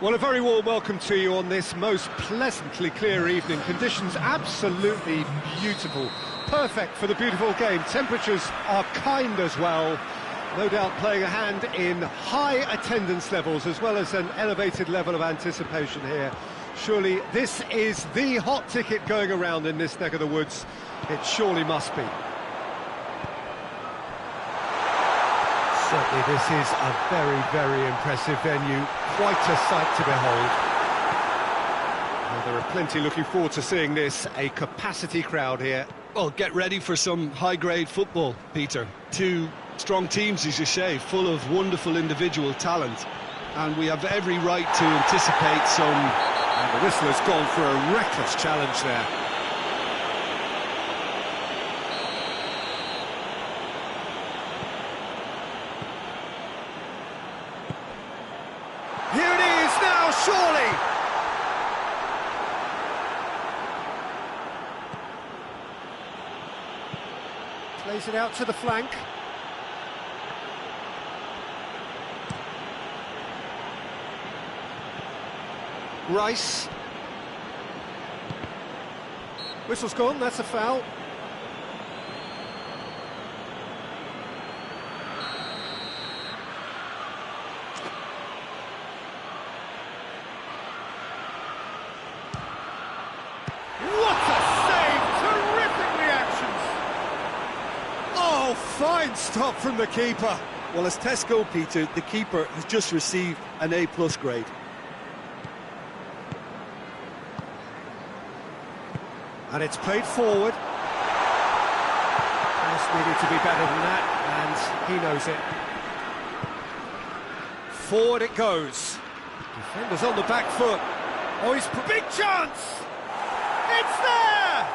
Well, a very warm welcome to you on this most pleasantly clear evening. Conditions absolutely beautiful. Perfect for the beautiful game. Temperatures are kind as well. No doubt playing a hand in high attendance levels as well as an elevated level of anticipation here. Surely this is the hot ticket going around in this neck of the woods. It surely must be. Certainly this is a very, very impressive venue. Quite a sight to behold. Well, there are plenty looking forward to seeing this. A capacity crowd here. Well, get ready for some high-grade football, Peter. Two strong teams, as you say, full of wonderful individual talent. And we have every right to anticipate some... And the whistle has gone for a reckless challenge there. Here it is now, surely! Plays it out to the flank. Rice. Whistle's gone, that's a foul. What a save! Terrific reactions! Oh, fine stop from the keeper. Well, as tests go, Peter, the keeper has just received an A+ grade. And it's played forward. Pass needed to be better than that, and he knows it. Forward it goes. Defender's on the back foot. Oh, he's... Big chance! It's there!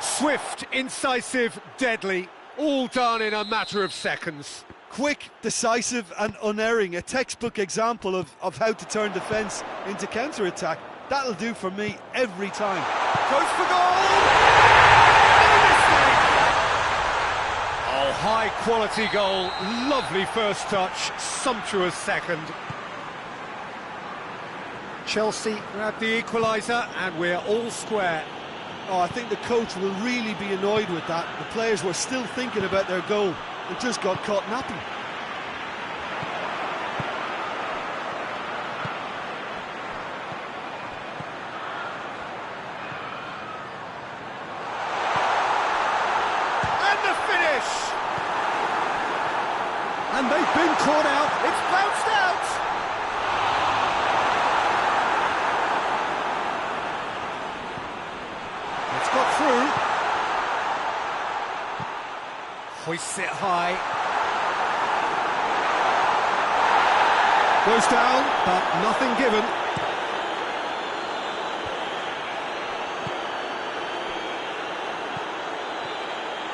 Swift, incisive, deadly. All done in a matter of seconds. Quick, decisive and unerring. A textbook example of how to turn defence into counter-attack. That'll do for me every time. Goes for goal! No mistake! Oh, high-quality goal. Lovely first touch, sumptuous second. Chelsea grab the equaliser, and we're all square. Oh, I think the coach will really be annoyed with that. The players were still thinking about their goal and just got caught napping. And they've been caught out. It's bounced out. It's got through. Hoists it high. Goes down, but nothing given.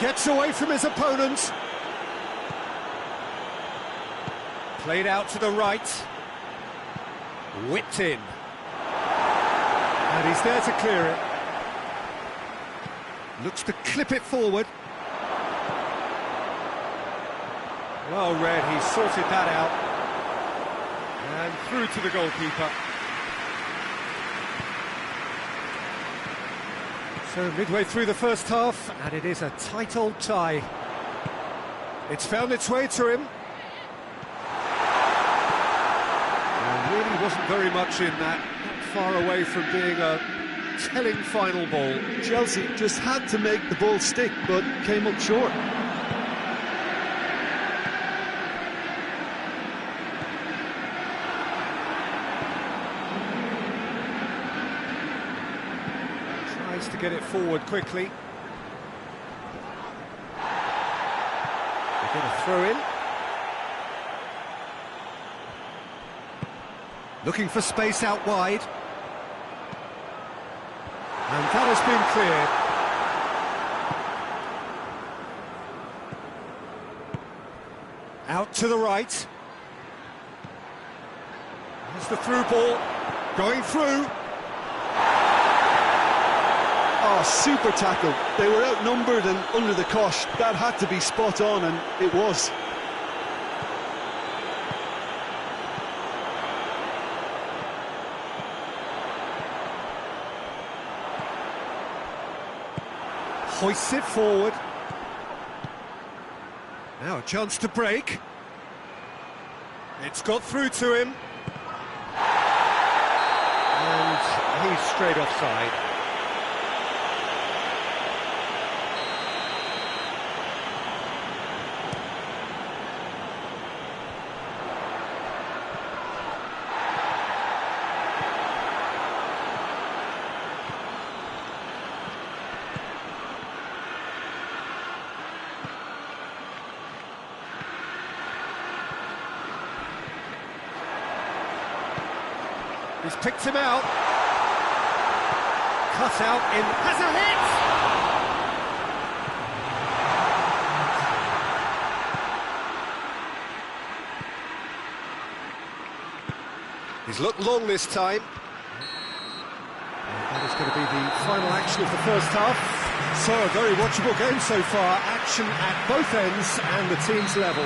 Gets away from his opponent. Played out to the right. Whipped in. And he's there to clear it. Looks to clip it forward. Well read, he sorted that out. And through to the goalkeeper. So midway through the first half, and it is a tight old tie. It's found its way to him. Really wasn't very much in that, not far away from being a telling final ball. Chelsea just had to make the ball stick, but came up short. Tries to get it forward quickly. They're going to throw in. Looking for space out wide. And that has been cleared. Out to the right. There's the through ball. Going through. Oh, super tackle. They were outnumbered and under the cosh. That had to be spot on, and it was. Hoists it forward. Now a chance to break. It's got through to him. And he's straight offside. He's picked him out. Cut out in. Has a hit! He's looked long this time. And that is going to be the final action of the first half. So, a very watchable game so far. Action at both ends and the team's level.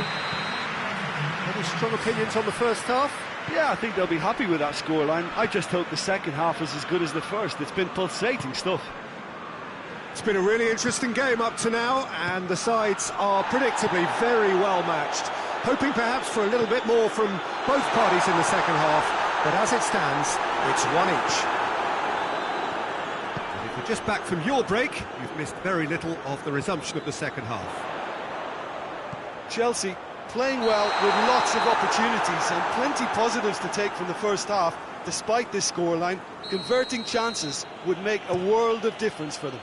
Any strong opinions on the first half? Yeah, I think they'll be happy with that scoreline. I just hope the second half was as good as the first. It's been pulsating stuff. It's been a really interesting game up to now, and the sides are predictably very well matched. Hoping perhaps for a little bit more from both parties in the second half, but as it stands, it's one each. And if you're just back from your break, you've missed very little of the resumption of the second half. Chelsea playing well with lots of opportunities and plenty positives to take from the first half. Despite this scoreline, converting chances would make a world of difference for them.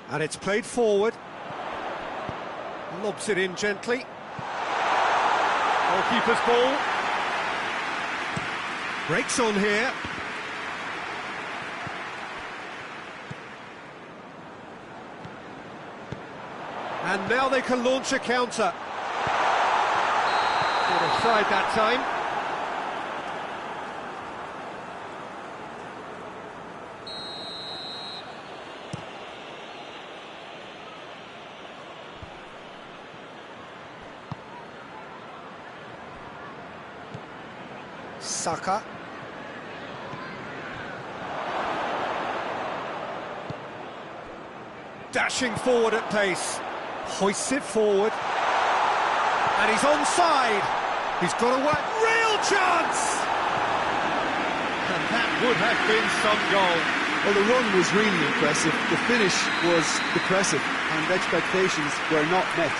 And it's played forward. Lobs it in gently. Goalkeeper's ball. Breaks on here. And now they can launch a counter. Good offside that time. Saka. Dashing forward at pace. Hoists it forward. And he's onside. He's got a real chance! And that would have been some goal. Well, the run was really impressive. The finish was depressive, and expectations were not met.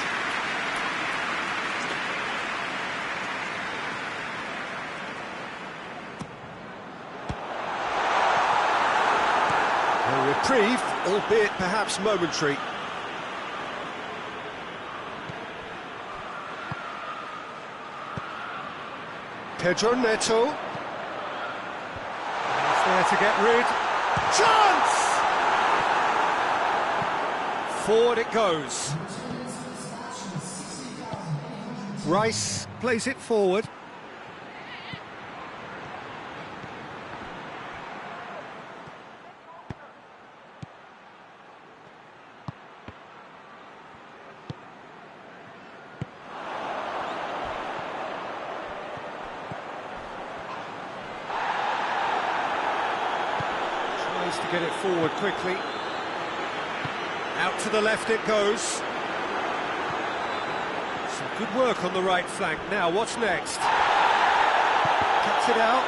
A reprieve, albeit perhaps momentary. Pedro Neto. He's there to get rid. Chance! Forward it goes. Rice plays it forward. To get it forward quickly. Out to the left it goes. Some good work on the right flank. Now, what's next? Cuts it out.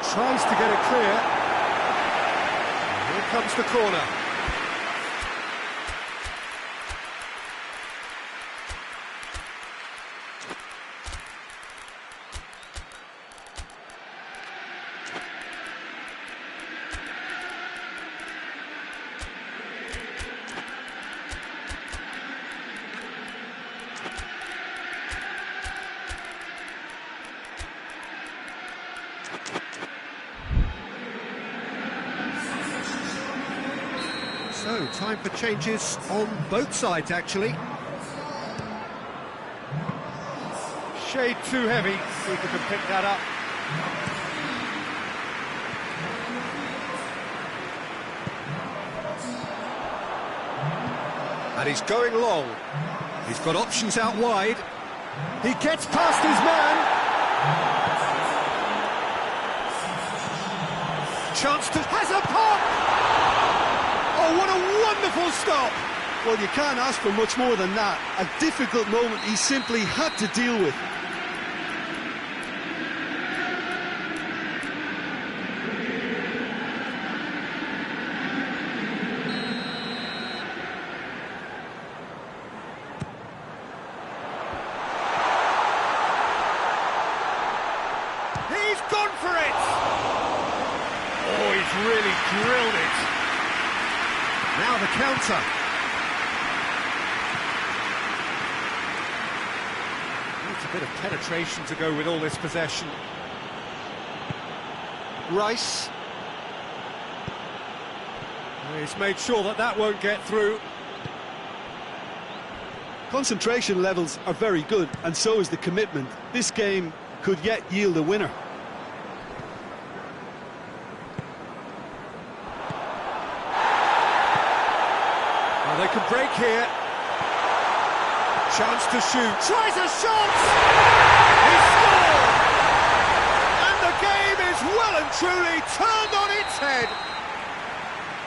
Tries to get it clear. And here comes the corner. So, time for changes on both sides, actually. Shade too heavy. Keeper can pick that up. And he's going long. He's got options out wide. He gets past his man. Chance to... has a pop! Oh, what a wonderful stop! Well, you can't ask for much more than that. A difficult moment he simply had to deal with. He's gone for it! Oh, he's really drilled it. Now the counter. Needs a bit of penetration to go with all this possession. Rice. He's made sure that that won't get through. Concentration levels are very good, and so is the commitment. This game could yet yield a winner. Well, they could break here. Chance to shoot. Tries a shot! He scored! And the game is well and truly turned on its head.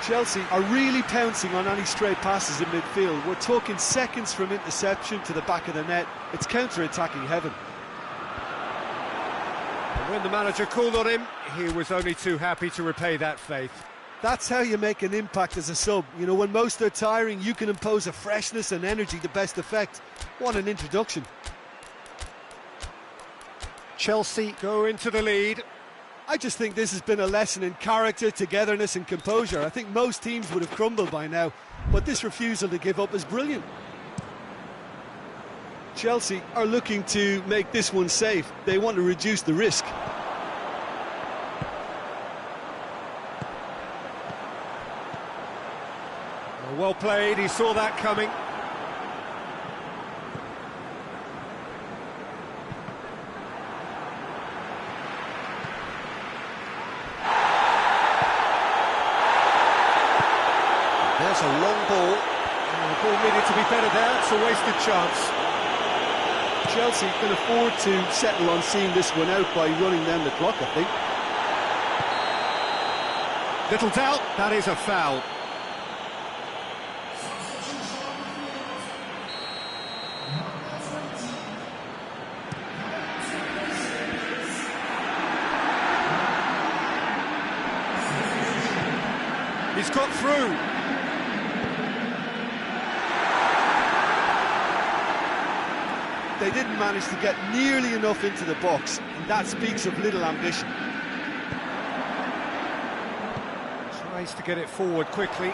Chelsea are really pouncing on any stray passes in midfield. We're talking seconds from interception to the back of the net. It's counter-attacking heaven. And when the manager called on him, he was only too happy to repay that faith. That's how you make an impact as a sub. You know, when most are tiring, you can impose a freshness and energy to best effect. What an introduction. Chelsea go into the lead. I just think this has been a lesson in character, togetherness and composure. I think most teams would have crumbled by now, but this refusal to give up is brilliant. Chelsea are looking to make this one safe. They want to reduce the risk. Well played, he saw that coming. There's a long ball. The ball needed to be better there, it's a wasted chance. Chelsea can afford to settle on seeing this one out by running down the clock, I think. Little doubt, that is a foul. He's got through. They didn't manage to get nearly enough into the box, and that speaks of little ambition. Tries to get it forward quickly.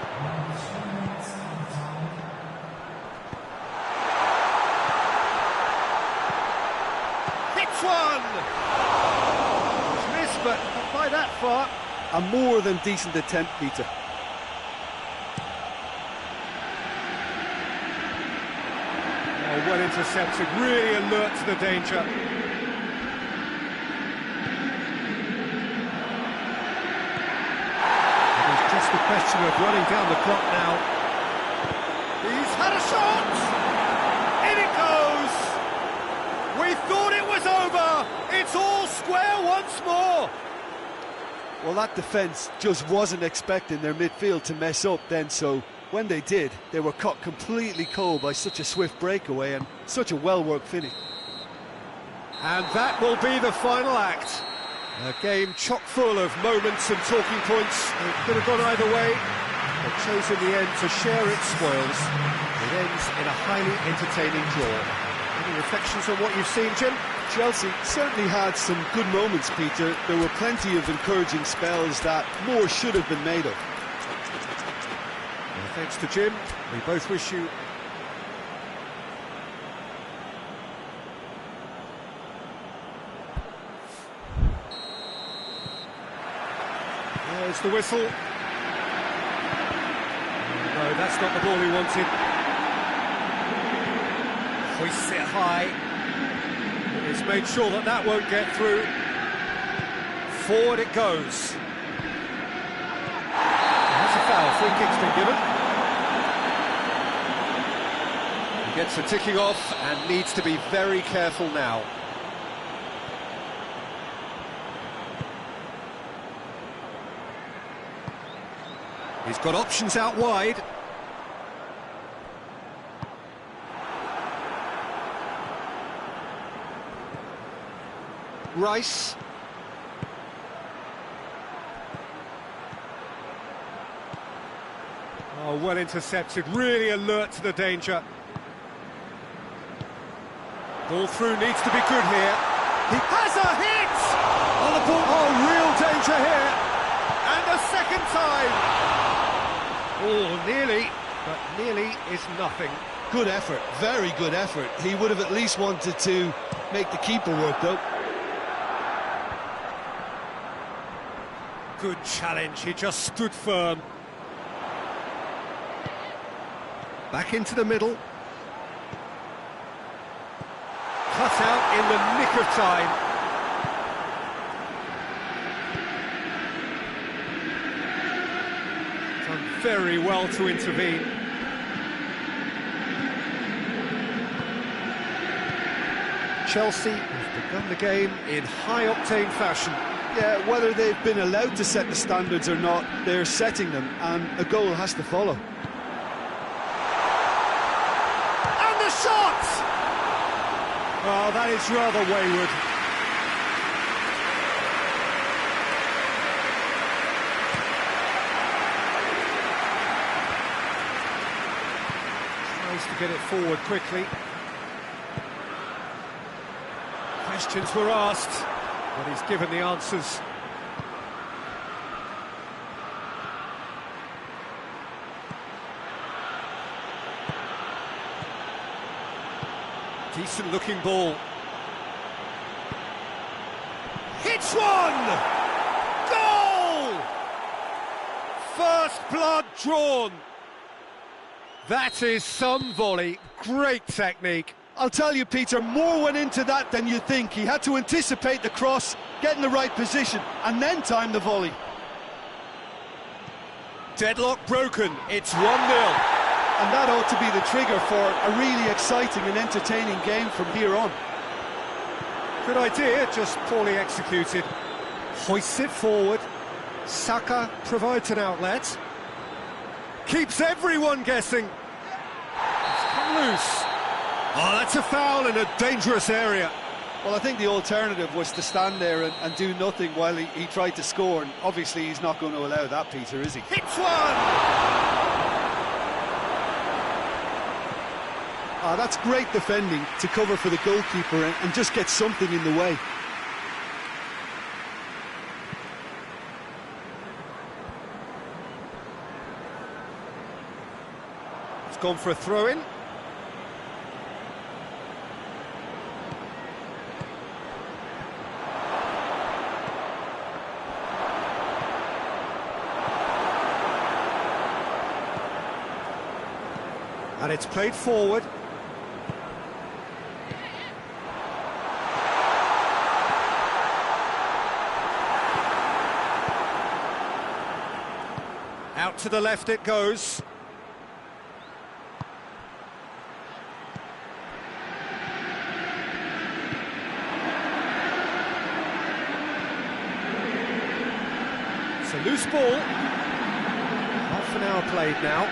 Hits one! It's missed, but not by that far. A more than decent attempt, Peter. Oh, well intercepted, really alert to the danger. It's just a question of running down the clock now. He's had a shot! In it goes! We thought it was over! It's all square once more! Well, that defence just wasn't expecting their midfield to mess up then, so when they did, they were caught completely cold by such a swift breakaway and such a well-worked finish. And that will be the final act. A game chock full of moments and talking points. It could have gone either way, but chose in the end to share its spoils. It ends in a highly entertaining draw. Any reflections on what you've seen, Jim? Chelsea certainly had some good moments, Peter. There were plenty of encouraging spells that more should have been made of. Well, thanks to Jim. We both wish you... There's the whistle. No, that's not the ball he wanted. Hoists it high. He's made sure that that won't get through. Forward it goes. That's a foul. Free kick's been given. Gets a ticking off and needs to be very careful now. He's got options out wide. Rice. Oh, well intercepted, really alert to the danger. Ball through needs to be good here. He has a hit! On the ball, oh, real danger here. And a second time. Oh, nearly, but nearly is nothing. Good effort, very good effort. He would have at least wanted to make the keeper work, though. Good challenge, he just stood firm. Back into the middle. Cut out in the nick of time. Done very well to intervene. Chelsea have begun the game in high-octane fashion. Yeah, whether they've been allowed to set the standards or not, they're setting them, and a goal has to follow. And the shot! Oh, that is rather wayward. Tries to get it forward quickly. Questions were asked, but he's given the answers. Decent looking ball. Hits one! Goal! First blood drawn. That is some volley. Great technique. I'll tell you, Peter, more went into that than you think. He had to anticipate the cross, get in the right position, and then time the volley. Deadlock broken. It's 1-0. And that ought to be the trigger for a really exciting and entertaining game from here on. Good idea, just poorly executed. Hoists it forward. Saka provides an outlet. Keeps everyone guessing. It's come loose. Oh, that's a foul in a dangerous area. Well, I think the alternative was to stand there and do nothing while he tried to score. And obviously he's not going to allow that, Peter, is he? Hits one! That's great defending to cover for the goalkeeper and just get something in the way. It's gone for a throw-in. And it's played forward. Out to the left it goes. It's a loose ball. Half an hour played now.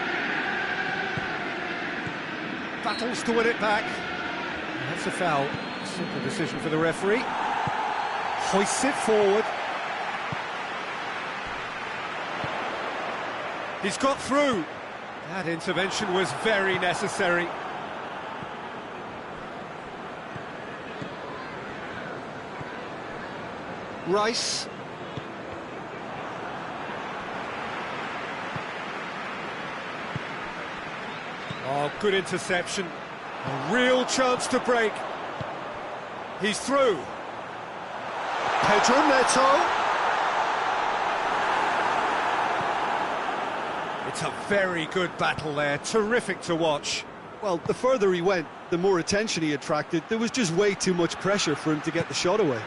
Battles to win it back. That's a foul. Simple decision for the referee. Hoists it forward. He's got through. That intervention was very necessary. Rice. Oh, good interception. A real chance to break. He's through. Pedro Neto. It's a very good battle there, terrific to watch. Well, the further he went, the more attention he attracted. There was just way too much pressure for him to get the shot away.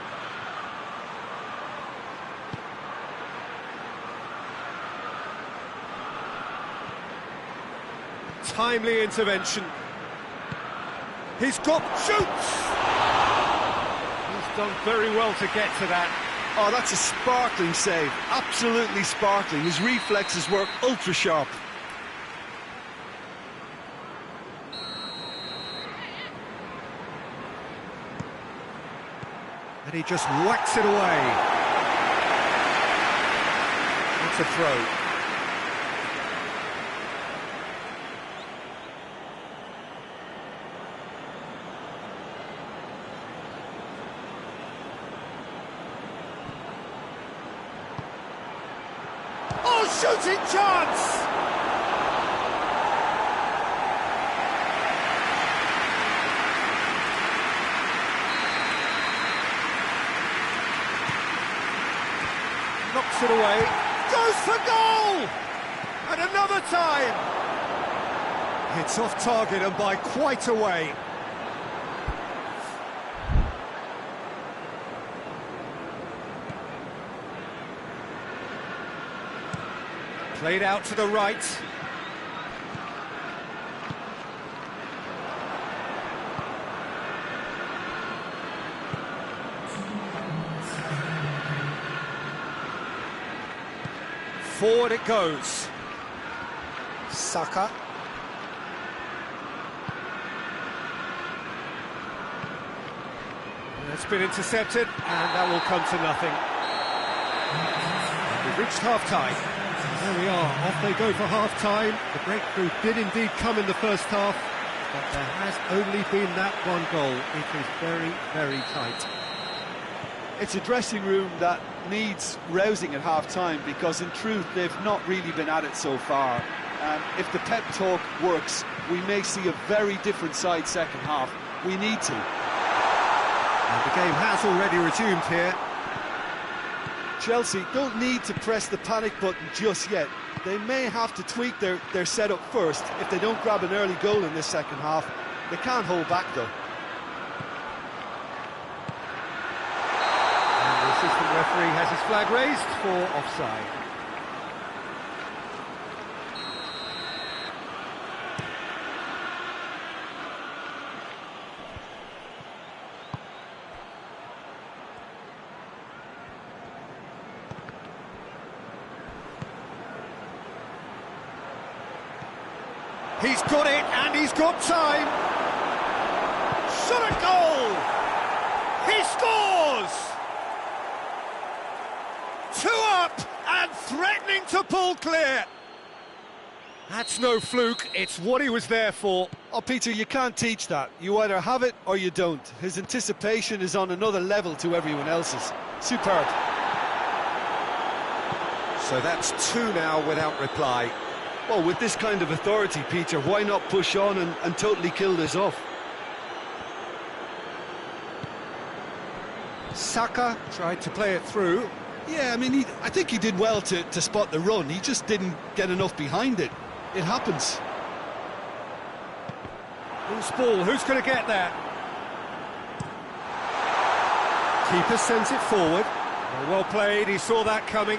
Timely intervention. He's got shoots! He's done very well to get to that. Oh, that's a sparkling save. Absolutely sparkling. His reflexes work ultra sharp. And he just whacks it away. It's a throw. Oh, shooting chance! Knocks it away, goes for goal! And another time! It's off target and by quite a way. Played out to the right. Forward it goes. Saka. It's been intercepted, and that will come to nothing. We've reached half-time. There we are, off they go for half-time. The breakthrough did indeed come in the first half, but there has only been that one goal. It is very, very tight. It's a dressing room that needs rousing at half-time, because in truth they've not really been at it so far. If the pep talk works, we may see a very different side second half. We need to. And the game has already resumed here. Chelsea don't need to press the panic button just yet. They may have to tweak their setup first if they don't grab an early goal in this second half. They can't hold back though. And the assistant referee has his flag raised for offside. He's got it, and he's got time. Shot a goal! He scores! 2 up, and threatening to pull clear. That's no fluke, it's what he was there for. Oh, Peter, you can't teach that. You either have it or you don't. His anticipation is on another level to everyone else's. Superb. So that's 2 now without reply. Well, with this kind of authority, Peter, why not push on and totally kill this off? Saka tried to play it through. Yeah, I mean, I think he did well to spot the run. He just didn't get enough behind it. It happens. Loose ball, who's going to get there? Keeper sends it forward. Well played, he saw that coming.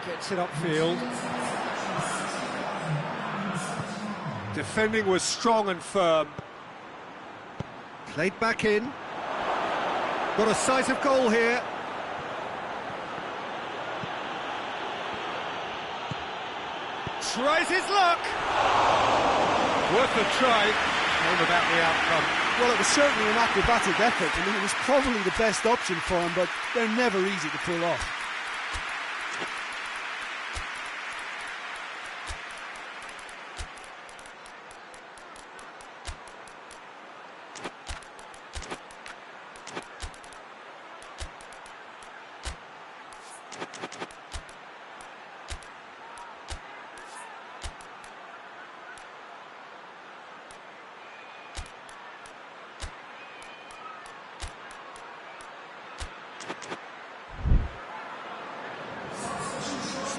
Gets it upfield. Defending was strong and firm. Played back in. Got a sight of goal here. Tries his luck. Worth a try. Shame about the outcome. Well, it was certainly an acrobatic effort. I mean, it was probably the best option for him, but they're never easy to pull off.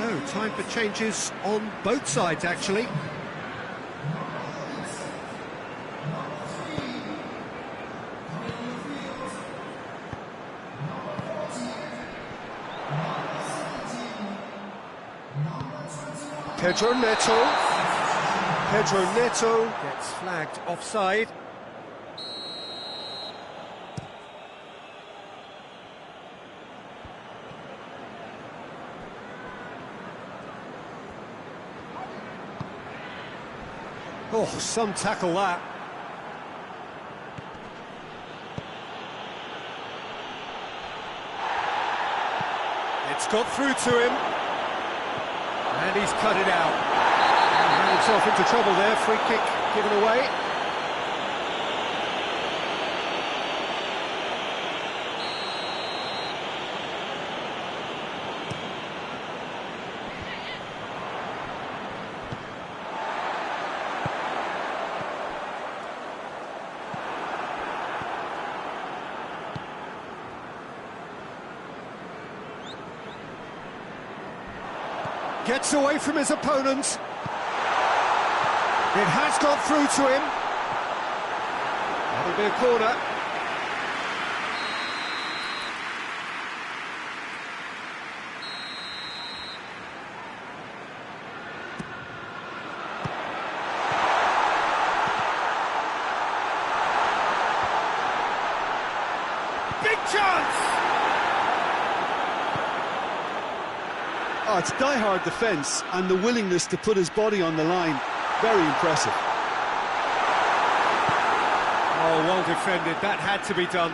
So, time for changes on both sides, actually. Pedro Neto. Pedro Neto gets flagged offside. Oh, some tackle that. It's got through to him. And he's cut it out. And ran himself into trouble there. Free kick given away. Gets away from his opponent. It has got through to him. That'll be a corner. Big chance! Oh, it's die-hard defence and the willingness to put his body on the line. Very impressive. Oh, well defended. That had to be done.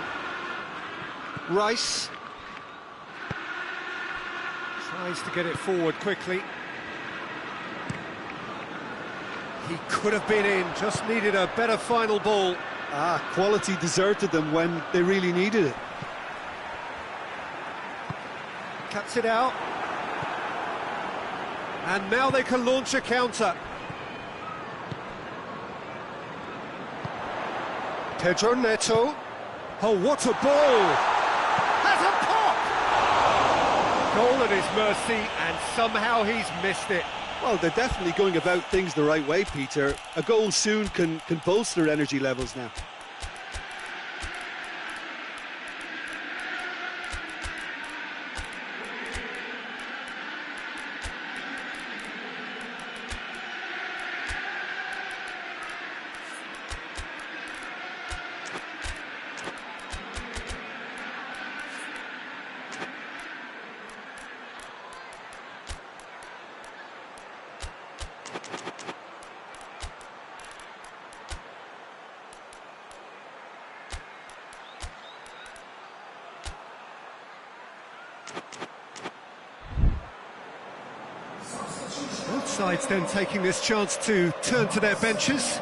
Rice tries to get it forward quickly. He could have been in, just needed a better final ball. Quality deserted them when they really needed it. Cuts it out. And now they can launch a counter. Pedro Neto. Oh, what a ball! Has a pop! Goal at his mercy, and somehow he's missed it. Well, they're definitely going about things the right way, Peter. A goal soon can bolster energy levels now. Both sides then taking this chance to turn to their benches.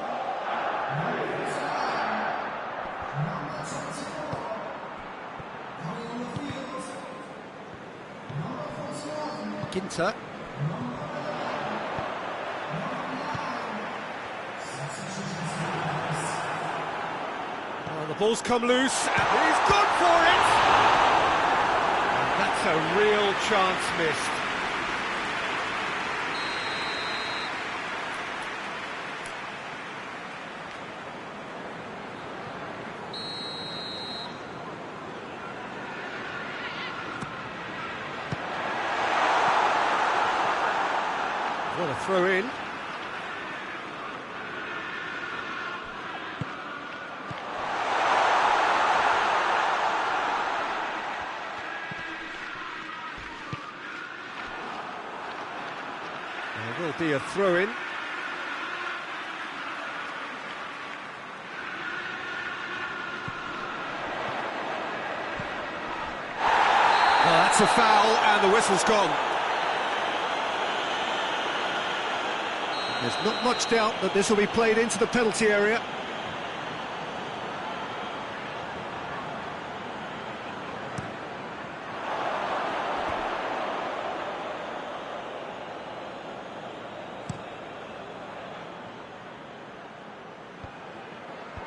Ginter. Oh, the ball's come loose, and he's gone for it! And that's a real chance missed. What a throw in. There will be a throw in. Well, that's a foul and the whistle's gone. There's not much doubt that this will be played into the penalty area.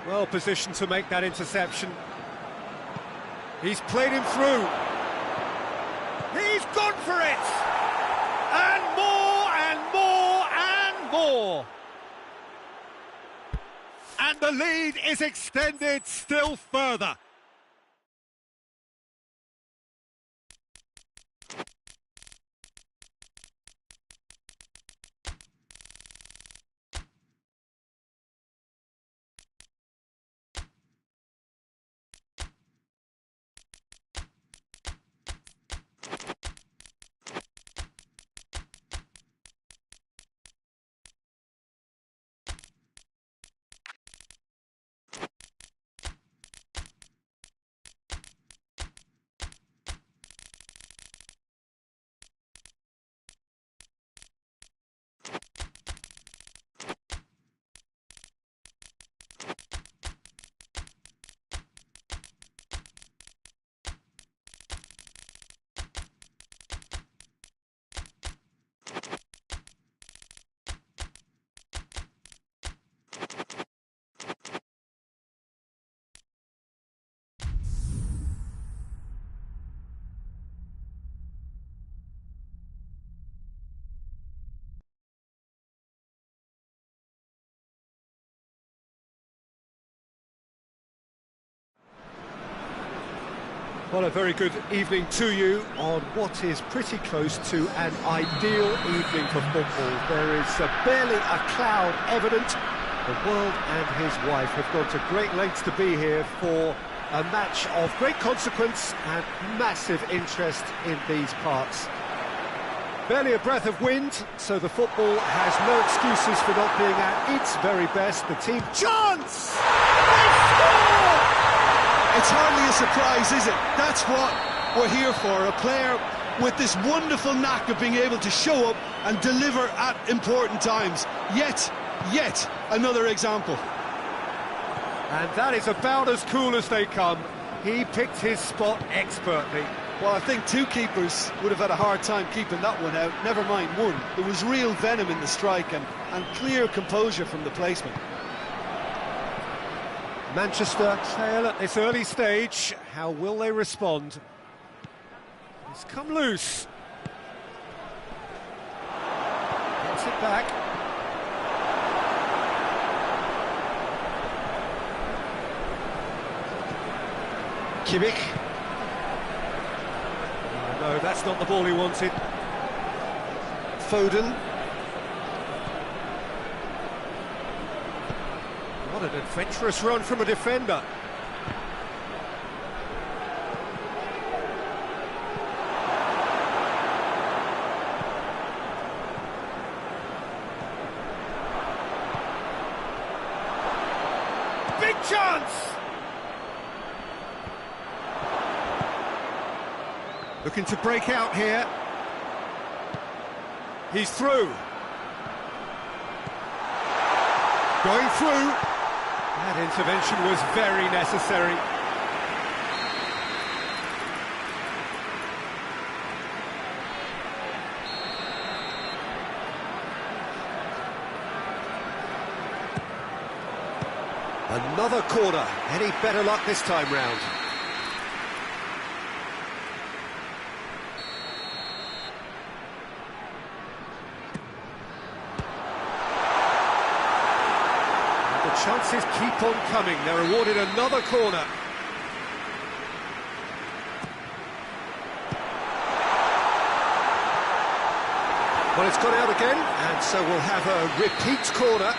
Well positioned to make that interception. He's played him through. He's gone for it! And more and more and more! And the lead is extended still further. Well, a very good evening to you on what is pretty close to an ideal evening for football. There is barely a cloud evident. The world and his wife have gone to great lengths to be here for a match of great consequence and massive interest in these parts. Barely a breath of wind, so the football has no excuses for not being at its very best. The team chance! They score! It's hardly a surprise, is it? That's what we're here for, a player with this wonderful knack of being able to show up and deliver at important times. Yet another example. And that is about as cool as they come. He picked his spot expertly. Well, I think two keepers would have had a hard time keeping that one out, never mind one. There was real venom in the strike and clear composure from the placement. Manchester trail at this early stage. How will they respond? It's come loose. Gets it back. Kimmich. No, that's not the ball he wanted. Foden. What an adventurous run from a defender. Big chance! Looking to break out here. He's through. Going through. That intervention was very necessary. Another corner. Any better luck this time round? Chances keep on coming. They're awarded another corner. Well, it's gone out again, and so we'll have a repeat corner.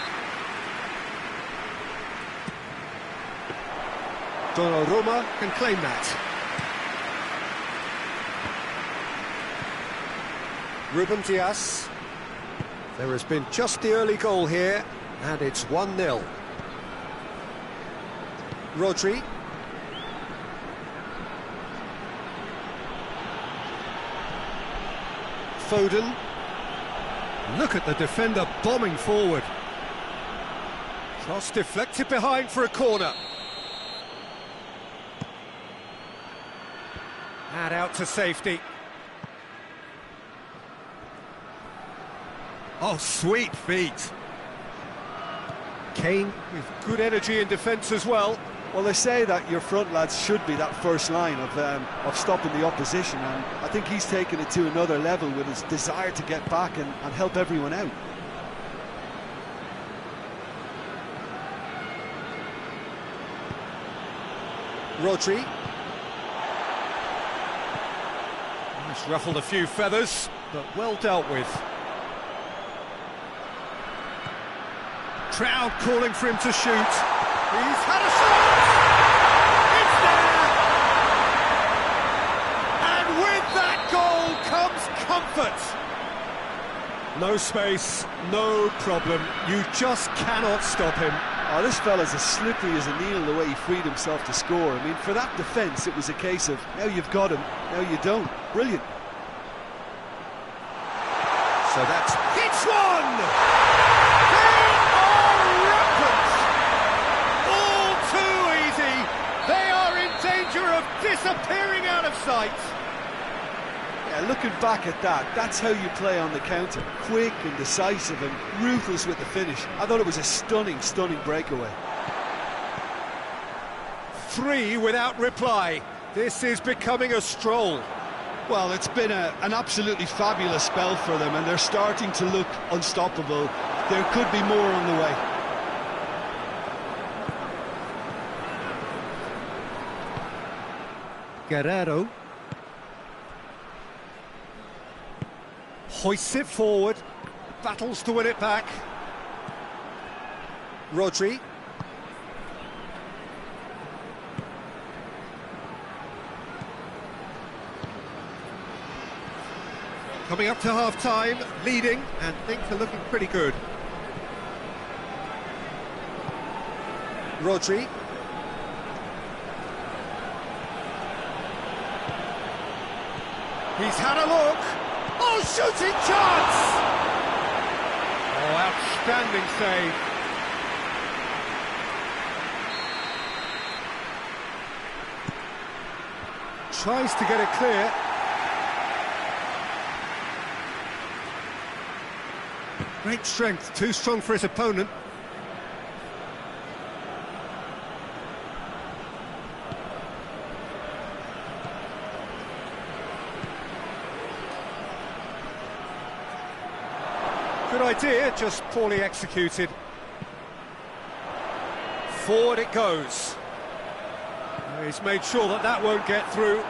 Donnarumma can claim that. Ruben Dias. There has been just the early goal here, and it's 1-0. Rodri. Foden. Look at the defender bombing forward. Cross deflected behind for a corner. And out to safety. Oh, sweet feet. Kane with good energy in defence as well. Well, they say that your front lads should be that first line of stopping the opposition, and I think he's taken it to another level with his desire to get back and help everyone out. Rodri. He's ruffled a few feathers, but well dealt with. Crowd calling for him to shoot. He's had a shot! It's there! And with that goal comes comfort. No space, no problem. You just cannot stop him. Oh, this fella's as slippery as a needle the way he freed himself to score. I mean, for that defence, it was a case of, now you've got him, now you don't. Brilliant. So that's... Hits one! They are rampant! All too easy! They are in danger of disappearing out of sight! Yeah, looking back at that, that's how you play on the counter. Quick and decisive and ruthless with the finish. I thought it was a stunning, stunning breakaway. 3 without reply. This is becoming a stroll. Well, it's been an absolutely fabulous spell for them, and they're starting to look unstoppable. There could be more on the way. Guerrero. Hoists it forward. Battles to win it back. Rodri. Coming up to half-time, leading, and things are looking pretty good. Rodri. He's had a look. Oh, shooting chance! Oh, outstanding save. Tries to get it clear. Great strength, too strong for his opponent. Good idea, just poorly executed. Forward it goes. He's made sure that that won't get through.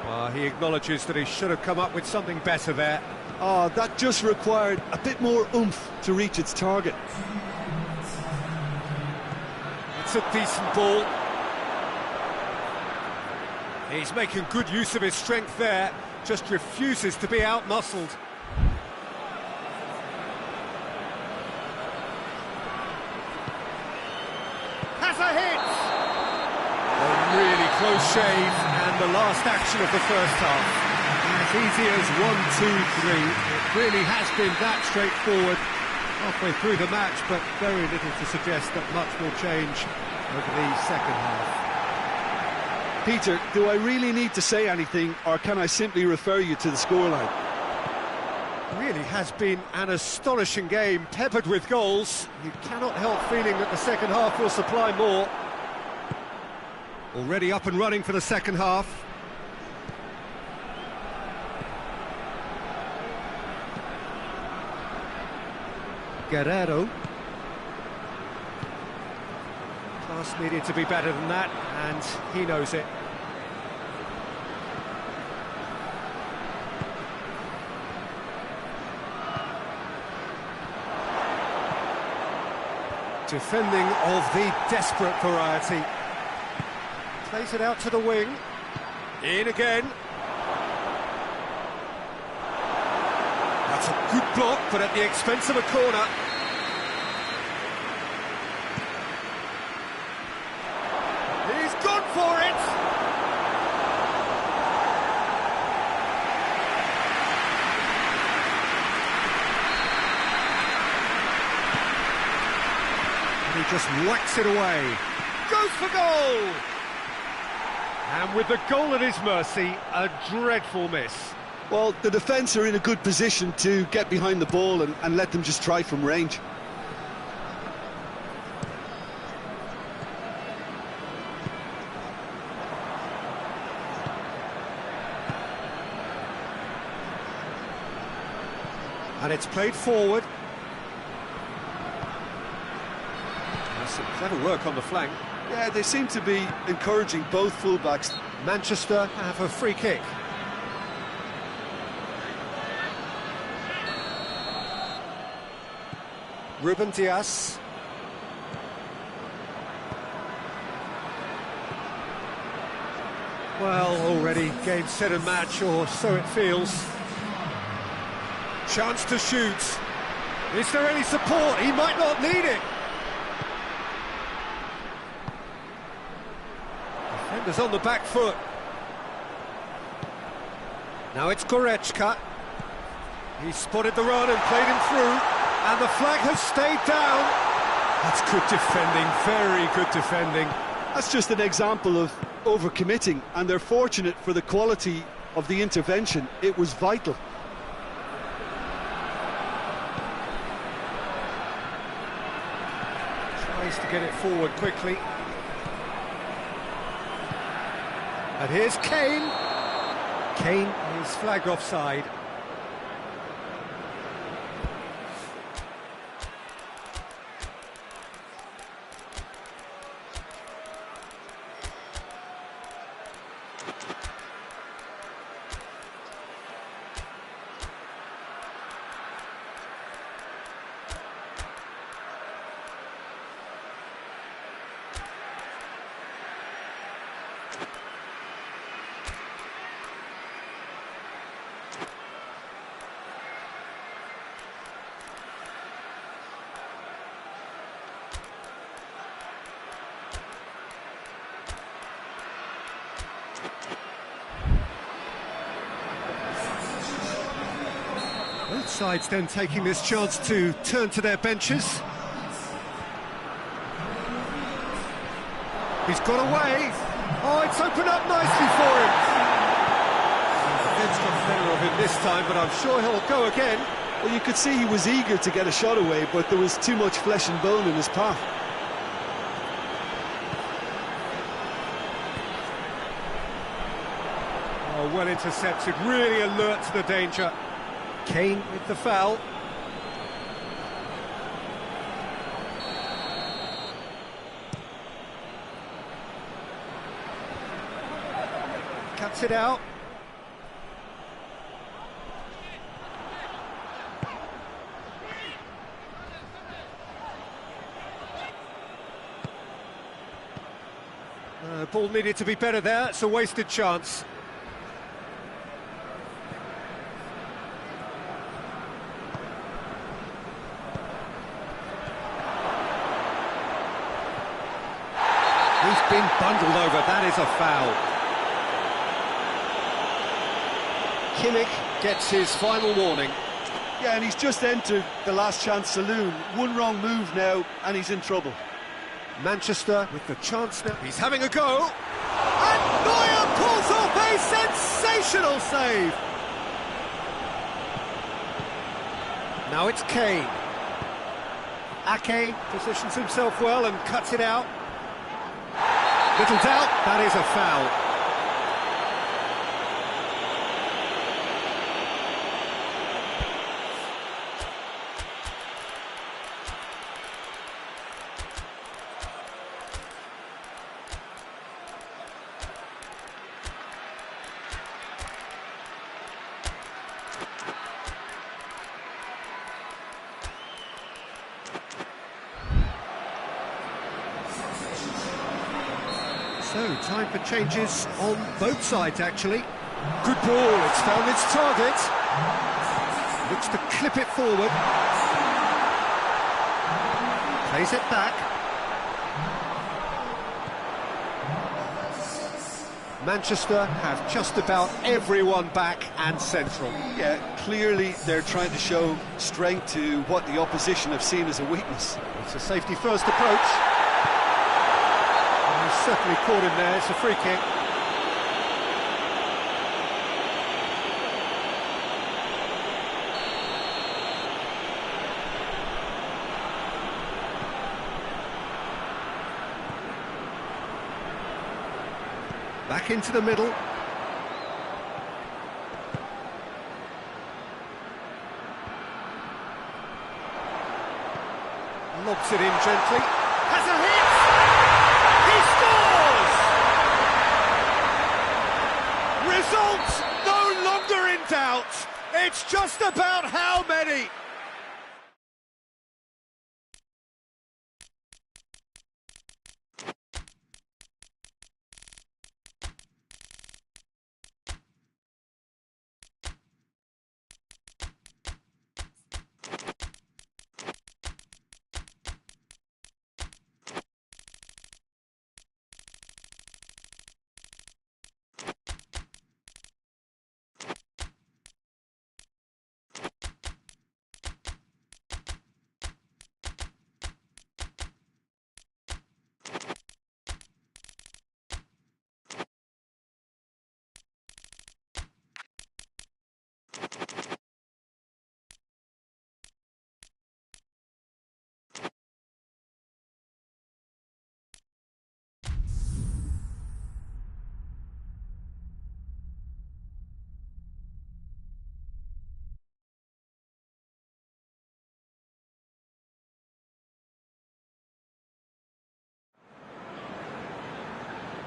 Well, he acknowledges that he should have come up with something better there. Oh, that just required a bit more oomph to reach its target. It's a decent ball. He's making good use of his strength there, just refuses to be out-muscled. Has a hit! A really close shave, and the last action of the first half. As easy as 1, 2, 3. It really has been that straightforward halfway through the match, but very little to suggest that much will change over the second half. Peter, do I really need to say anything, or can I simply refer you to the scoreline? Really has been an astonishing game, peppered with goals. You cannot help feeling that the second half will supply more. Already up and running for the second half. Guerrero. Class needed to be better than that, and he knows it. Defending of the desperate variety. Plays it out to the wing. In again. That's a good block, but at the expense of a corner. He's gone for it! And he just whacks it away. Goes for goal! And with the goal at his mercy, a dreadful miss. Well, the defence are in a good position to get behind the ball and let them just try from range. And it's played forward. That's some clever work on the flank. Yeah, they seem to be encouraging both fullbacks. Manchester have a free kick. Ruben Dias. Well, already game, set and match, or so it feels. Chance to shoot. Is there any support? He might not need it. Defenders on the back foot. Now it's Goretzka. He spotted the run and played him through. And the flag has stayed down. That's good defending, very good defending. That's just an example of overcommitting, and they're fortunate for the quality of the intervention. It was vital. Tries to get it forward quickly. And here's Kane. Kane is flagged offside. sides then taking this chance to turn to their benches. He's got away. Oh, it's opened up nicely for him. The defence got better of him this time, but I'm sure he'll go again. Well, you could see he was eager to get a shot away, but there was too much flesh and bone in his path. Oh, well intercepted, really alert to the danger. Kane with the foul. Cuts it out. The ball needed to be better there, it's a wasted chance. He's been bundled over, that is a foul. Kimmich gets his final warning. Yeah, and he's just entered the last chance saloon. One wrong move now, and he's in trouble. Manchester with the chance now. He's having a go. And Neuer pulls off a sensational save. Now it's Kane. Ake positions himself well and cuts it out. Little doubt, that is a foul. So, time for changes on both sides, actually. Good ball, it's found its target. Looks to clip it forward. Plays it back. Manchester have just about everyone back and central. Yeah, clearly they're trying to show strength to what the opposition have seen as a weakness. It's a safety-first approach. Certainly caught him there, it's a free kick. Back into the middle. Lobs it in gently. Has a hit! Results no longer in doubt. It's just about how many.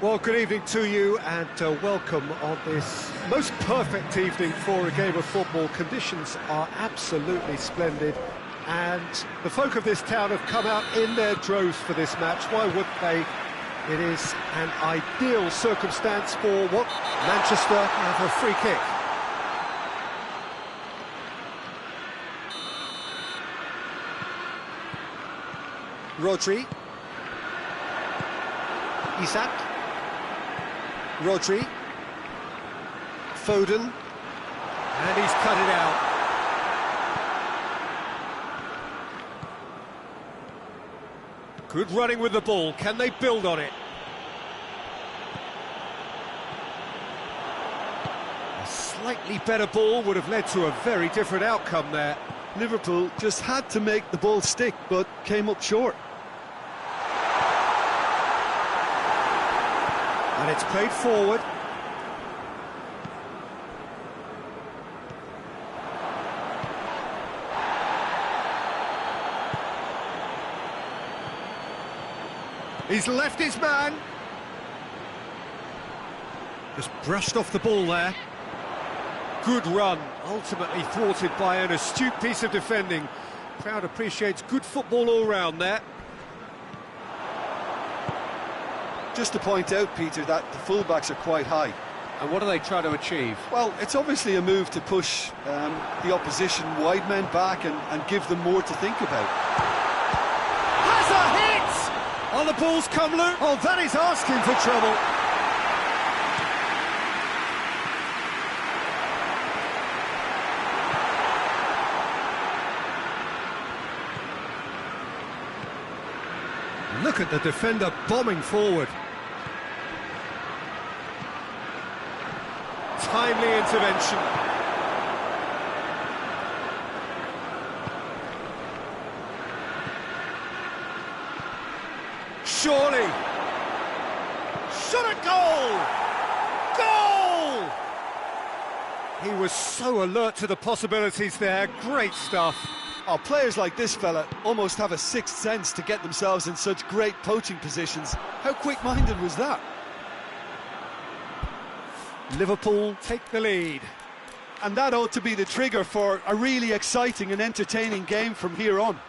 Well, good evening to you and welcome on this most perfect evening for a game of football. Conditions are absolutely splendid and the folk of this town have come out in their droves for this match. Why wouldn't they? It is an ideal circumstance for what Manchester have a free kick. Rodri. Isak. Rodri, Foden, and he's cut it out. Good running with the ball. Can they build on it? A slightly better ball would have led to a very different outcome there. Liverpool just had to make the ball stick, but came up short. And it's played forward. He's left his man. Just brushed off the ball there. Good run, ultimately thwarted by an astute piece of defending. Crowd appreciates good football all round there. Just to point out, Peter, that the fullbacks are quite high. And what are they trying to achieve? Well, it's obviously a move to push the opposition wide men back and give them more to think about. Has a hit! Oh, the ball's come loose. Oh, that is asking for trouble. Look at the defender bombing forward. Timely intervention. Surely. Shot at goal! Goal! He was so alert to the possibilities there. Great stuff. Oh, players like this fella almost have a sixth sense to get themselves in such great poaching positions. How quick-minded was that? Liverpool take the lead. And that ought to be the trigger for a really exciting and entertaining game from here on.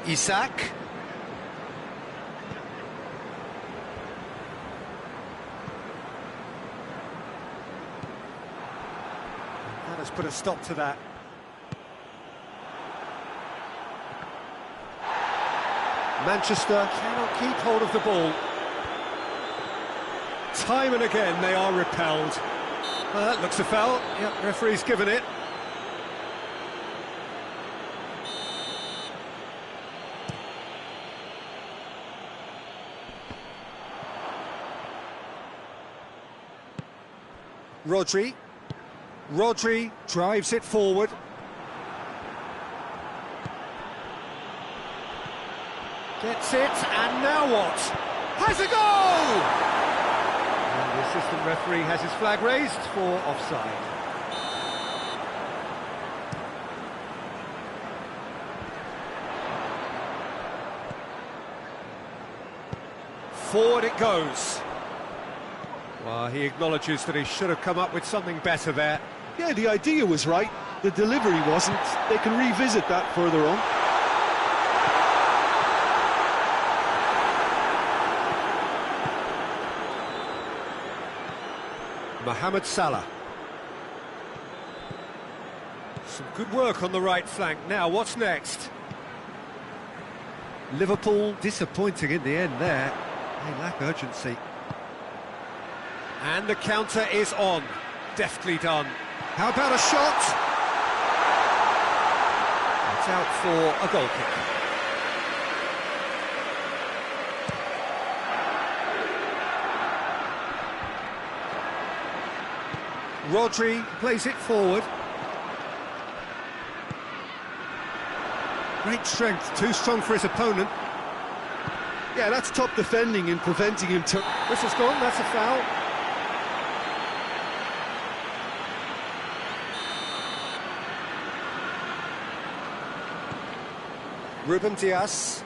Isak. That has put a stop to that. Manchester cannot keep hold of the ball. Time and again they are repelled. Well, that looks a foul. Yep, referee's given it. Rodri drives it forward. Gets it, and now what? Has a goal! And the assistant referee has his flag raised for offside. Forward it goes. Well, he acknowledges that he should have come up with something better there. Yeah, the idea was right, the delivery wasn't. They can revisit that further on. Mohamed Salah. Some good work on the right flank. Now, what's next? Liverpool disappointing in the end there. They lack urgency. And the counter is on. Deftly done. How about a shot? It's out for a goal kick. Rodri plays it forward. Great strength, too strong for his opponent. Yeah, that's top defending and preventing him to... Whistle's gone, that's a foul. Ruben Dias.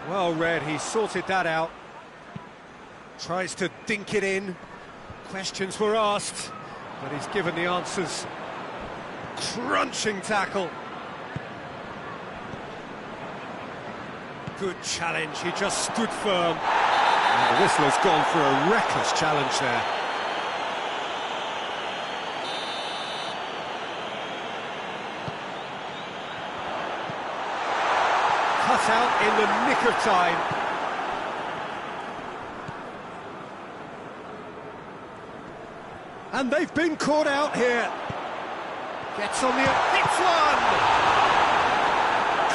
Well read, he sorted that out. Tries to dink it in. Questions were asked, but he's given the answers. Crunching tackle. Good challenge, he just stood firm. And the whistle has gone for a reckless challenge there. Got out in the nick of time. And they've been caught out here. Gets on the... Hits one!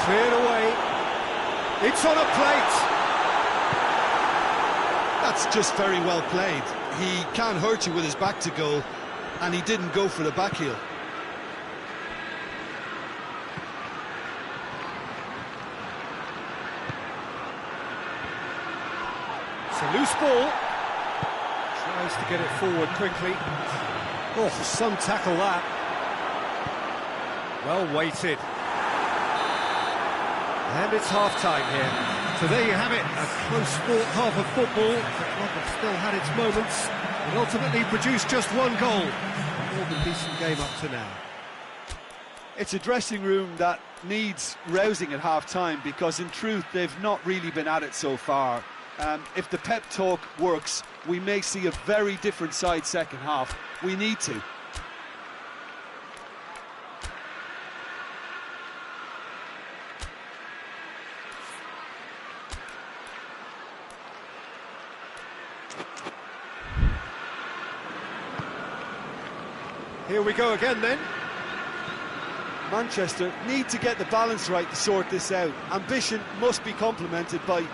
Cleared away. It's on a plate. That's just very well played. He can't hurt you with his back to goal, and he didn't go for the back heel. It's a loose ball. Tries to get it forward quickly. Oh, some tackle that. Well weighted. And it's half-time here. So there you have it, a close fought half of football. The club have still had its moments, but ultimately produced just one goal. A more than decent game up to now. It's a dressing room that needs rousing at half-time, because in truth they've not really been at it so far. If the pep talk works, we may see a very different side second half. We need to. Here we go again then. Manchester need to get the balance right to sort this out. Ambition must be complemented by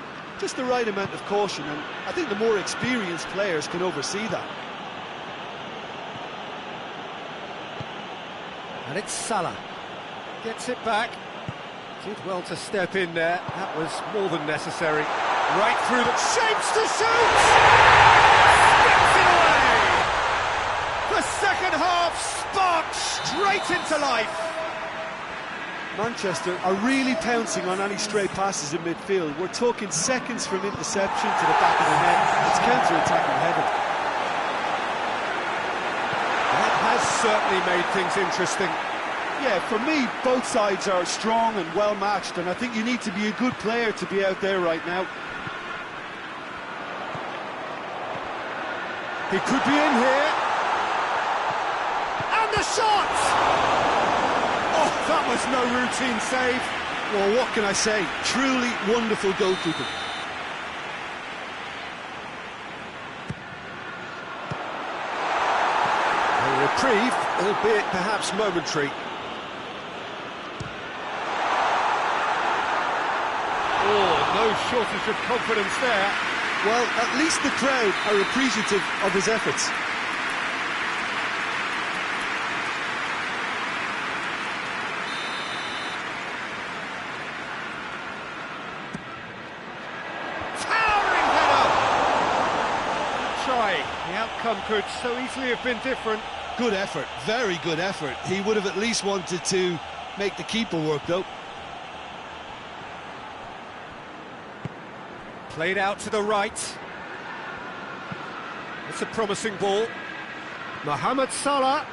just the right amount of caution, and I think the more experienced players can oversee that. And it's Salah. Gets it back. Did well to step in there. That was more than necessary. Right through the... Shapes to shoot! Steps it away! The second half sparked straight into life. Manchester are really pouncing on any stray passes in midfield. We're talking seconds from interception to the back of the net. It's counter-attacking heaven. That has certainly made things interesting. Yeah, for me, both sides are strong and well-matched, and I think you need to be a good player to be out there right now. He could be in here. And the shot! Oh, that was no routine save. Well, what can I say? Truly wonderful goalkeeping. A reprieve, albeit perhaps momentary. Oh, no shortage of confidence there. Well, at least the crowd are appreciative of his efforts. The outcome could so easily have been different. Good effort, very good effort. He would have at least wanted to make the keeper work, though. Played out to the right. It's a promising ball. Mohamed Salah.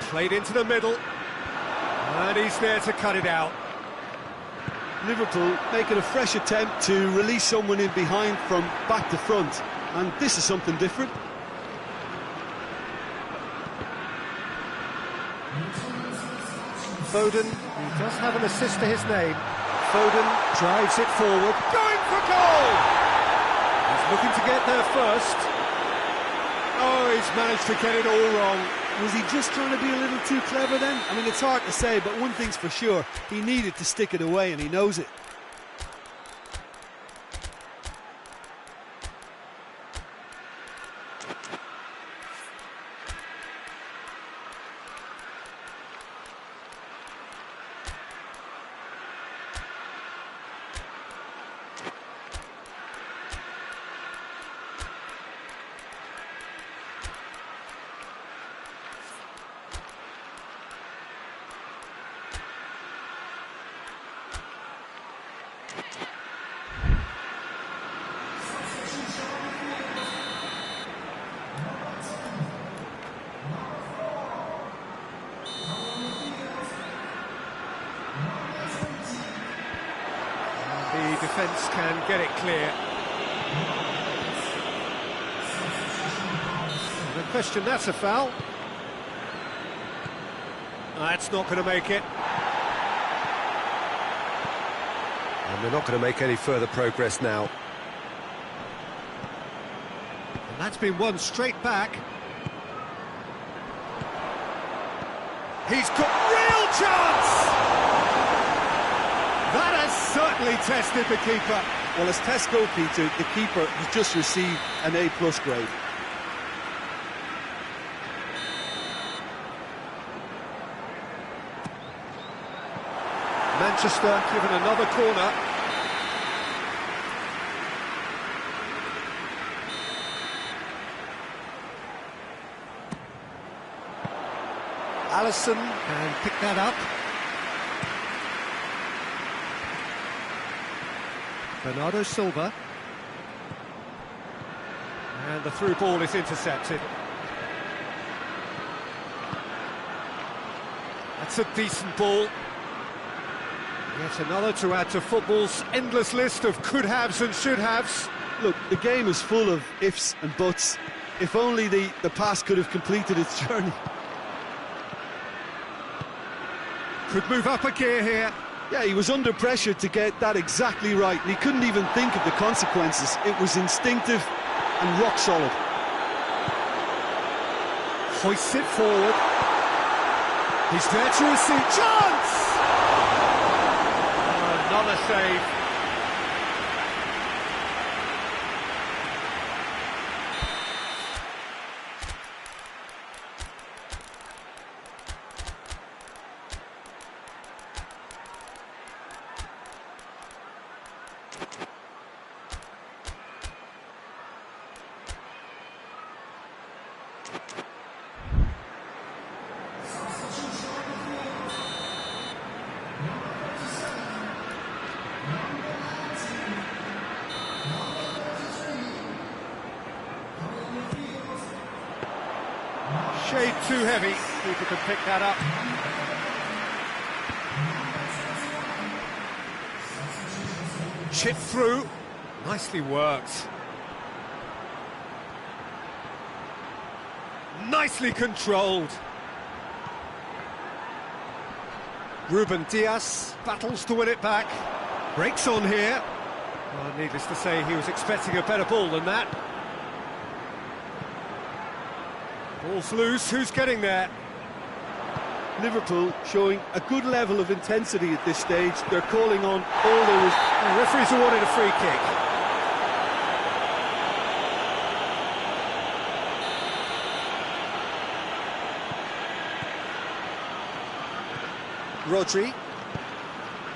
Played into the middle. And he's there to cut it out. Liverpool making a fresh attempt to release someone in behind from back to front, and this is something different. Foden, he does have an assist to his name. Foden drives it forward, going for goal! He's looking to get there first. Oh, he's managed to get it all wrong. Was he just trying to be a little too clever then? I mean, it's hard to say, but one thing's for sure, he needed to stick it away, and he knows it. The defence can get it clear. No question, that's a foul. That's not going to make it. And they're not going to make any further progress now. And that's been won straight back. He's got real chance! That has certainly tested the keeper. Well, as tests go, Peter, the keeper has just received an A+ grade. Manchester given another corner. Alisson can pick that up. Bernardo Silva. And the through ball is intercepted. That's a decent ball. Yet another to add to football's endless list of could-haves and should-haves. Look, the game is full of ifs and buts. If only the pass could have completed its journey. Could move up a gear here. Yeah, he was under pressure to get that exactly right, and he couldn't even think of the consequences. It was instinctive and rock solid. Hoists it forward. He's there to receive. Chance! Another save. Shade too heavy, keeper can pick that up. Chip through, nicely worked. Nicely controlled. Ruben Dias battles to win it back. Breaks on here. Well, needless to say, he was expecting a better ball than that. Ball's loose, who's getting there? Liverpool showing a good level of intensity at this stage. They're calling on all there is. The referee's awarded a free kick.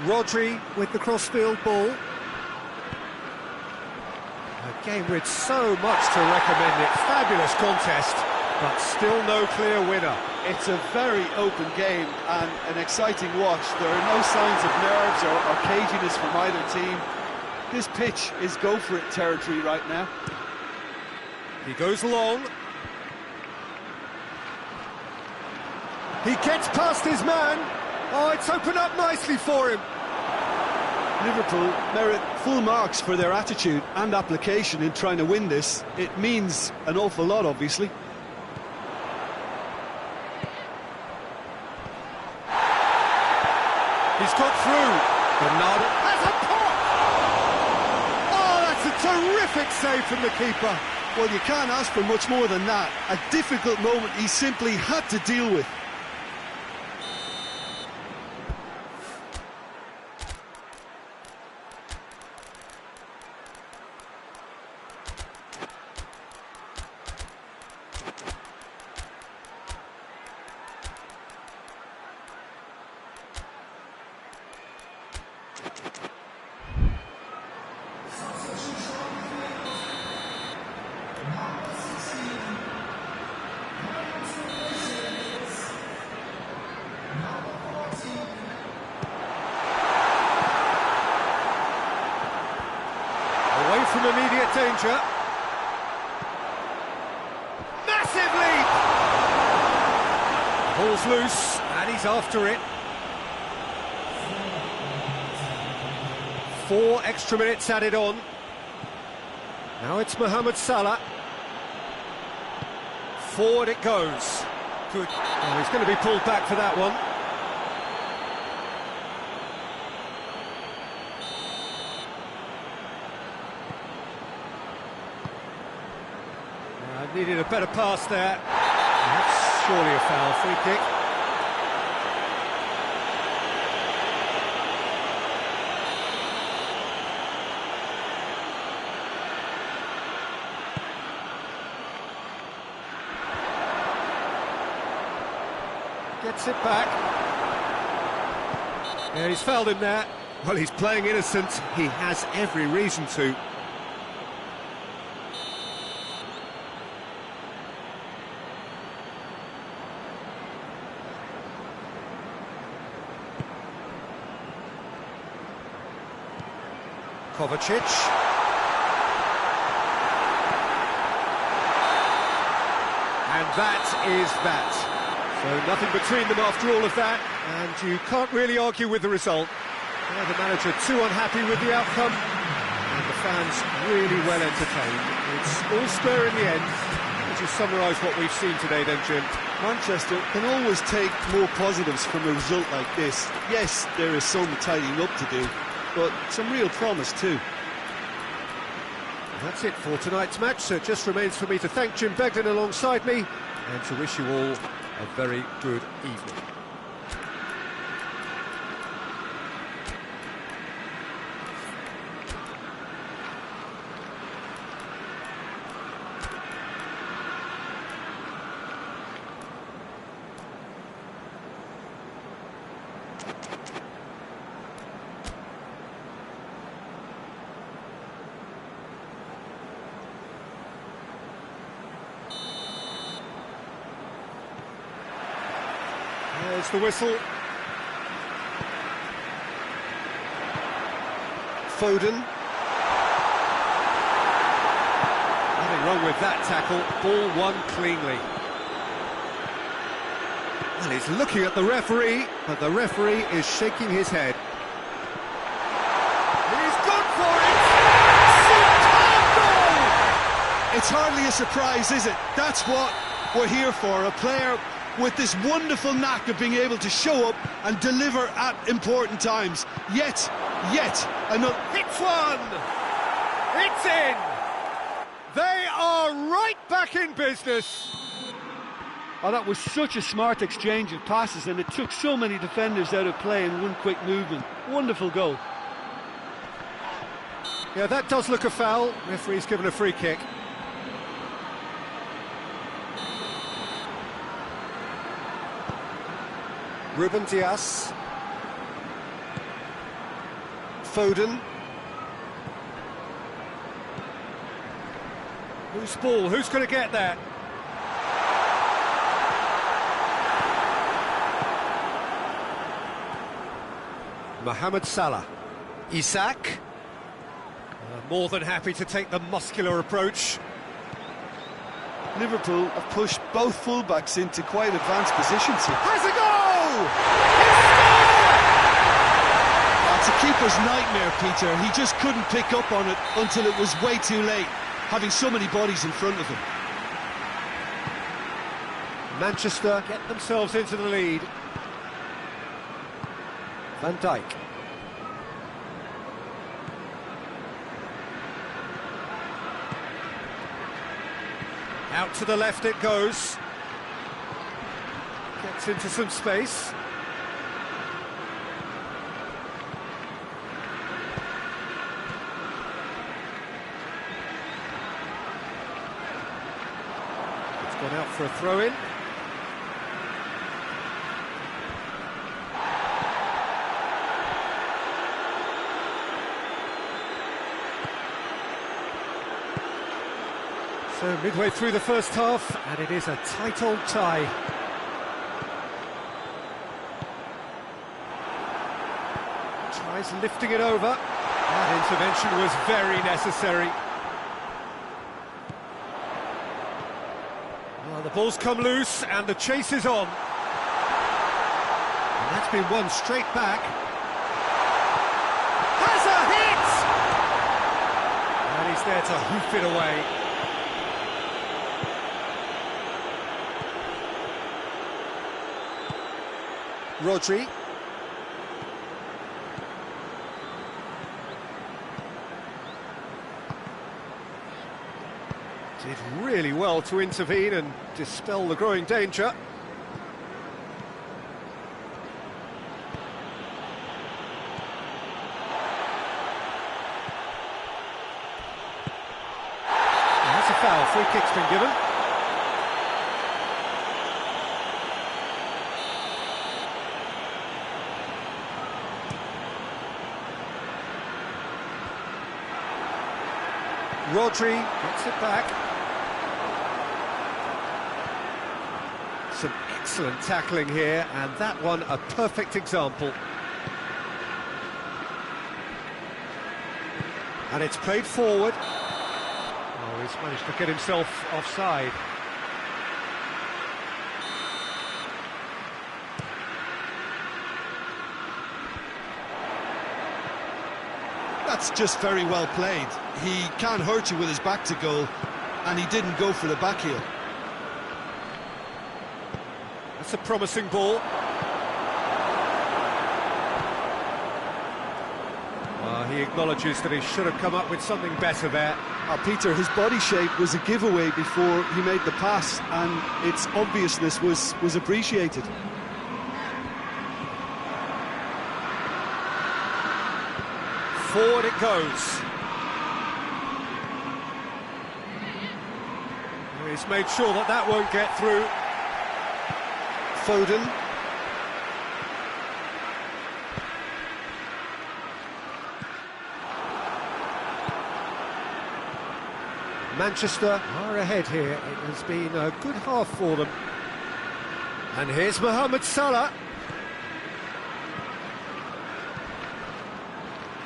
Rodri with the crossfield ball. A game with so much to recommend it. Fabulous contest, but still no clear winner. It's a very open game and an exciting watch. There are no signs of nerves or caginess from either team. This pitch is go-for-it territory right now. He goes long. He gets past his man. Oh, it's opened up nicely for him. Liverpool merit full marks for their attitude and application in trying to win this. It means an awful lot, obviously. He's got through. Bernardo has a pop! Oh, that's a terrific save from the keeper. Well, you can't ask for much more than that. A difficult moment he simply had to deal with. Away from immediate danger. Massive leap! Ball's loose, and he's after it. 4 extra minutes added on. Now it's Mohamed Salah. Forward it goes. Good. Oh, he's going to be pulled back for that one. Needed a better pass there. That's surely a foul. Free kick. Gets it back. Yeah, he's fouled him there. Well, he's playing innocent. He has every reason to. Kovacic. And that is that. So nothing between them after all of that, and you can't really argue with the result. The manager too unhappy with the outcome, and the fans really well entertained. It's all square in the end. Would you summarise what we've seen today then, Jim? Manchester can always take more positives from a result like this. Yes, there is some tidying up to do, but some real promise too. That's it for tonight's match, so it just remains for me to thank Jim Begden alongside me, and to wish you all a very good evening. There's the whistle. Foden. Nothing wrong with that tackle. Ball won cleanly. Well, he's looking at the referee, but the referee is shaking his head. He's gone for it! Superb goal! It's hardly a surprise, is it? That's what we're here for. A player with this wonderful knack of being able to show up and deliver at important times. Yet another... It's one! It's in! They are right back in business! Oh, that was such a smart exchange of passes, and it took so many defenders out of play in one quick movement. Wonderful goal. Yeah, that does look a foul. Referee's given a free kick. Ruben Dias. Foden. Whose ball? Who's going to get that? Mohamed Salah. Isak. More than happy to take the muscular approach. Liverpool have pushed both fullbacks into quite advanced positions here. Has a goal! It's a keeper's nightmare, Peter. He just couldn't pick up on it until it was way too late, having so many bodies in front of him. Manchester get themselves into the lead. Van Dijk. Out to the left it goes. Gets into some space. It's gone out for a throw-in. So midway through the first half, and it is a tight old tie. Tries lifting it over. That intervention was very necessary. Well, the ball's come loose, and the chase is on. And that's been won straight back. Has a hit! And he's there to hoof it away. Rodri. Did really well to intervene and dispel the growing danger. That's a foul, free kick's been given. Rodri gets it back. Some excellent tackling here, and that one a perfect example. And it's played forward. Oh, he's managed to get himself offside. That's just very well played. He can't hurt you with his back to goal, and he didn't go for the back heel. That's a promising ball. He acknowledges that he should have come up with something better there. Peter, his body shape was a giveaway before he made the pass, and its obviousness was appreciated. Forward it goes. He's made sure that that won't get through. Foden. Manchester are ahead here. It has been a good half for them. And here's Mohamed Salah.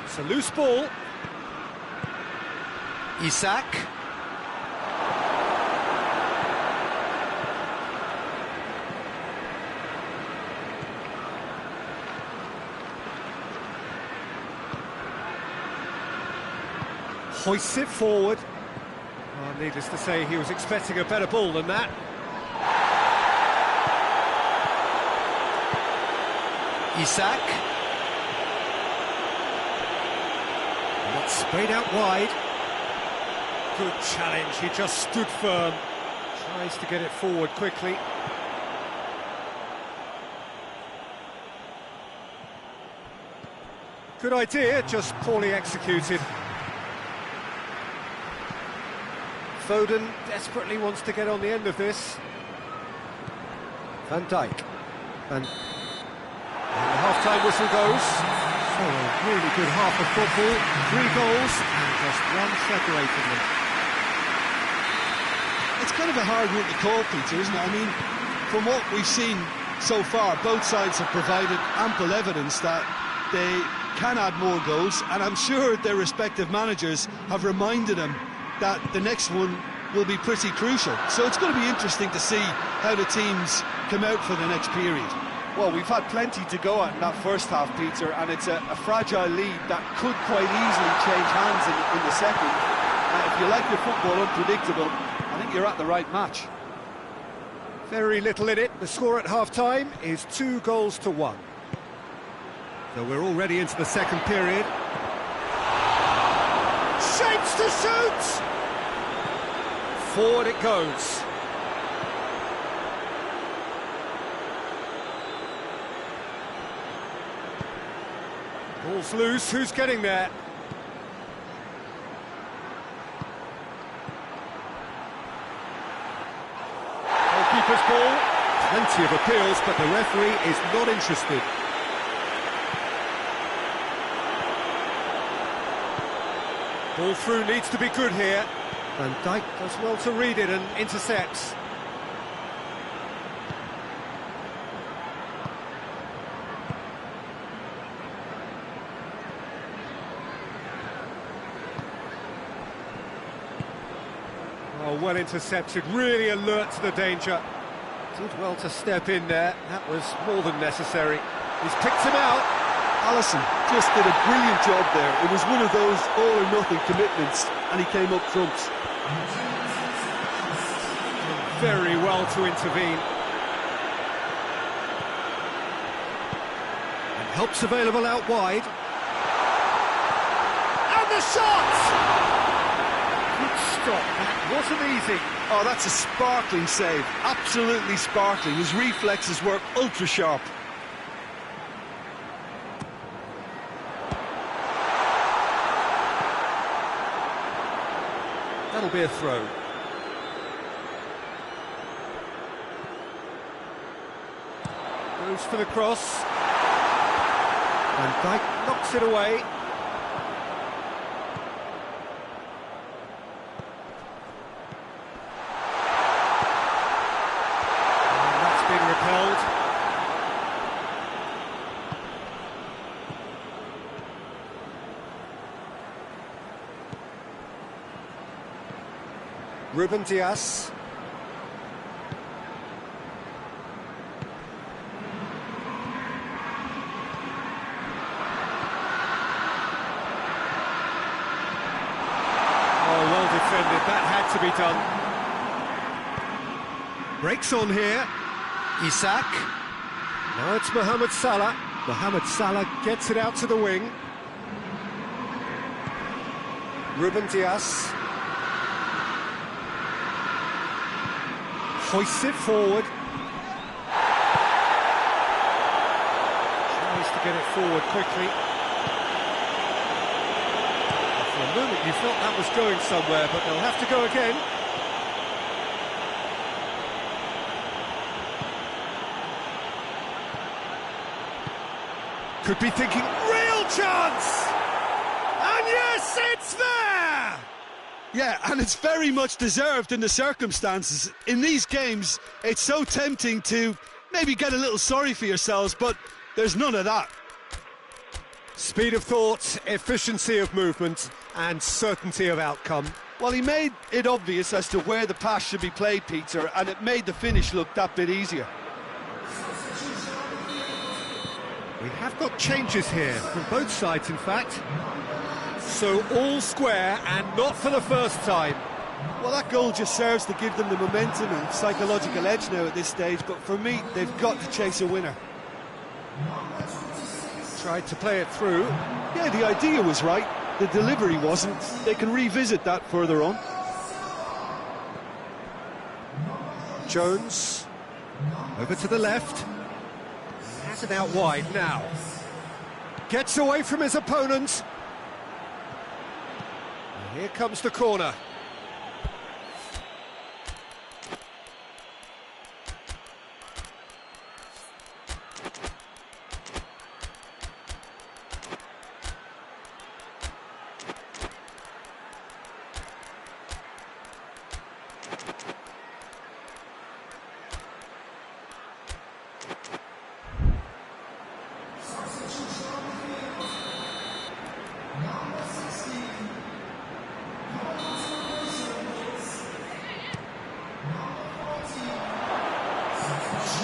It's a loose ball. Isak. Hoists it forward. Well, needless to say, he was expecting a better ball than that. Isak. Not sprayed out wide. Good challenge, he just stood firm. Tries to get it forward quickly. Good idea, just poorly executed. Foden desperately wants to get on the end of this. Van Dijk. And the half-time whistle goes. So a really good half of football. 3 goals and just one separating them. It's kind of a hard one to call, Peter, isn't it? I mean, from what we've seen so far, both sides have provided ample evidence that they can add more goals, and I'm sure their respective managers have reminded them that the next one will be pretty crucial. So it's going to be interesting to see how the teams come out for the next period. Well, we've had plenty to go at in that first half, Peter, and it's a fragile lead that could quite easily change hands in the second. If you like your football unpredictable, I think you're at the right match. Very little in it. The score at half-time is 2-1. So we're already into the second period. Shapes to shoot! Forward it goes. Ball's loose, who's getting there? Goalkeeper's ball. Plenty of appeals, but the referee is not interested. Ball through needs to be good here. Van Dijk does well to read it and intercepts. Oh, well intercepted, really alert to the danger. Did well to step in there, that was more than necessary. He's picked him out. Alisson just did a brilliant job there. It was one of those all-or-nothing commitments, and he came up trumps. Very well to intervene. And help's available out wide. And the shot! Good stop. That wasn't easy. Oh, that's a sparkling save. Absolutely sparkling. His reflexes were ultra sharp. That'll be a throw. Goes for the cross. And Dijk knocks it away. And that's been repelled. Ruben Dias. Defended, that had to be done. Breaks on here. Isak. Now it's Mohamed Salah. Mohamed Salah gets it out to the wing. Ruben Dias. Hoists it forward. Tries to get it forward quickly. For a moment you thought that was going somewhere, but they'll have to go again. Could be thinking, real chance! And yes, it's there! Yeah, and it's very much deserved in the circumstances. In these games, it's so tempting to maybe get a little sorry for yourselves, but there's none of that. Speed of thought, efficiency of movement, and certainty of outcome. Well, he made it obvious as to where the pass should be played, Peter, and it made the finish look that bit easier. We have got changes here, from both sides in fact. So all square, and not for the first time. Well, that goal just serves to give them the momentum and psychological edge now at this stage, but for me, they've got to chase a winner. Tried to play it through. Yeah, the idea was right, the delivery wasn't. They can revisit that further on. Jones, over to the left. Has it out wide now. Gets away from his opponent. And here comes the corner.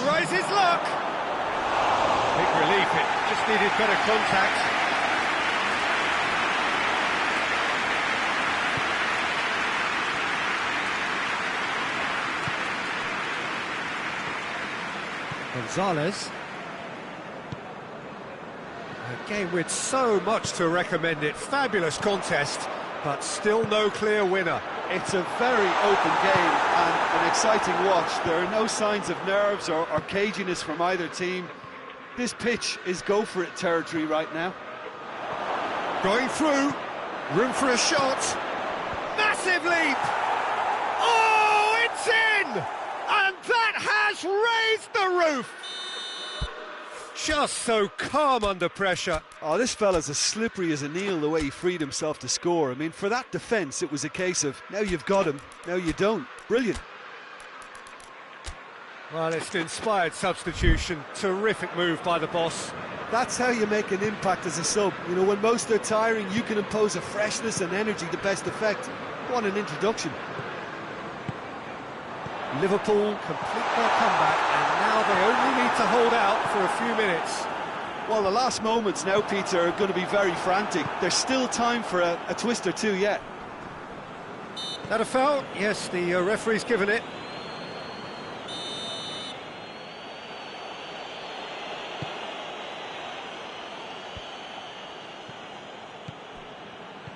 Tries his luck. Big relief, it just needed better contact. Gonzalez. A game with so much to recommend it. Fabulous contest, but still no clear winner. It's a very open game and an exciting watch. There are no signs of nerves or caginess from either team. This pitch is go-for-it territory right now. Going through, room for a shot. Massive leap! Oh, it's in! And that has raised the roof! Just so calm under pressure. Oh, this fella's as slippery as an eel the way he freed himself to score. I mean, for that defence, it was a case of, now you've got him, now you don't. Brilliant. Well, it's an inspired substitution. Terrific move by the boss. That's how you make an impact as a sub. You know, when most are tiring, you can impose a freshness and energy to best effect. What an introduction. Liverpool complete their comeback, and now they only need to hold out for a few minutes. Well, the last moments now, Peter, are going to be very frantic. There's still time for a twist or two yet. That a foul? Yes, the referee's given it.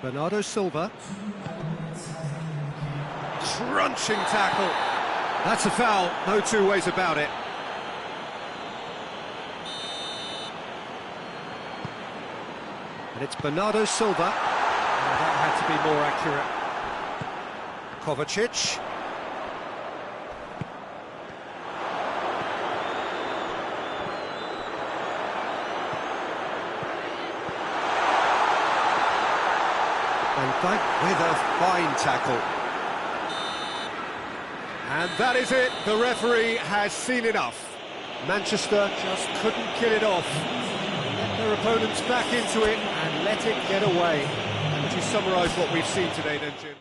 Bernardo Silva. crunching tackle. That's a foul, no two ways about it. And it's Bernardo Silva. That had to be more accurate. Kovacic. And back with a fine tackle. And that is it. The referee has seen enough. Manchester just couldn't kill it off. Let their opponents back into it and let it get away. And would you summarise what we've seen today then, Tien?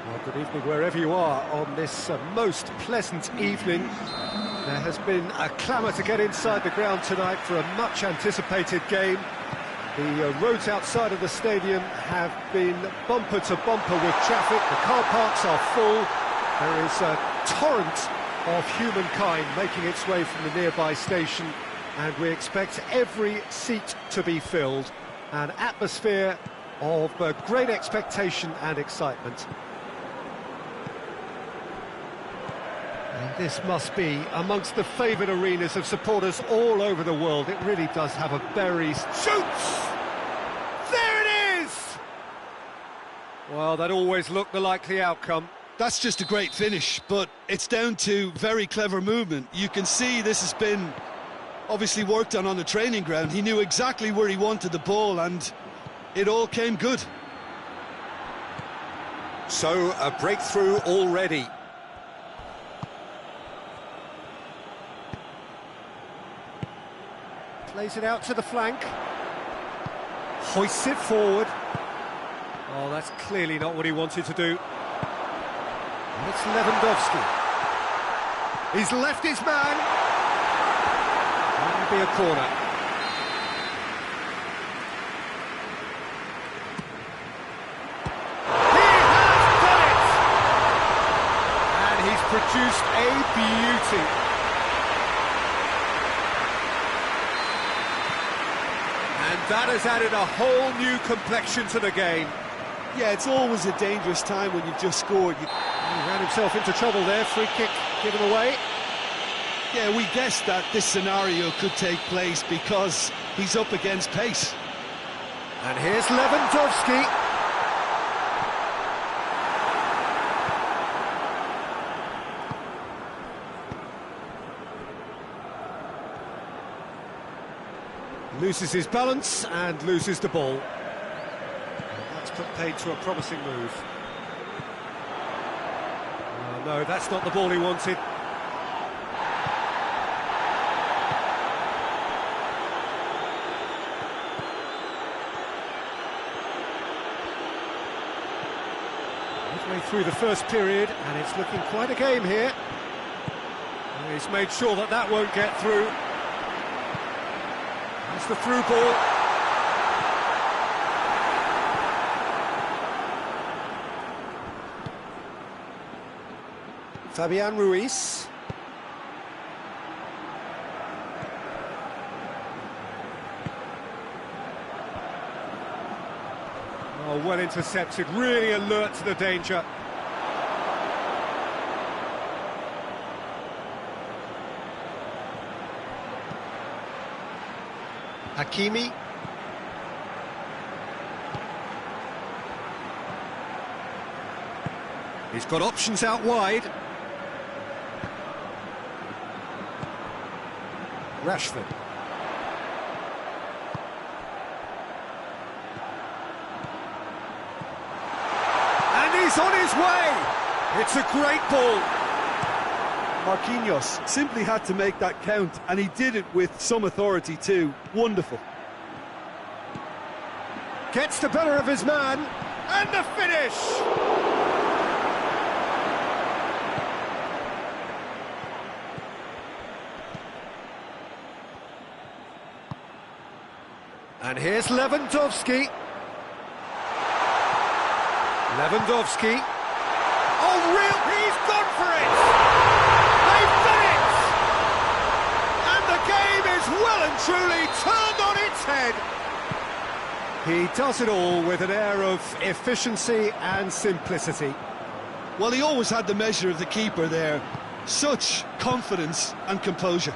Well, good evening wherever you are on this most pleasant evening. There has been a clamour to get inside the ground tonight for a much-anticipated game. The roads outside of the stadium have been bumper to bumper with traffic. The car parks are full. There is a torrent of humankind making its way from the nearby station, and we expect every seat to be filled. An atmosphere of great expectation and excitement. And this must be amongst the favoured arenas of supporters all over the world. It really does have a very... Shoots! There it is! Well, that always looked the likely outcome. That's just a great finish, but it's down to very clever movement. You can see this has been obviously worked on the training ground. He knew exactly where he wanted the ball, and it all came good. So, a breakthrough already. Plays it out to the flank. Hoists it forward. Oh, that's clearly not what he wanted to do. And it's Lewandowski. He's left his man. That'll be a corner. He has done it! And he's produced a beauty. And that has added a whole new complexion to the game. Yeah, it's always a dangerous time when you've just scored. He ran himself into trouble there, free kick given away. Yeah, we guessed that this scenario could take place because he's up against pace. And here's Lewandowski. Loses his balance and loses the ball. And that's put paid to a promising move. No, that's not the ball he wanted. through the first period, and it's looking quite a game here. He's made sure that that won't get through. That's the through ball. Fabian Ruiz. Oh, well intercepted, really alert to the danger. Hakimi. He's got options out wide. Rashford. And he's on his way! It's a great ball. Marquinhos simply had to make that count, and he did it with some authority too. Wonderful. Gets the better of his man, and the finish! And here's Lewandowski. Lewandowski. Oh, real! He's gone for it! They've done it! And the game is well and truly turned on its head. He does it all with an air of efficiency and simplicity. Well, he always had the measure of the keeper there. Such confidence and composure.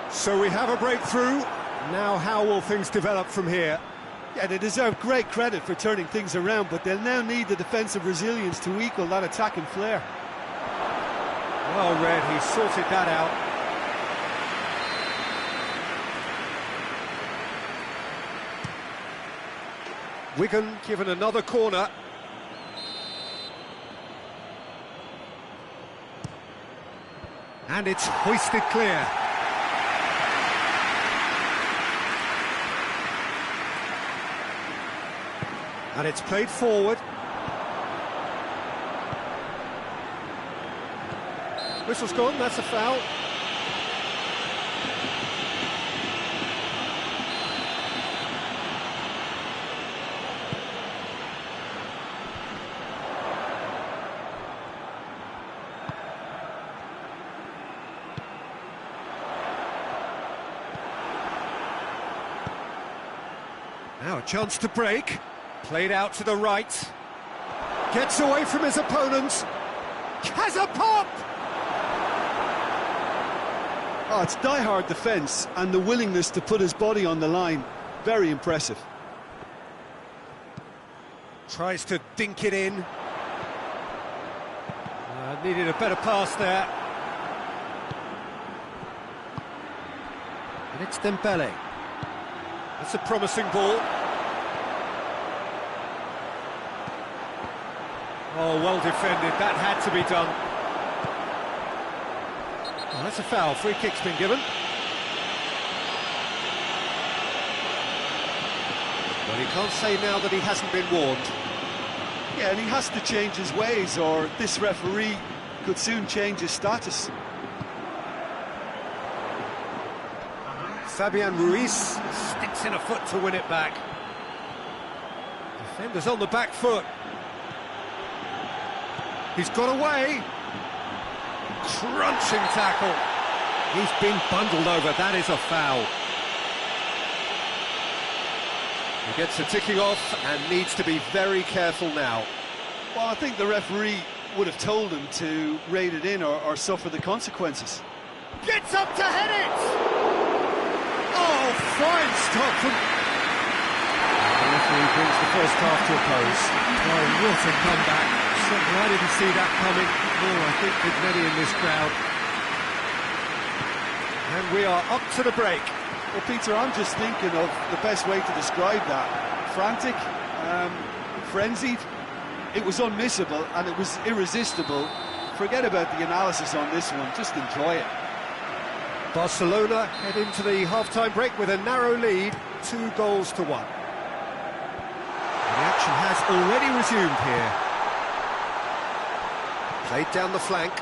So we have a breakthrough. Now how will things develop from here? Yeah, they deserve great credit for turning things around, but they'll now need the defensive resilience to equal that attacking flair. Well read, he sorted that out. Wigan given another corner. And it's hoisted clear. And it's played forward. Whistle's gone, that's a foul. Now a chance to break. Played out to the right. Gets away from his opponents. Has a pop! Oh, it's die-hard defence and the willingness to put his body on the line. Very impressive. Tries to dink it in. Needed a better pass there. And it's Dembele. That's a promising ball. Oh, well defended, that had to be done. Oh, that's a foul, free kick's been given. Well, he can't say now that he hasn't been warned. Yeah, and he has to change his ways, or this referee could soon change his status. Fabian Ruiz sticks in a foot to win it back. Defenders on the back foot. He's got away. Crunching tackle. He's been bundled over. That is a foul. He gets a ticking off and needs to be very careful now. Well, I think the referee would have told him to rate it in or suffer the consequences. Gets up to head it! Oh, fine stop from... The referee brings the first half to a close. Oh, what a comeback. I didn't see that coming, nor I think did many in this crowd. And we are up to the break. Well, Peter, I'm just thinking of the best way to describe that. Frantic, frenzied. It was unmissable and it was irresistible. Forget about the analysis on this one, just enjoy it. Barcelona head into the half-time break with a narrow lead, 2-1. The action has already resumed here. Played down the flank.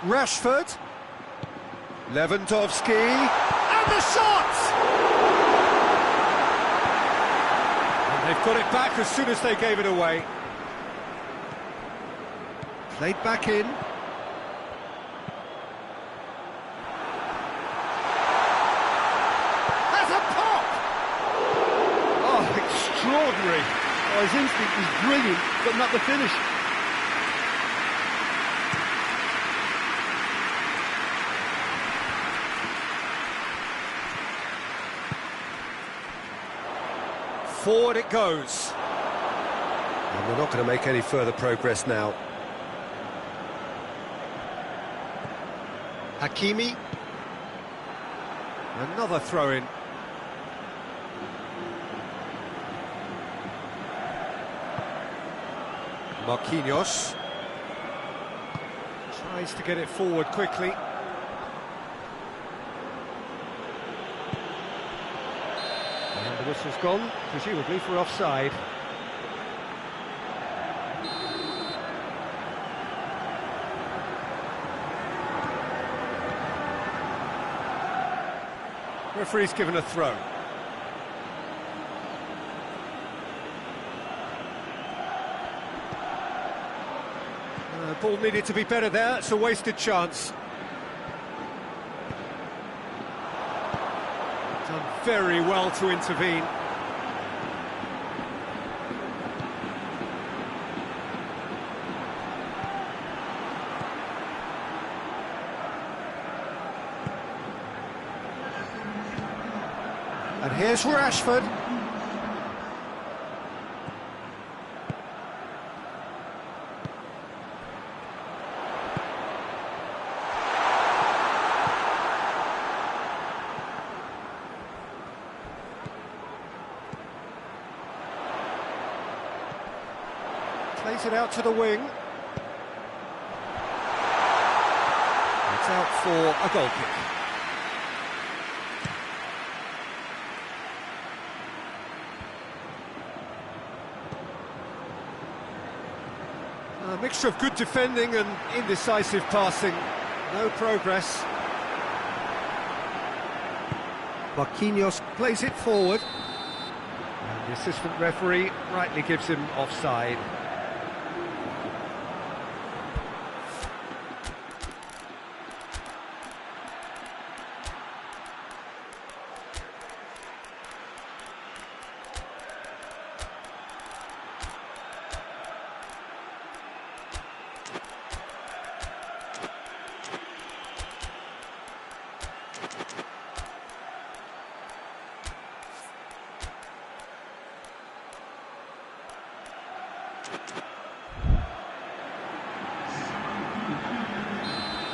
Rashford. Lewandowski. And the shot! And they've got it back as soon as they gave it away. Played back in. Has a pop! Oh, extraordinary. Oh, his instinct was brilliant, but not the finish. Forward it goes. And we're not going to make any further progress now. Hakimi. Another throw-in. Marquinhos. Tries to get it forward quickly. And the whistle's gone, presumably for offside. Referee's given a throw. Ball needed to be better there, it's a wasted chance. Done very well to intervene. And here's Rashford. Plays it out to the wing. It's out for a goal kick. A mixture of good defending and indecisive passing. No progress. Marquinhos plays it forward. And the assistant referee rightly gives him offside.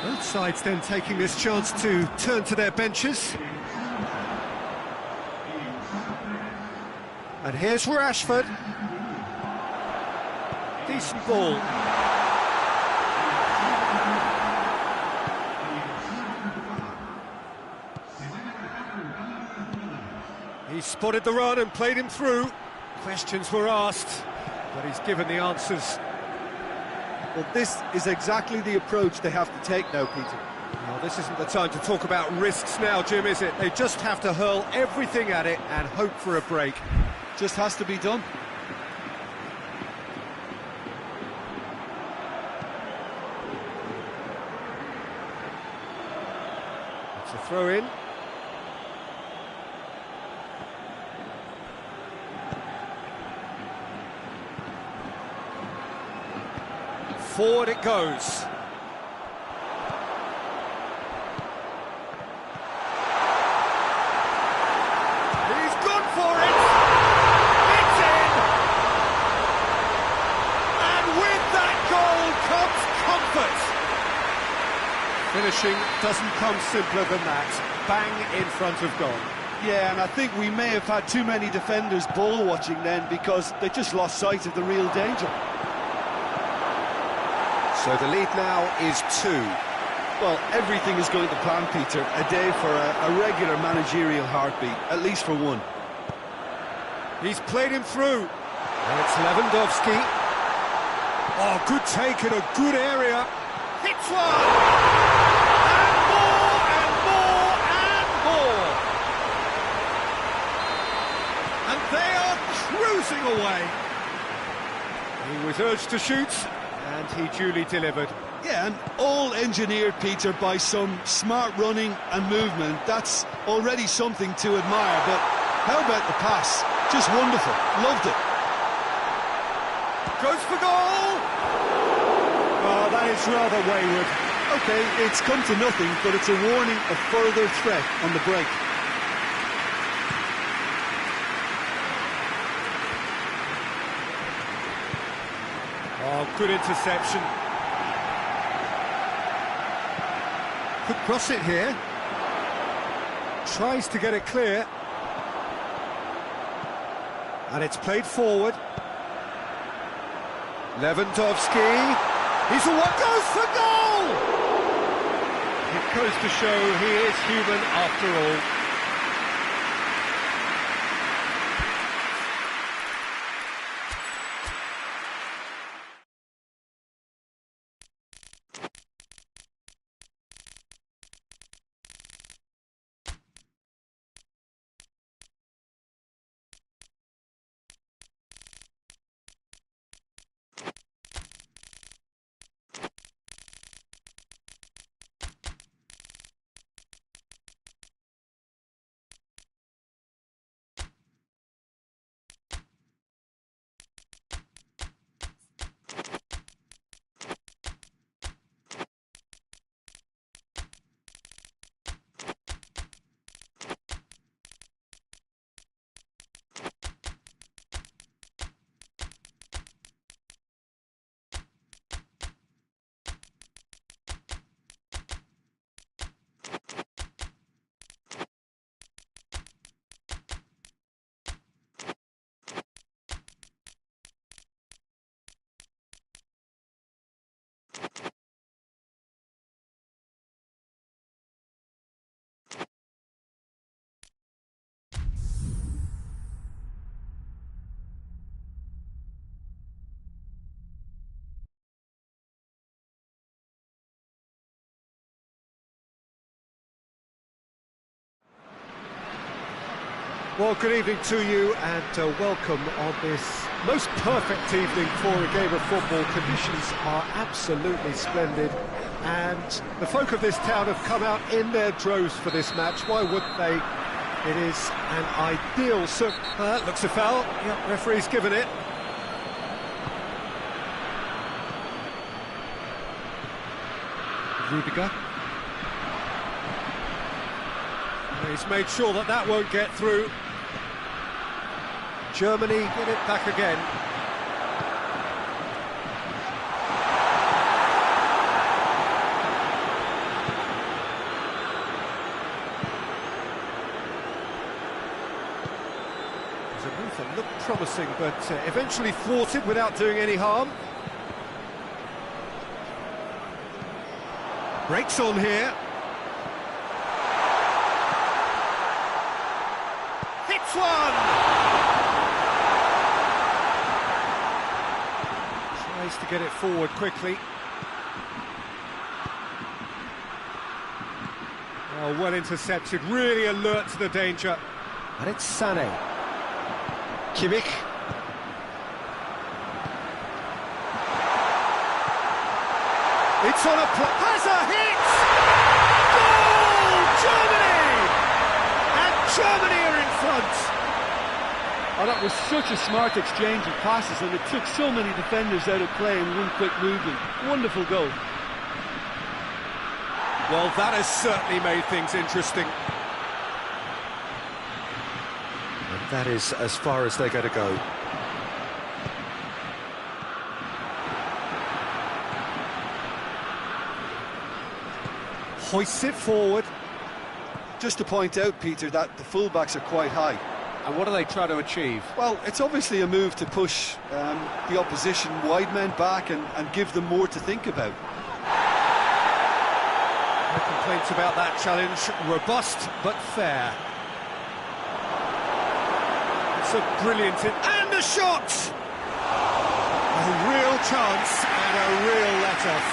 Both sides then taking this chance to turn to their benches. And here's Rashford. Decent ball. He spotted the run and played him through. Questions were asked, but he's given the answers. Well, this is exactly the approach they have to take now, Peter. Well, this isn't the time to talk about risks now, Jim, is it? They just have to hurl everything at it and hope for a break. Just has to be done. It's a throw-in. Forward it goes. He's gone for it! It's in! And with that goal comes comfort! Finishing doesn't come simpler than that. Bang in front of goal. Yeah, and I think we may have had too many defenders ball watching then because they just lost sight of the real danger. So the lead now is 2. Well, everything is going to plan, Peter. A day for a regular managerial heartbeat, at least for one. He's played him through. And it's Lewandowski. Oh, good take in a good area. Hits one! And more, and more, and more! And they are cruising away. He was urged to shoot, and he duly delivered. Yeah, and all engineered, Peter, by some smart running and movement. That's already something to admire, but how about the pass? Just wonderful. Loved it. Goes for goal! Oh, that is rather wayward. OK, it's come to nothing, but it's a warning of further threat on the break. Oh, good interception. Could cross it here. Tries to get it clear. And it's played forward. Lewandowski. He's the one, goes for goal! It goes to show he is human after all. Well, good evening to you and welcome on this most perfect evening for a game of football. Conditions are absolutely splendid and the folk of this town have come out in their droves for this match. Why wouldn't they? It is an ideal looks a foul. Yep, referee's given it. Rudiger. He's made sure that that won't get through. Germany get it back again. It was a move that looked promising, but eventually thwarted without doing any harm. Breaks on here. Hits one! Tries to get it forward quickly. Oh, well intercepted, really alert to the danger. And it's Sané. Kimmich. It's on a has a hit! Goal! Germany! And Germany are in front! Oh, that was such a smart exchange of passes, and it took so many defenders out of play in one quick movement. Wonderful goal. Well, that has certainly made things interesting. And that is as far as they're going to go. Hoists it forward. Just to point out, Peter, that the fullbacks are quite high. And what do they try to achieve? Well, it's obviously a move to push the opposition wide men back and give them more to think about. No complaints about that challenge. Robust, but fair. It's a brilliant... And a shot! chance and a real let-off.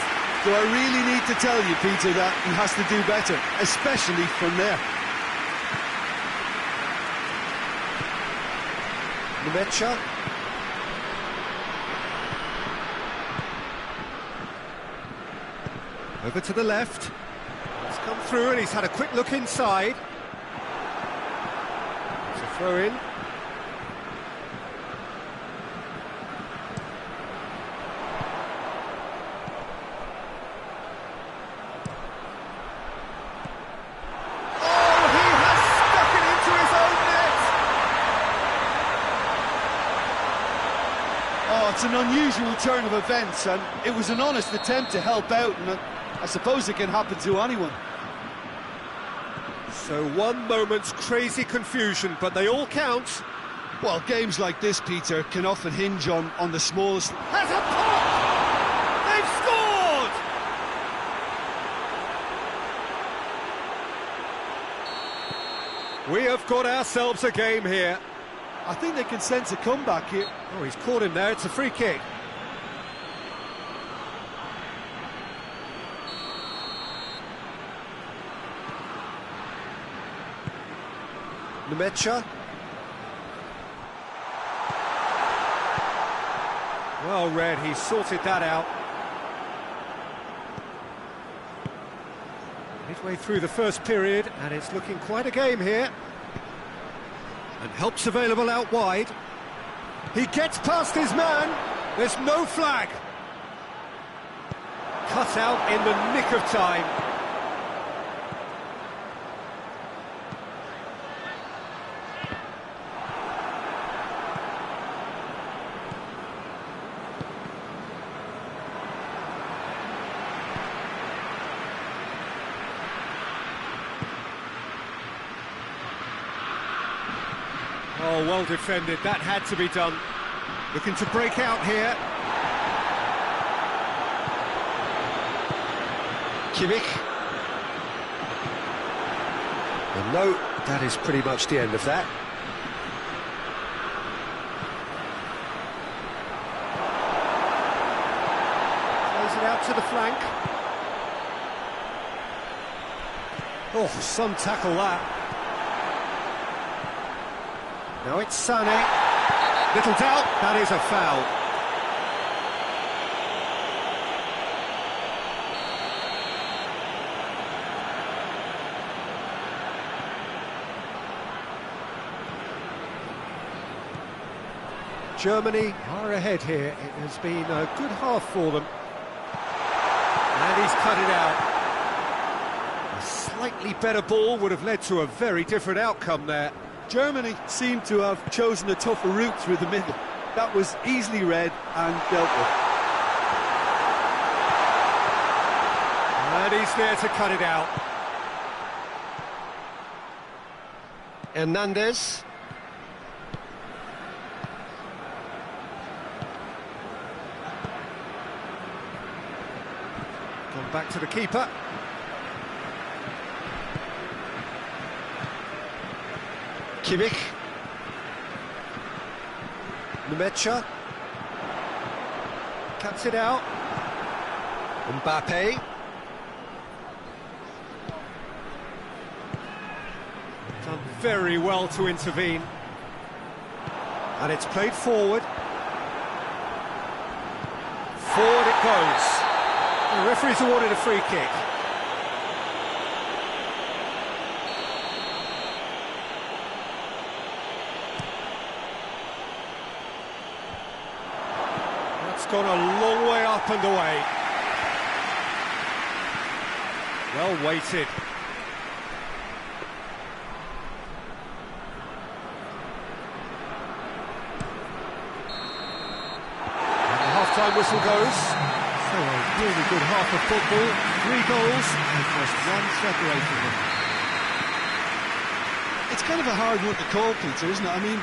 Do I really need to tell you, Peter, that he has to do better, especially from there? Nemecha. Over to the left. He's come through and he's had a quick look inside. It's a throw in. Oh, he has stuck it into his own net. Oh, it's an unusual turn of events, and it was an honest attempt to help out, and I suppose it can happen to anyone. So one moment's crazy confusion, but they all count. Well, games like this, Peter, can often hinge on the smallest... Has a pop! They've scored! We have got ourselves a game here. I think they can sense a comeback here. Oh, he's caught him there, it's a free kick. Nemecha. Well read, he sorted that out. Midway through the first period, and it's looking quite a game here. And help's available out wide. He gets past his man. There's no flag. Cut out in the nick of time. Oh, well defended, that had to be done. Looking to break out here. Kimmich. Well, no, that is pretty much the end of that. Plays it out to the flank. Oh, some tackle that. Now it's Sané. Little doubt, that is a foul. Germany are ahead here. It has been a good half for them. And he's cut it out. A slightly better ball would have led to a very different outcome there. Germany seemed to have chosen a tougher route through the middle. That was easily read and dealt with. And he's there to cut it out. Hernandez. Gone back to the keeper. Kimmich. Nemecha. Cuts it out. Mbappe. Done very well to intervene. And it's played forward. Forward it goes. The referee's awarded a free kick. Gone a long way up and away. Well weighted. And the half-time whistle goes. So a really good half of football. 3 goals and just one separating them. It's kind of a hard one to call, Peter, isn't it? I mean,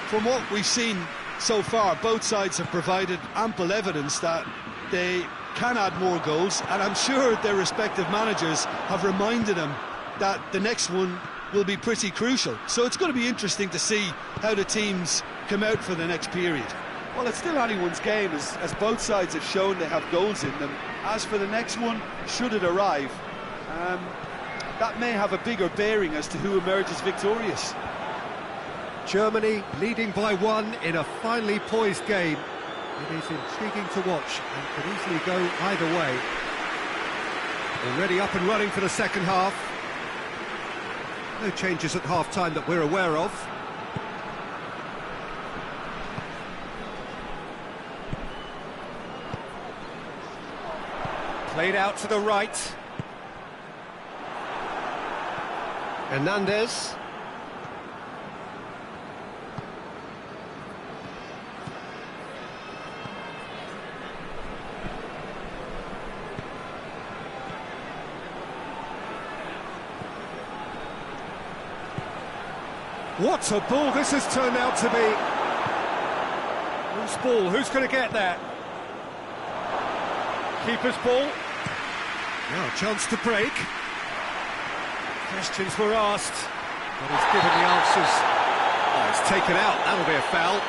from what we've seen so far, both sides have provided ample evidence that they can add more goals, and I'm sure their respective managers have reminded them that the next one will be pretty crucial. So it's going to be interesting to see how the teams come out for the next period. Well, it's still anyone's game, as both sides have shown they have goals in them. As for the next one, should it arrive, that may have a bigger bearing as to who emerges victorious. Germany leading by 1 in a finely poised game. It is intriguing to watch and could easily go either way. Already up and running for the second half. No changes at half-time that we're aware of. Played out to the right. Hernandez. What a ball this has turned out to be. Whose ball? Who's going to get that? Keeper's ball. Now a chance to break. Questions were asked, but he's given the answers. Oh, it's taken out. That'll be a foul.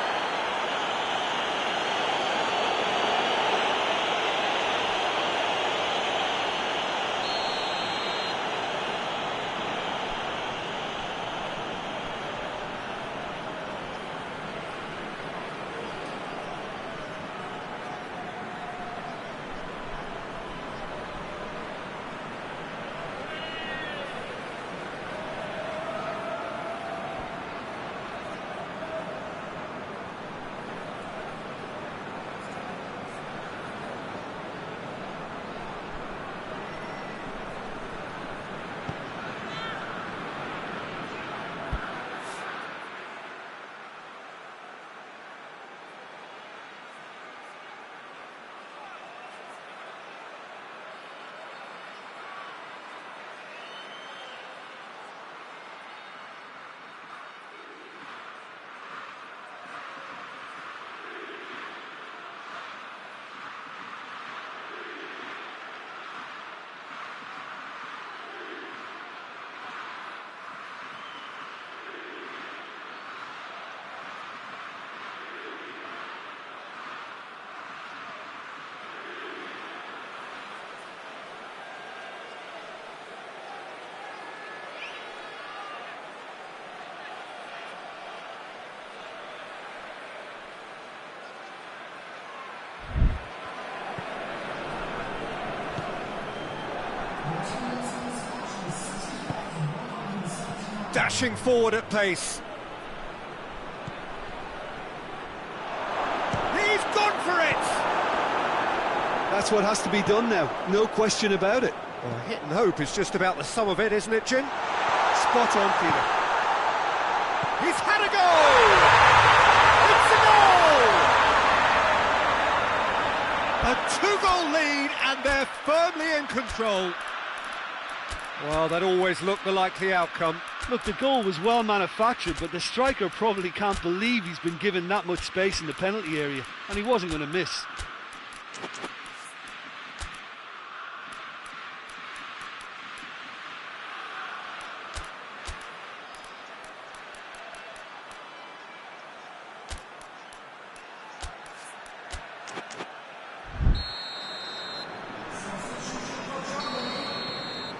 Dashing forward at pace. He's gone for it! That's what has to be done now, no question about it. Well, hit and hope is just about the sum of it, isn't it, Tien? Spot on, Peter. He's had a goal! It's a goal! A two-goal lead, and they're firmly in control. Well, that always looked the likely outcome. Look, the goal was well manufactured, but the striker probably can't believe he's been given that much space in the penalty area, and he wasn't going to miss.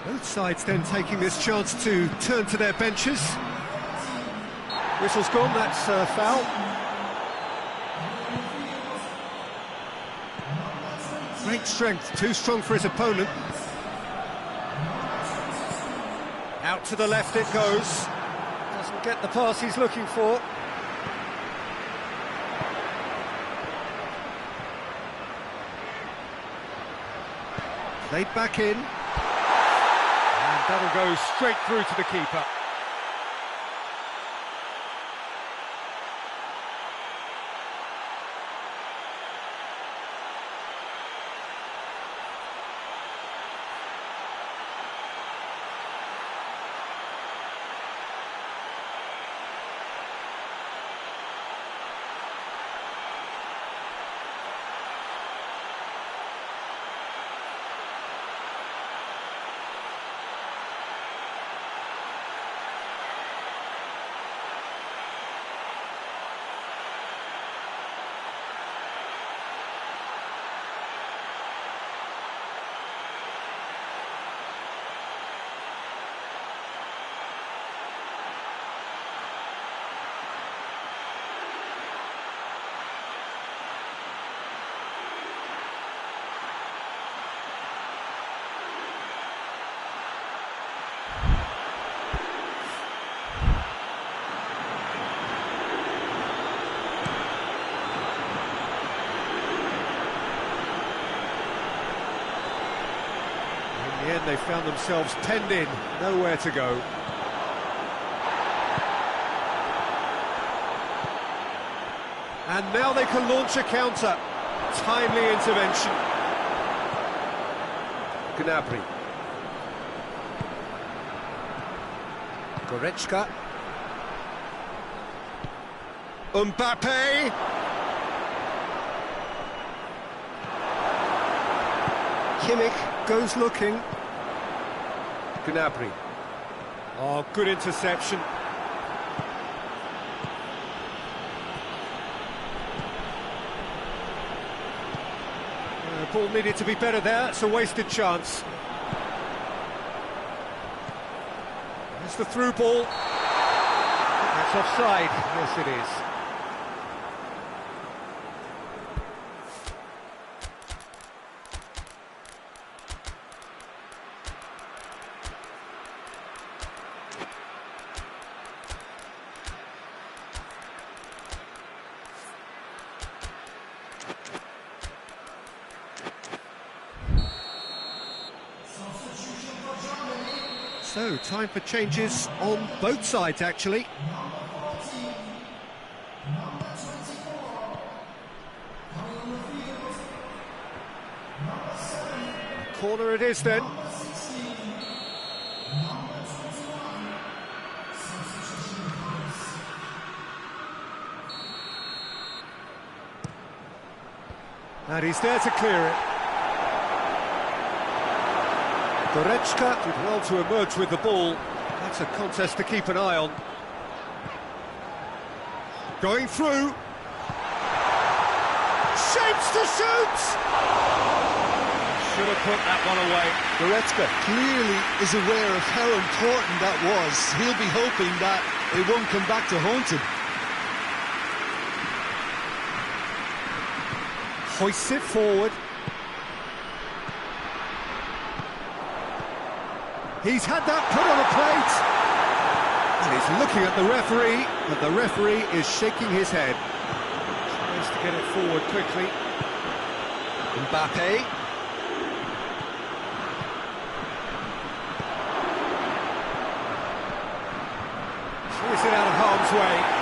Both sides then taking this chance to turn to their benches. Whistle's gone, that's a foul. Great strength, too strong for his opponent. Out to the left it goes. Doesn't get the pass he's looking for. Played back in. That'll go straight through to the keeper. the end, they found themselves penned in, nowhere to go. And now they can launch a counter. Timely intervention. Gnabry. Goretzka. Mbappe. Kimmich goes looking. Gnabry. Oh, good interception. Ball needed to be better there, it's a wasted chance. There's the through ball. That's offside, yes it is. So, time for changes on both sides, actually. Corner it is, then. And he's there to clear it. Goretzka did well to emerge with the ball. That's a contest to keep an eye on. Going through. Shapes to shoot! Should have put that one away. Goretzka clearly is aware of how important that was. He'll be hoping that it won't come back to haunt him. Hoists it forward. He's had that put on a plate. And he's looking at the referee, and the referee is shaking his head. Tries to get it forward quickly. Mbappe. Clears it out of harm's way.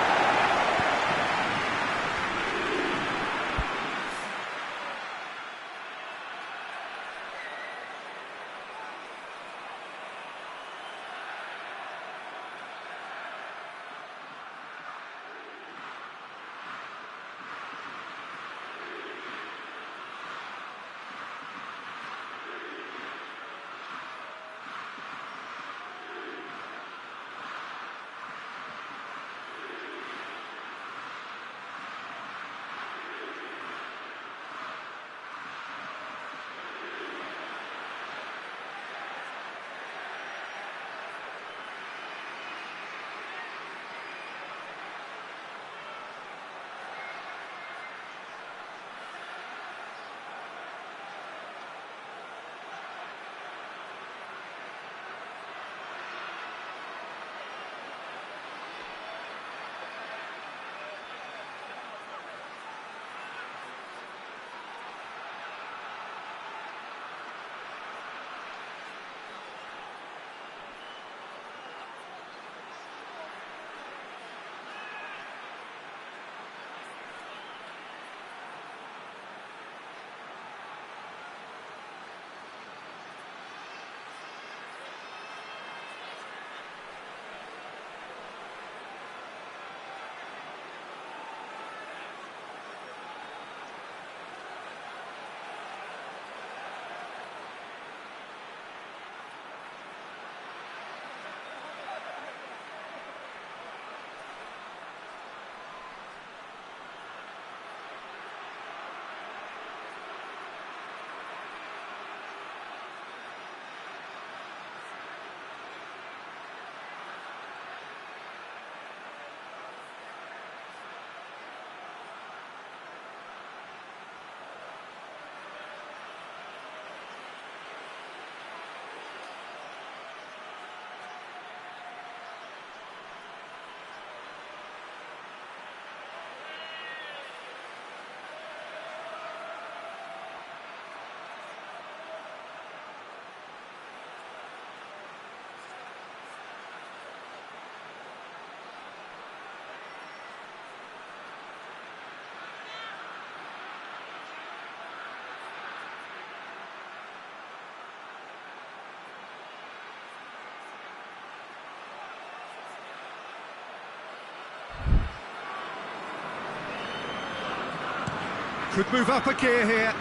Could move up a gear here.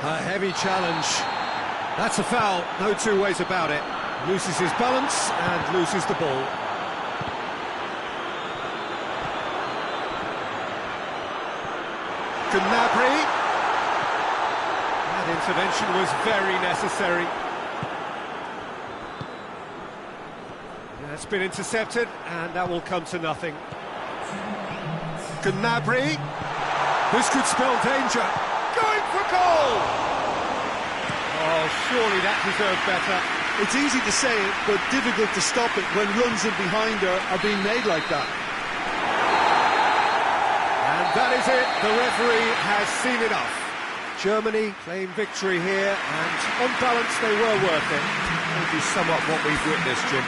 A heavy challenge. That's a foul, no two ways about it. Loses his balance and loses the ball. Gnabry. That intervention was very necessary. That's been intercepted, and that will come to nothing. Gnabry. This could spell danger. Going for goal! Oh, surely that deserved better. It's easy to say it, but difficult to stop it when runs in behind are being made like that. And that is it. The referee has seen enough. Germany claim victory here, and on balance they were worth it. Maybe somewhat what we've witnessed, Jim.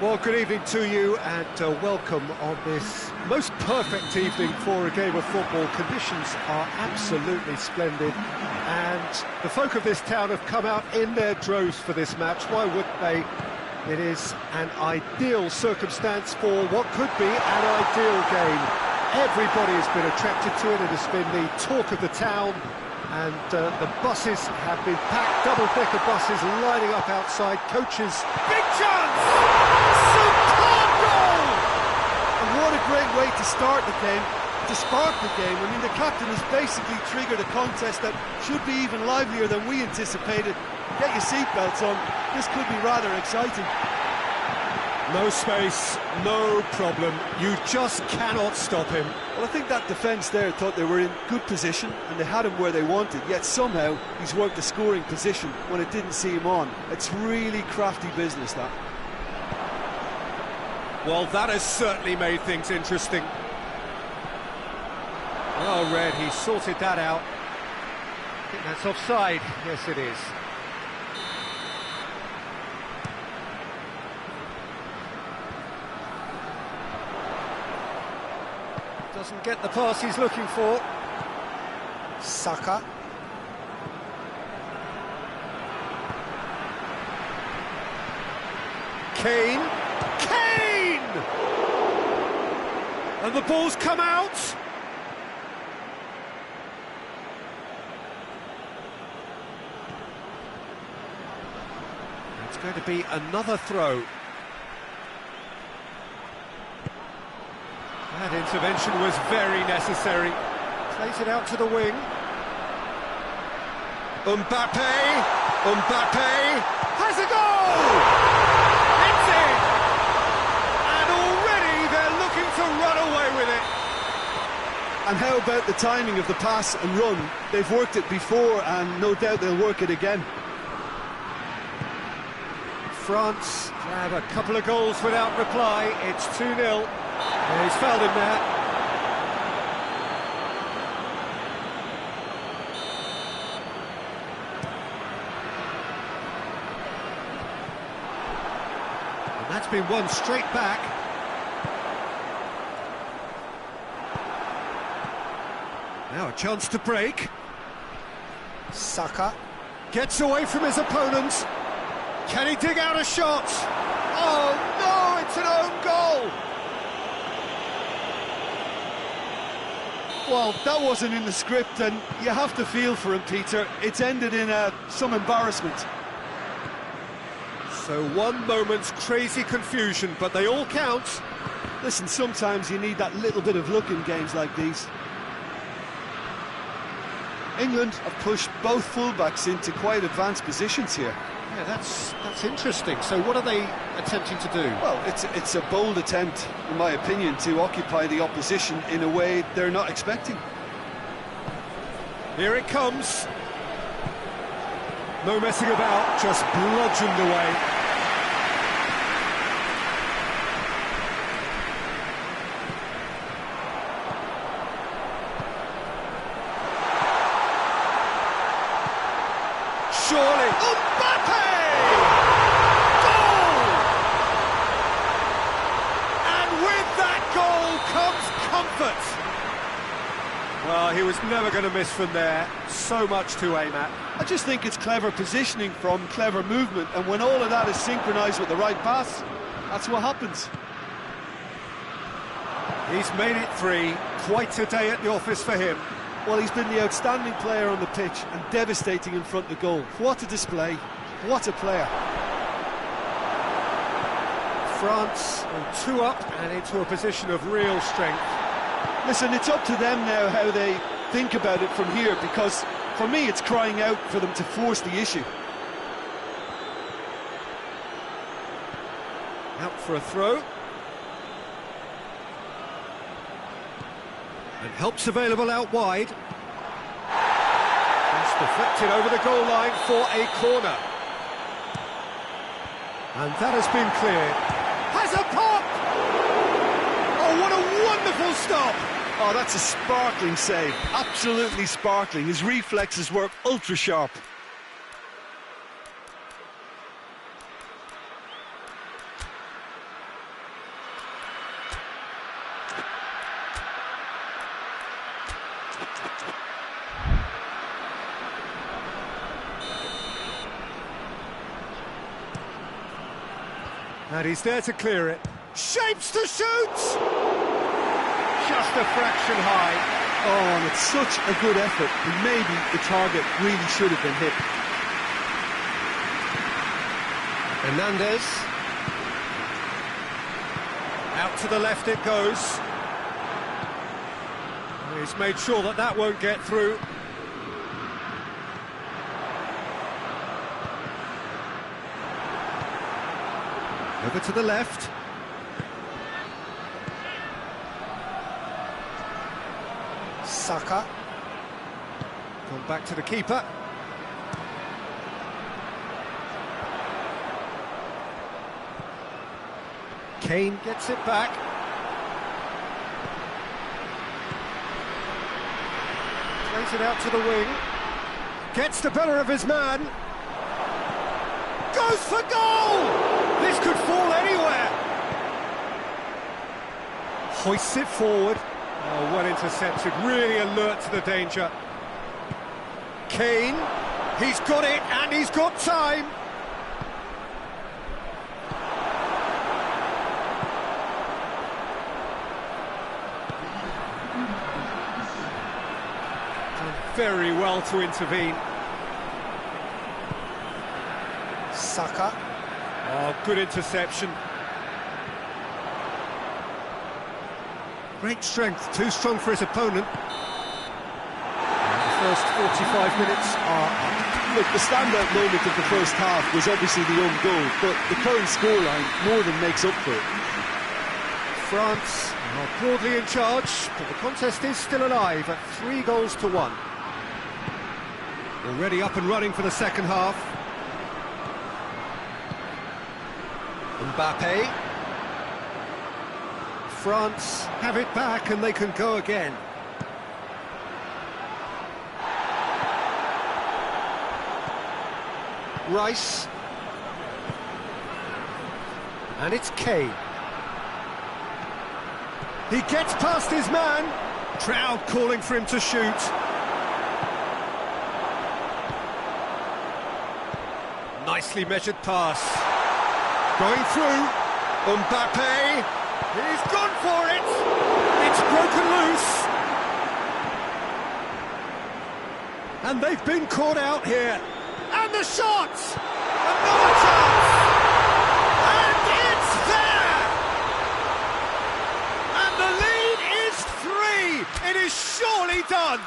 Well, good evening to you, and welcome on this most perfect evening for a game of football. Conditions are absolutely splendid, and the folk of this town have come out in their droves for this match. Why wouldn't they? It is an ideal circumstance for what could be an ideal game. Everybody has been attracted to it. It has been the talk of the town, and the buses have been packed, double thick of buses lining up outside. Coaches, big chance! Superb goal! And what a great way to start the game, to spark the game. I mean, the captain has basically triggered a contest that should be even livelier than we anticipated. Get your seatbelts on, this could be rather exciting. No space, no problem, you just cannot stop him. Well, I think that defence there thought they were in good position and they had him where they wanted, yet somehow he's worked the scoring position when it didn't see him on. It's really crafty business, that. Well, that has certainly made things interesting. Oh, Red, he sorted that out. I think that's offside. Yes, it is. Doesn't get the pass he's looking for. Saka. Kane. And the ball's come out. It's going to be another throw. That intervention was very necessary. Plays it out to the wing. Mbappe has a goal! It's in! And already they're looking to run away with it. And how about the timing of the pass and run? They've worked it before and no doubt they'll work it again. France have a couple of goals without reply. It's 2-0. Yeah, he's fouled him there. And that's been won straight back. Now a chance to break. Saka gets away from his opponent. Can he dig out a shot? Oh no, it's an own goal! Well, that wasn't in the script, and you have to feel for him, Peter. It's ended in some embarrassment. So one moment's crazy confusion, but they all count. Listen, sometimes you need that little bit of luck in games like these. England have pushed both fullbacks into quite advanced positions here. Yeah, that's interesting. So what are they attempting to do? Well, it's a bold attempt, in my opinion, to occupy the opposition in a way they're not expecting. Here it comes. No messing about, just bludgeoned away. Surely. Mbappe! Goal! And with that goal comes comfort. Well, he was never going to miss from there. So much to aim at. I just think it's clever positioning from clever movement, and when all of that is synchronised with the right pass, that's what happens. He's made it 3. Quite a day at the office for him. Well, he's been the outstanding player on the pitch and devastating in front of goal. What a display, what a player. France on 2 up and into a position of real strength. Listen, it's up to them now how they think about it from here, because for me it's crying out for them to force the issue. Out for a throw. And help's available out wide. It's deflected over the goal line for a corner. And that has been cleared. Has a pop! Oh, what a wonderful stop! Oh, that's a sparkling save. Absolutely sparkling. His reflexes work ultra sharp. And he's there to clear it. Shapes to shoot! Just a fraction high. Oh, and it's such a good effort. And maybe the target really should have been hit. Hernandez. Out to the left it goes. He's made sure that that won't get through. Over to the left. Saka. Gone back to the keeper. Kane gets it back. Plays it out to the wing. Gets the better of his man. Goes for goal! This could fall anywhere. Hoists it forward. Oh, well intercepted, really alert to the danger. Kane, he's got it and he's got time. Done very well to intervene. Saka. Oh, good interception. Great strength, too strong for his opponent. And the first 45 minutes are up. Look, the standout moment of the first half was obviously the own goal, but the current scoreline more than makes up for it. France are broadly in charge, but the contest is still alive at 3-1. Already up and running for the second half. Mbappe. France have it back and they can go again. Rice. And it's Kane. He gets past his man. Crowd calling for him to shoot. Nicely measured pass. Going through. Mbappe. He's gone for it. It's broken loose. And they've been caught out here. And the shot! Another chance! And it's there! It is surely done!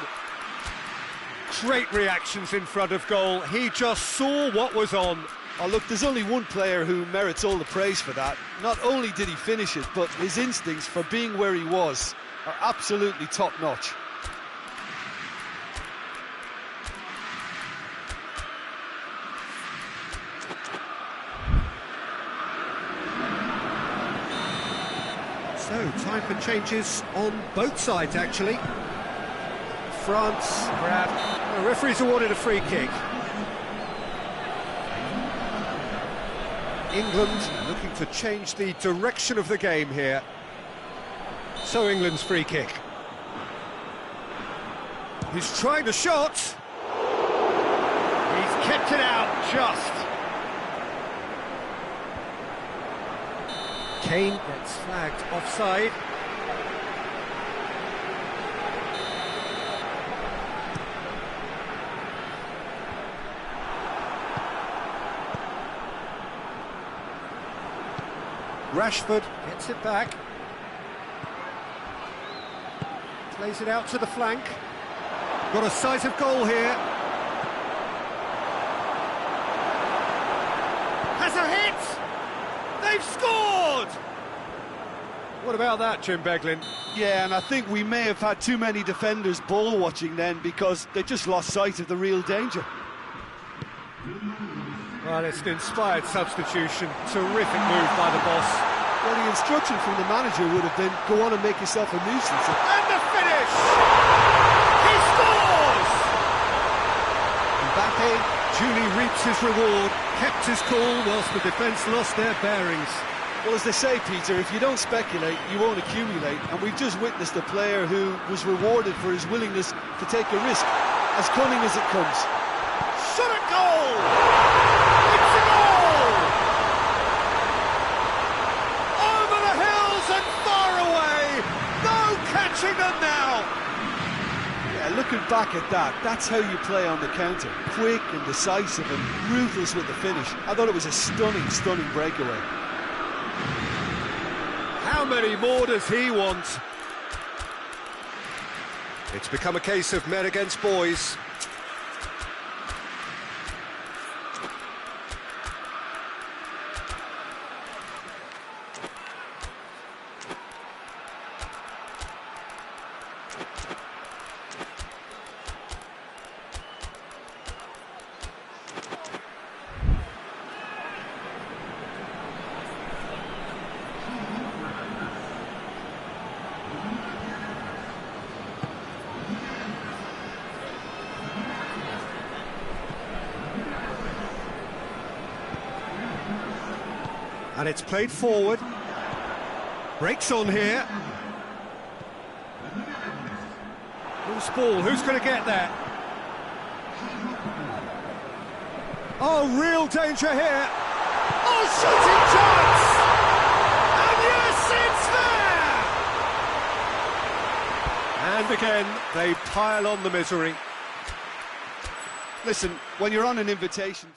Great reactions in front of goal. He just saw what was on. Oh, look, there's only one player who merits all the praise for that. Not only did he finish it, but his instincts for being where he was are absolutely top-notch. So, time for changes on both sides, actually. France grab. The referee's awarded a free kick. England looking to change the direction of the game here. So England's free kick. He's tried a shot. He's kept it out just. Kane gets flagged offside. Rashford gets it back. Plays it out to the flank. Got a sight of goal here. Has a hit! They've scored! What about that, Jim Beglin? Yeah, and I think we may have had too many defenders ball watching then because they just lost sight of the real danger. Well, it's an inspired substitution. Terrific move by the boss. Well, the instruction from the manager would have been, go on and make yourself a nuisance. And the finish! He scores! Mbappe duly reaps his reward, kept his cool whilst the defence lost their bearings. Well, as they say, Peter, if you don't speculate, you won't accumulate. And we've just witnessed a player who was rewarded for his willingness to take a risk, as cunning as it comes. Shot at goal! It's a goal! Over the hills and far away! No catching them now! Yeah, looking back at that, that's how you play on the counter. Quick and decisive and ruthless with the finish. I thought it was a stunning, stunning breakaway. How many more does he want? It's become a case of men against boys. And it's played forward. Breaks on here. Loose ball, who's going to get that? Oh, real danger here. Oh, shooting chance! And yes, it's there! And again, they pile on the misery. Listen, when you're on an invitation...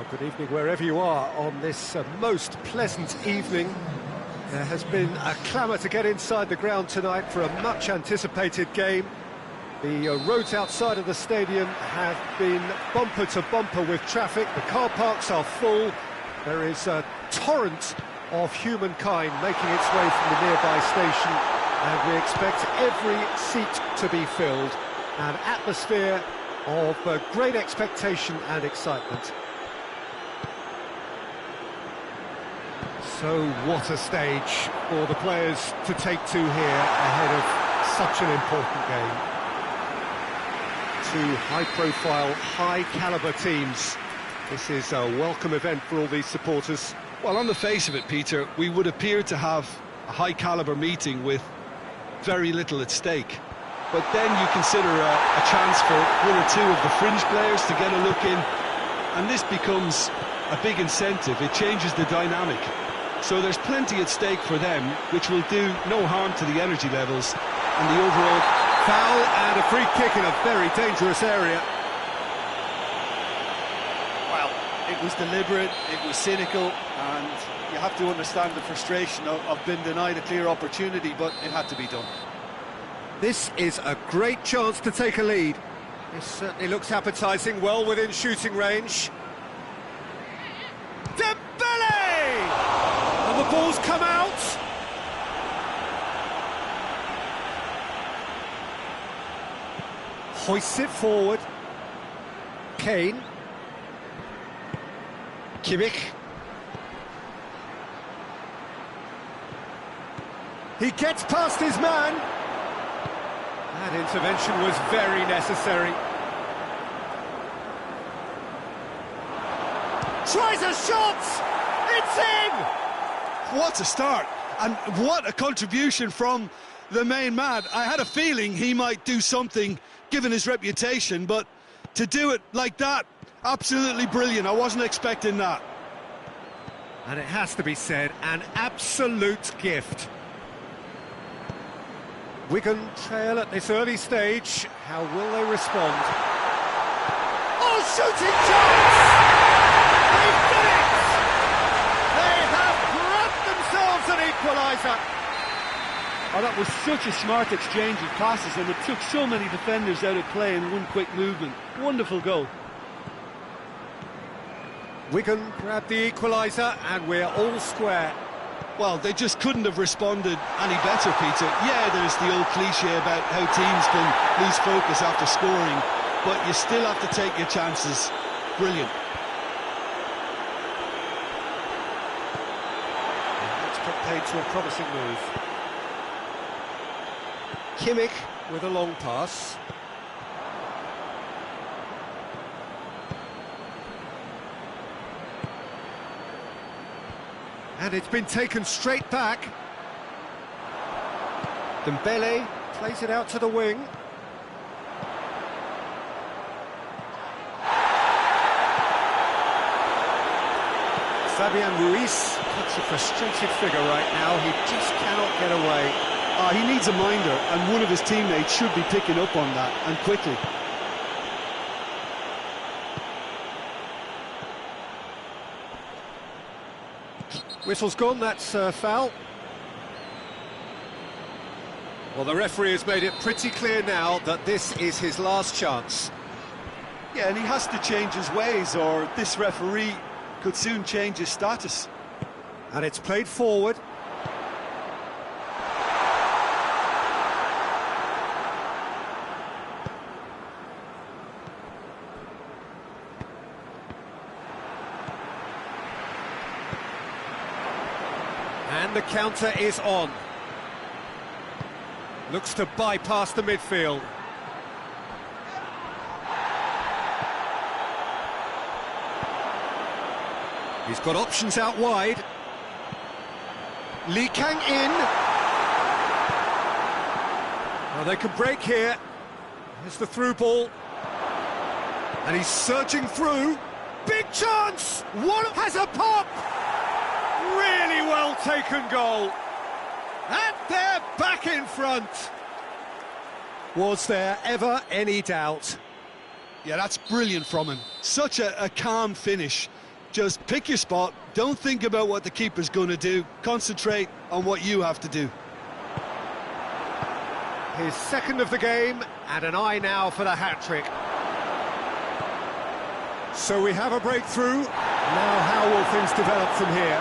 Well, good evening wherever you are on this most pleasant evening. There has been a clamour to get inside the ground tonight for a much-anticipated game. The roads outside of the stadium have been bumper to bumper with traffic. The car parks are full. There is a torrent of humankind making its way from the nearby station, and we expect every seat to be filled. An atmosphere of great expectation and excitement. So what a stage for the players to take to here ahead of such an important game. Two high-profile, high-caliber teams. This is a welcome event for all these supporters. Well, on the face of it, Peter, we would appear to have a high-caliber meeting with very little at stake. But then you consider a chance for one or two of the fringe players to get a look in, and this becomes a big incentive. It changes the dynamic. So there's plenty at stake for them, which will do no harm to the energy levels and the overall. Foul and a free kick in a very dangerous area. Well, it was deliberate, it was cynical, and you have to understand the frustration of being denied a clear opportunity, but it had to be done. This is a great chance to take a lead. This certainly looks appetising, well within shooting range. Dembele! And the ball's come out. Hoists it forward. Kane. Kimmich. He gets past his man. That intervention was very necessary. Tries a shot! It's in! What a start, and what a contribution from the main man. I had a feeling he might do something, given his reputation, but to do it like that, absolutely brilliant. I wasn't expecting that. And it has to be said, an absolute gift. Wigan trail at this early stage. How will they respond? Oh, shooting chance! They've done it! They have grabbed themselves an equaliser. Oh, that was such a smart exchange of passes, and it took so many defenders out of play in one quick movement. Wonderful goal. Wigan grabbed the equaliser, and we're all square. Well, they just couldn't have responded any better, Peter. Yeah, there's the old cliche about how teams can lose focus after scoring, but you still have to take your chances. Brilliant. Let's put paid to a promising move. Kimmich with a long pass. And it's been taken straight back. Dembele plays it out to the wing. Fabian Ruiz, such a frustrated figure right now. He just cannot get away. He needs a minder, and one of his teammates should be picking up on that, and quickly. Whistle's gone, that's foul. Well, the referee has made it pretty clear now that this is his last chance. Yeah, and he has to change his ways, or this referee could soon change his status. And it's played forward. And the counter is on. Looks to bypass the midfield. He's got options out wide. Lee Kang in. Well, they can break here. Here's the through ball. And he's surging through. Big chance! One has a pop! Really well taken goal. And they're back in front. Was there ever any doubt? Yeah, that's brilliant from him. Such a calm finish. Just pick your spot, don't think about what the keeper's going to do, concentrate on what you have to do. His second of the game, and an eye now for the hat-trick. So we have a breakthrough. Now how will things develop from here?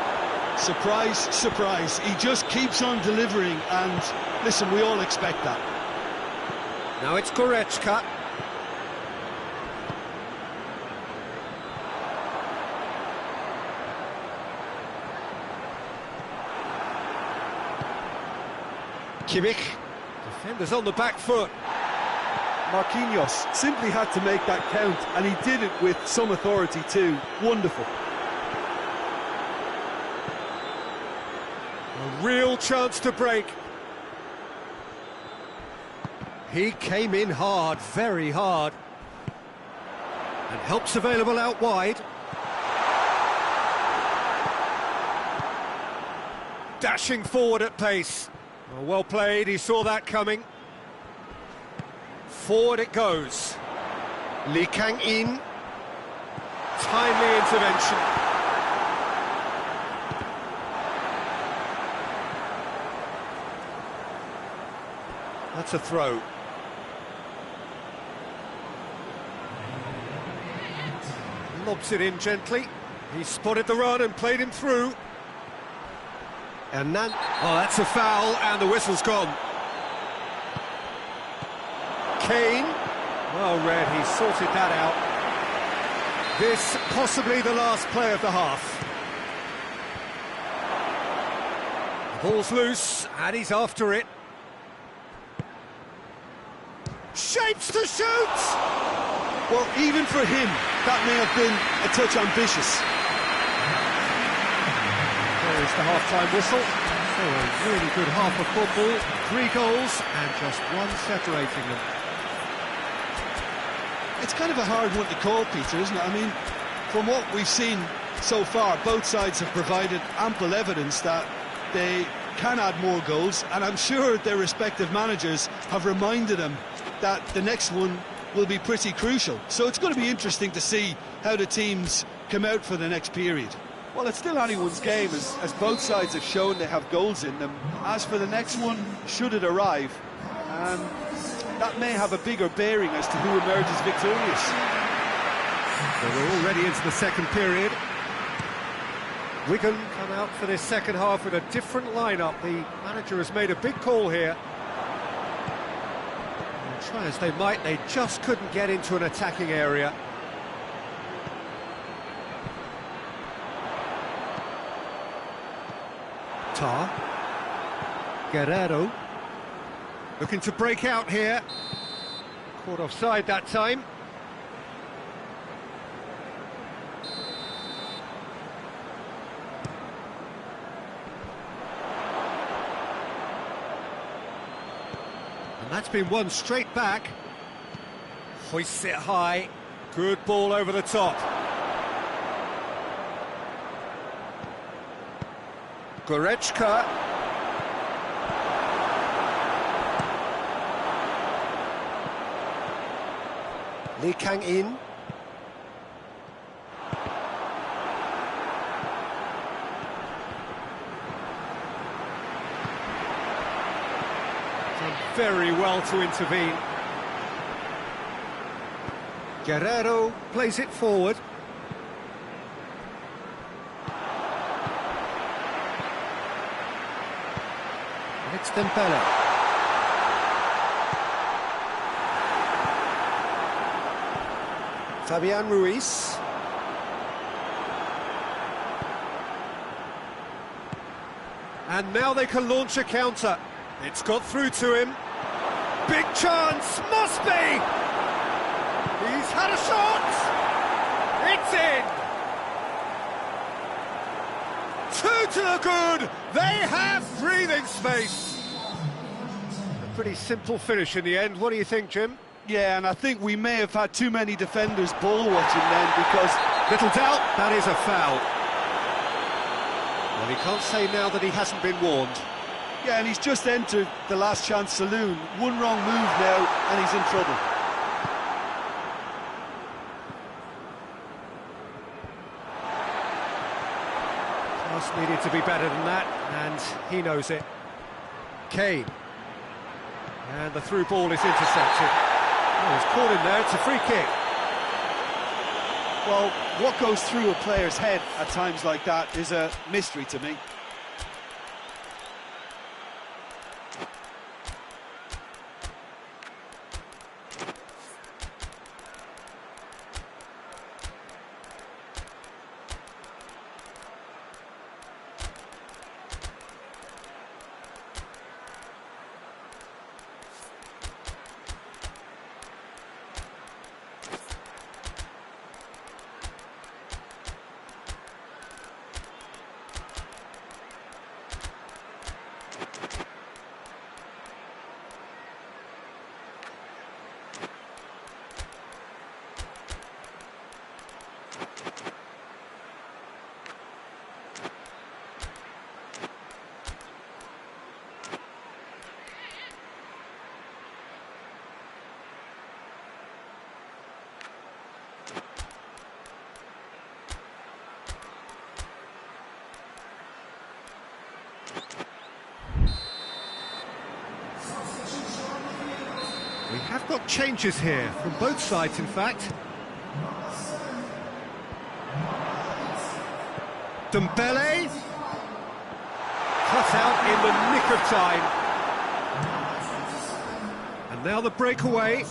Surprise, surprise. He just keeps on delivering, and listen, we all expect that. Now it's Goretzka. Kimmich. Defenders on the back foot. Marquinhos simply had to make that count, and he did it with some authority too. Wonderful. A real chance to break. He came in hard, very hard. And help's available out wide. Dashing forward at pace. Well played, he saw that coming. Forward it goes. Quang in. Timely intervention. That's a throw. Lobs it in gently. He spotted the run and played him through. And then, oh, that's a foul, and the whistle's gone. Kane, well read, he sorted that out. This possibly the last play of the half. The ball's loose, and he's after it. Shapes to shoot! Well, even for him, that may have been a touch ambitious. There is the half-time whistle. So a really good half of football, 3 goals, and just one separating them. It's kind of a hard one to call, Peter, isn't it? I mean, from what we've seen so far, both sides have provided ample evidence that they can add more goals, and I'm sure their respective managers have reminded them that the next one will be pretty crucial. So it's going to be interesting to see how the teams come out for the next period. Well, it's still anyone's game, as both sides have shown they have goals in them. As for the next one, should it arrive, that may have a bigger bearing as to who emerges victorious. So we're already into the second period. Wigan come out for this second half with a different lineup. The manager has made a big call here. And try as they might, they just couldn't get into an attacking area. Tar. Guerrero. Looking to break out here. Caught offside that time. And that's been won straight back. Hoists it high. Good ball over the top. Goretzka. Quang in. Done very well to intervene. Guerrero plays it forward. It's Dembele. Fabian Ruiz. And now they can launch a counter. It's got through to him. Big chance, must be! He's had a shot! It's in! 2 to the good! They have breathing space! A pretty simple finish in the end. What do you think, Jim? Yeah, and I think we may have had too many defenders ball-watching then, because... Little doubt, that is a foul. Well, he can't say now that he hasn't been warned. Yeah, and he's just entered the last chance saloon. One wrong move now, and he's in trouble. Just needed to be better than that, and he knows it. Kane. And the through ball is intercepted. Oh, he's caught in there, it's a free kick. Well, what goes through a player's head at times like that is a mystery to me. We have got changes here, from both sides in fact. Dembele, cut out in the nick of time. And now the breakaway.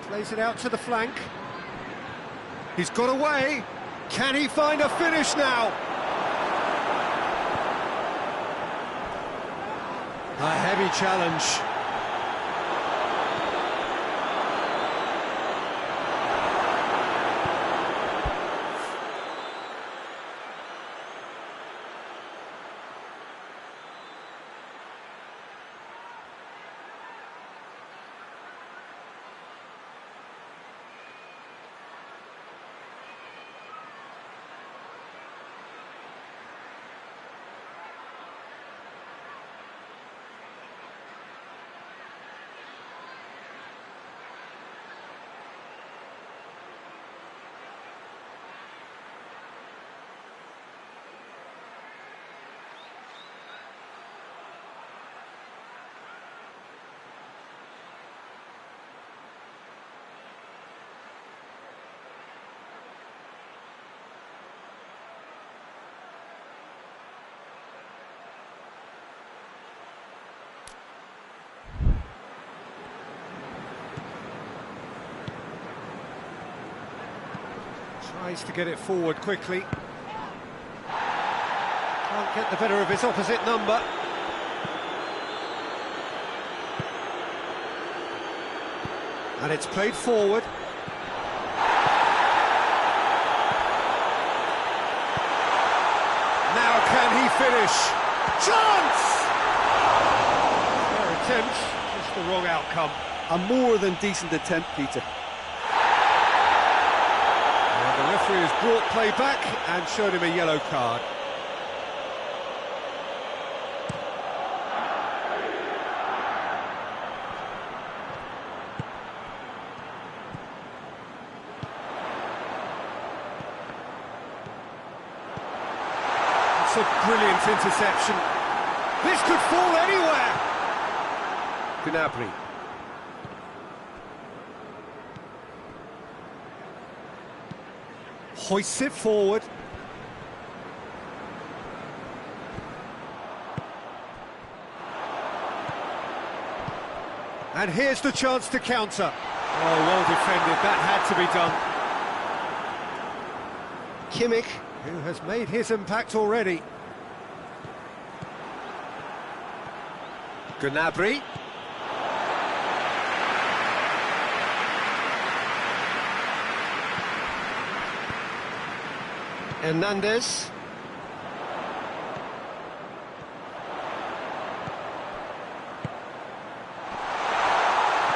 Plays it out to the flank. He's got away. Can he find a finish now? A heavy challenge. Tries to get it forward quickly. Can't get the better of his opposite number. And it's played forward. Now can he finish? Chance! Fair attempt, just the wrong outcome. A more than decent attempt, Peter. The referee has brought play back and showed him a yellow card. It's a brilliant interception. This could fall anywhere. Gnabry. Hoists it forward. And here's the chance to counter. Oh, well defended, that had to be done. Kimmich, who has made his impact already. Gnabry. Hernandez.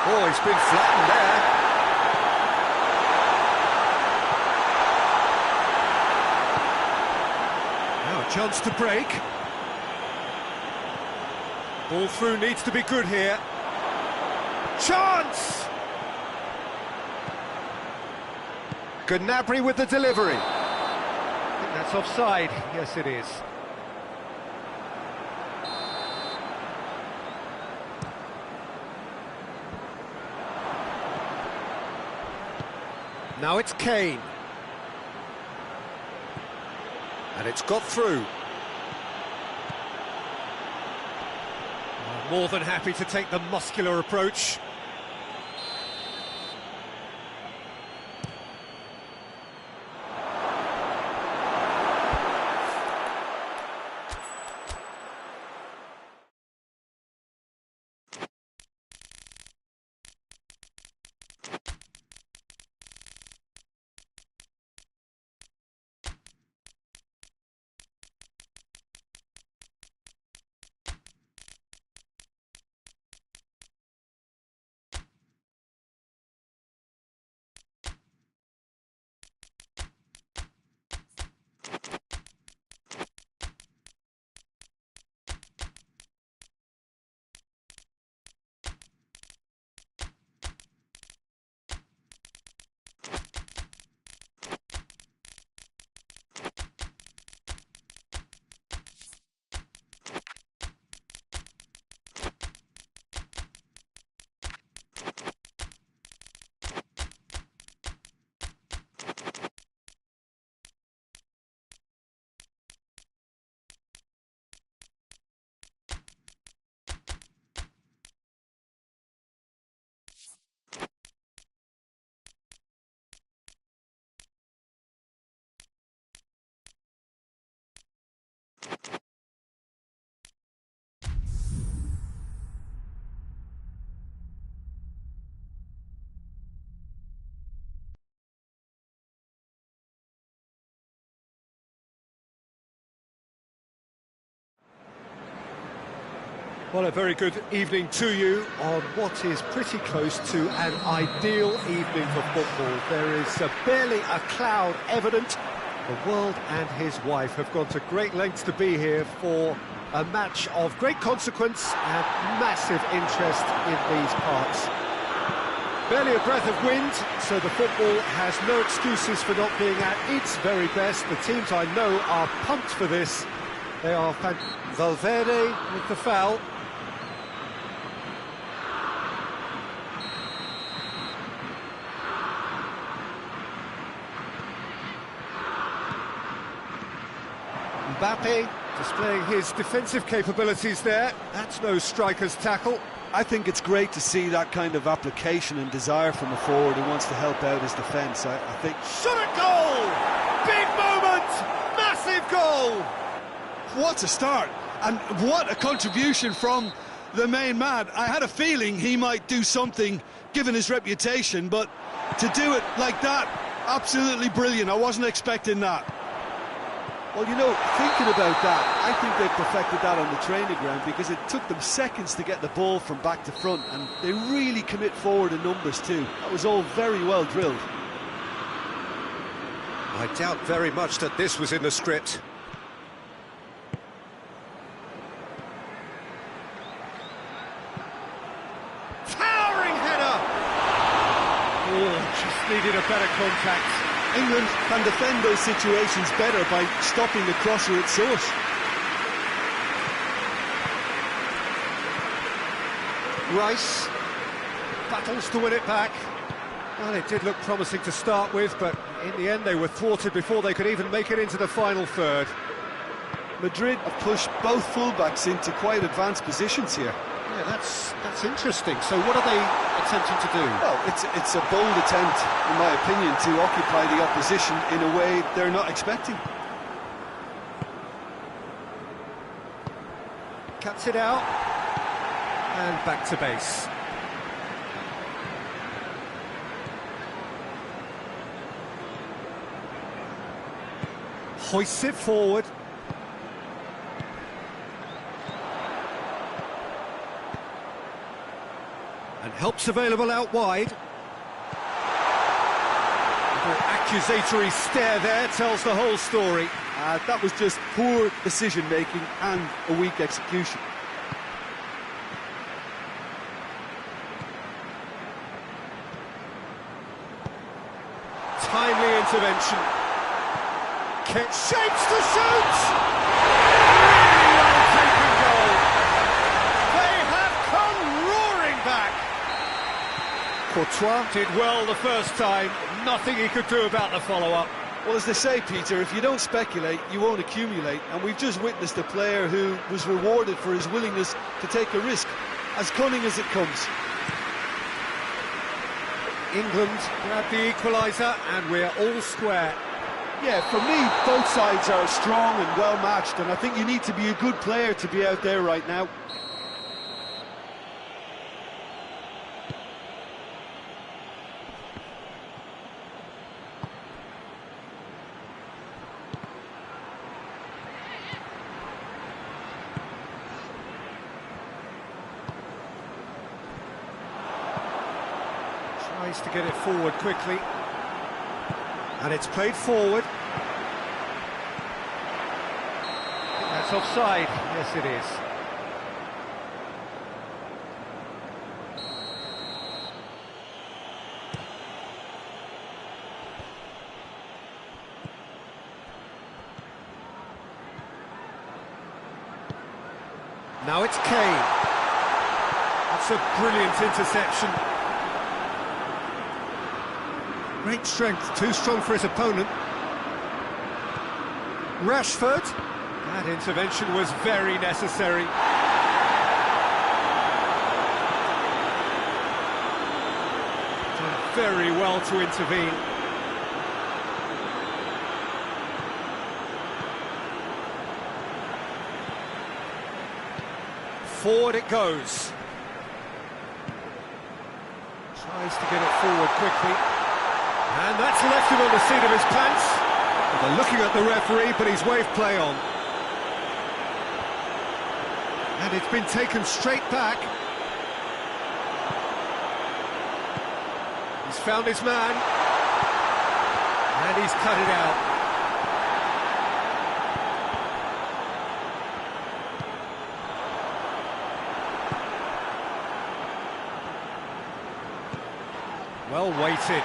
Oh, he's been flattened there. Now a chance to break. Ball through needs to be good here. Chance! Gnabry with the delivery. I think that's offside. Yes, it is. Now it's Kane. And it's got through. More than happy to take the muscular approach. Well, a very good evening to you on what is pretty close to an ideal evening for football. There is barely a cloud evident. The world and his wife have gone to great lengths to be here for a match of great consequence and massive interest in these parts. Barely a breath of wind, so the football has no excuses for not being at its very best. The teams I know are pumped for this. They are Valverde with the foul. Mbappe displaying his defensive capabilities there. That's no striker's tackle. I think it's great to see that kind of application and desire from a forward who wants to help out his defence. I think... Shot at goal! Big moment! Massive goal! What a start, and what a contribution from the main man. I had a feeling he might do something, given his reputation, but to do it like that, absolutely brilliant. I wasn't expecting that. Well, you know, thinking about that, I think they perfected that on the training ground because it took them seconds to get the ball from back to front, and they really commit forward in numbers too. That was all very well drilled. I doubt very much that this was in the script. Towering header! Oh, just needed a better contact. England can defend those situations better by stopping the crosser at source. Rice battles to win it back. Well, it did look promising to start with, but in the end they were thwarted before they could even make it into the final third. Madrid have pushed both fullbacks into quite advanced positions here. Yeah, that's interesting. So what are they attempting to do? Well, it's a bold attempt, in my opinion, to occupy the opposition in a way they're not expecting. Cuts it out, and back to base. Hoists it forward. And help's available out wide. Little accusatory stare there tells the whole story. That was just poor decision-making and a weak execution. intervention. Shapes to shoot! Really well taken goal. They have come roaring back. Courtois did well the first time. Nothing he could do about the follow-up. Well, as they say, Peter, if you don't speculate, you won't accumulate. And we've just witnessed a player who was rewarded for his willingness to take a risk, as cunning as it comes. England grab the equaliser, and we're all square. Yeah, for me, both sides are strong and well-matched, and I think you need to be a good player to be out there right now. Tries to get it forward quickly. And it's played forward. That's offside. Yes, it is. Now it's Kane. That's a brilliant interception. Great strength, too strong for his opponent. Rashford. That intervention was very necessary. Done very well to intervene. Forward it goes. Tries to get it forward quickly. And that's left him on the seat of his pants. They're looking at the referee, but he's waved play on. And it's been taken straight back. He's found his man. And he's cut it out. Well weighted.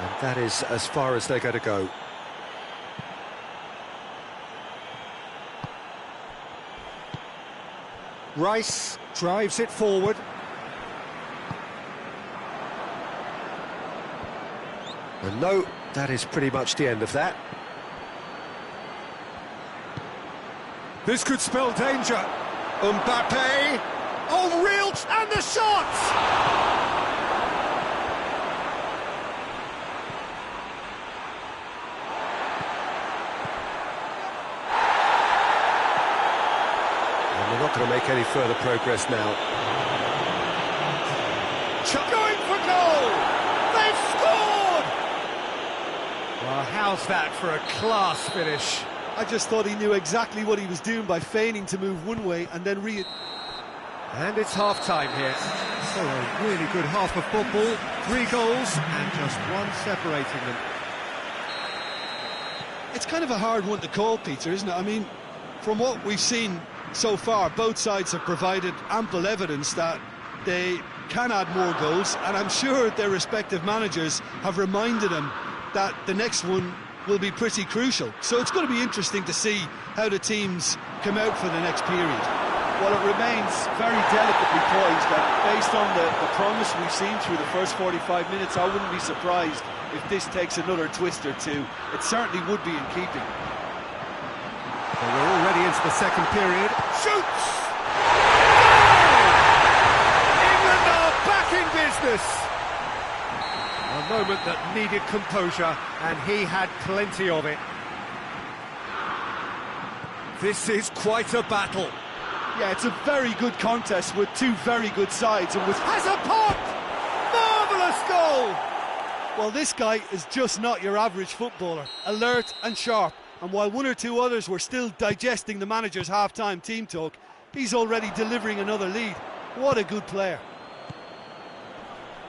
And that is as far as they're going to go. Rice drives it forward. And no, that is pretty much the end of that. This could spell danger. Mbappe. Oh, real... And the shot! Not going to make any further progress now. Going for goal! They've scored! Well, how's that for a class finish? I just thought he knew exactly what he was doing by feigning to move one way and then And it's half-time here. So a really good half of football. 3 goals and just one separating them. It's kind of a hard one to call, Peter, isn't it? I mean, from what we've seen so far, both sides have provided ample evidence that they can add more goals, and I'm sure their respective managers have reminded them that the next one will be pretty crucial. So it's going to be interesting to see how the teams come out for the next period. Well, it remains very delicately poised, and based on the promise we've seen through the first 45 minutes, I wouldn't be surprised if this takes another twist or two. It certainly would be in keeping. Well, we're already into the second period. Shoots! England are back in business! A moment that needed composure, and he had plenty of it. This is quite a battle. Yeah, it's a very good contest with two very good sides, and with... Has a pop! Marvellous goal! Well, this guy is just not your average footballer. Alert and sharp. And while one or two others were still digesting the manager's half-time team talk, he's already delivering another lead. What a good player.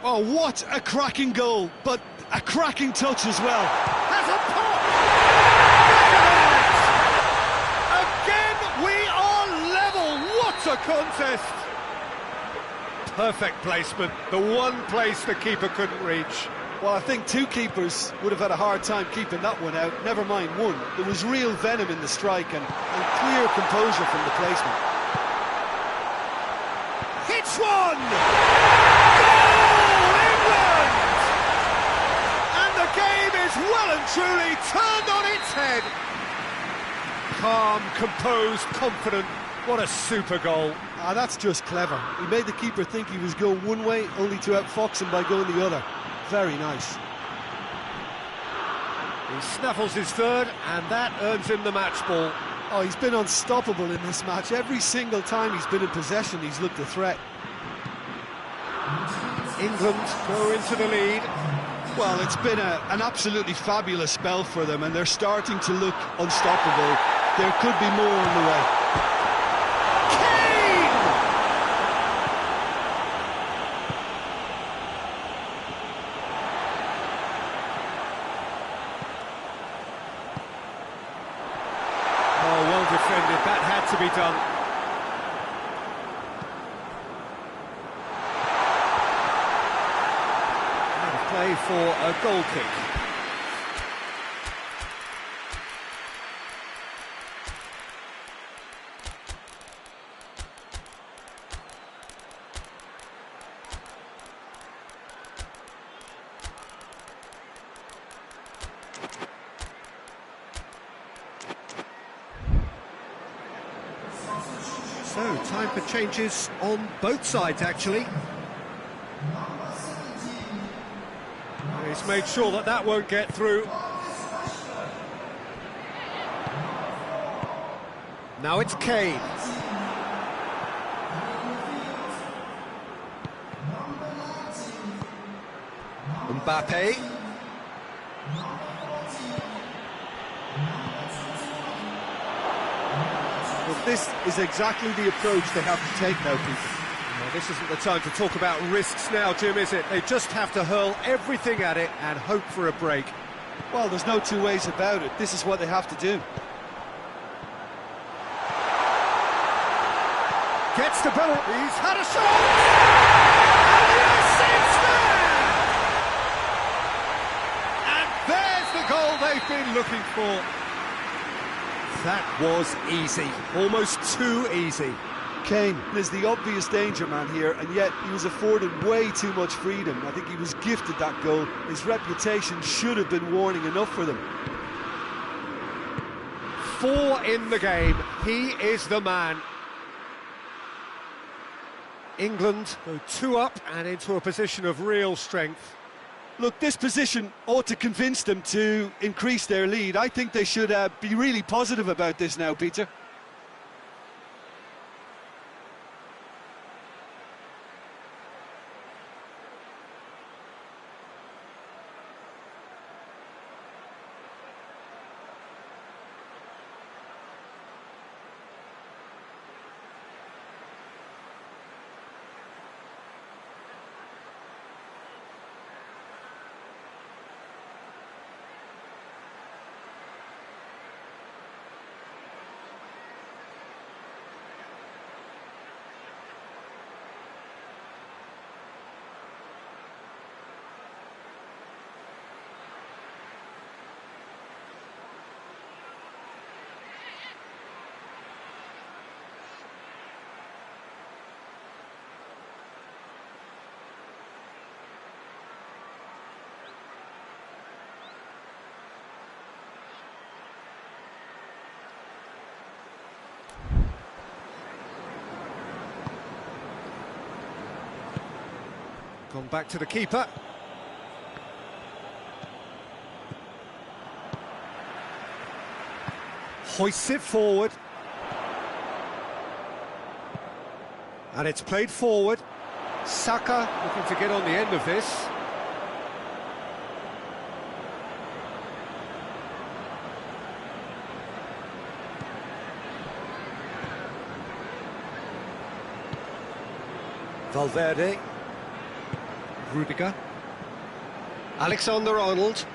Oh, what a cracking goal, but a cracking touch as well. Has a pop! Again, we are level. What a contest! Perfect placement, the one place the keeper couldn't reach. Well, I think two keepers would have had a hard time keeping that one out, never mind one. There was real venom in the strike and clear composure from the placement. Hits one! Goal, England! And the game is well and truly turned on its head. Calm, composed, confident. What a super goal. Ah, that's just clever. He made the keeper think he was going one way, only to outfox him by going the other. Very nice. He snaffles his third, and that earns him the match ball. Oh, he's been unstoppable in this match. Every single time he's been in possession, he's looked a threat. England go into the lead. Well, it's been an absolutely fabulous spell for them, and they're starting to look unstoppable. There could be more on the way. Defended, that had to be done. And play for a goal kick. So, time for changes on both sides, actually. He's made sure that that won't get through. Now it's Kane. Mbappe. Well, this is exactly the approach they have to take now, Peter. Well, this isn't the time to talk about risks now, Jim, is it? They just have to hurl everything at it and hope for a break. Well, there's no two ways about it. This is what they have to do. Gets the ball. He's had a shot! And yes, it's there! And there's the goal they've been looking for. That was easy, almost too easy. Kane is the obvious danger man here, and yet he was afforded way too much freedom. I think he was gifted that goal. His reputation should have been warning enough for them. 4 in the game. He is the man. England go 2 up and into a position of real strength. Look, this position ought to convince them to increase their lead. I think they should be really positive about this now, Peter. Gone back to the keeper. Hoists it forward. And it's played forward. Saka looking to get on the end of this. Valverde. Rudiger. Alexander-Arnold.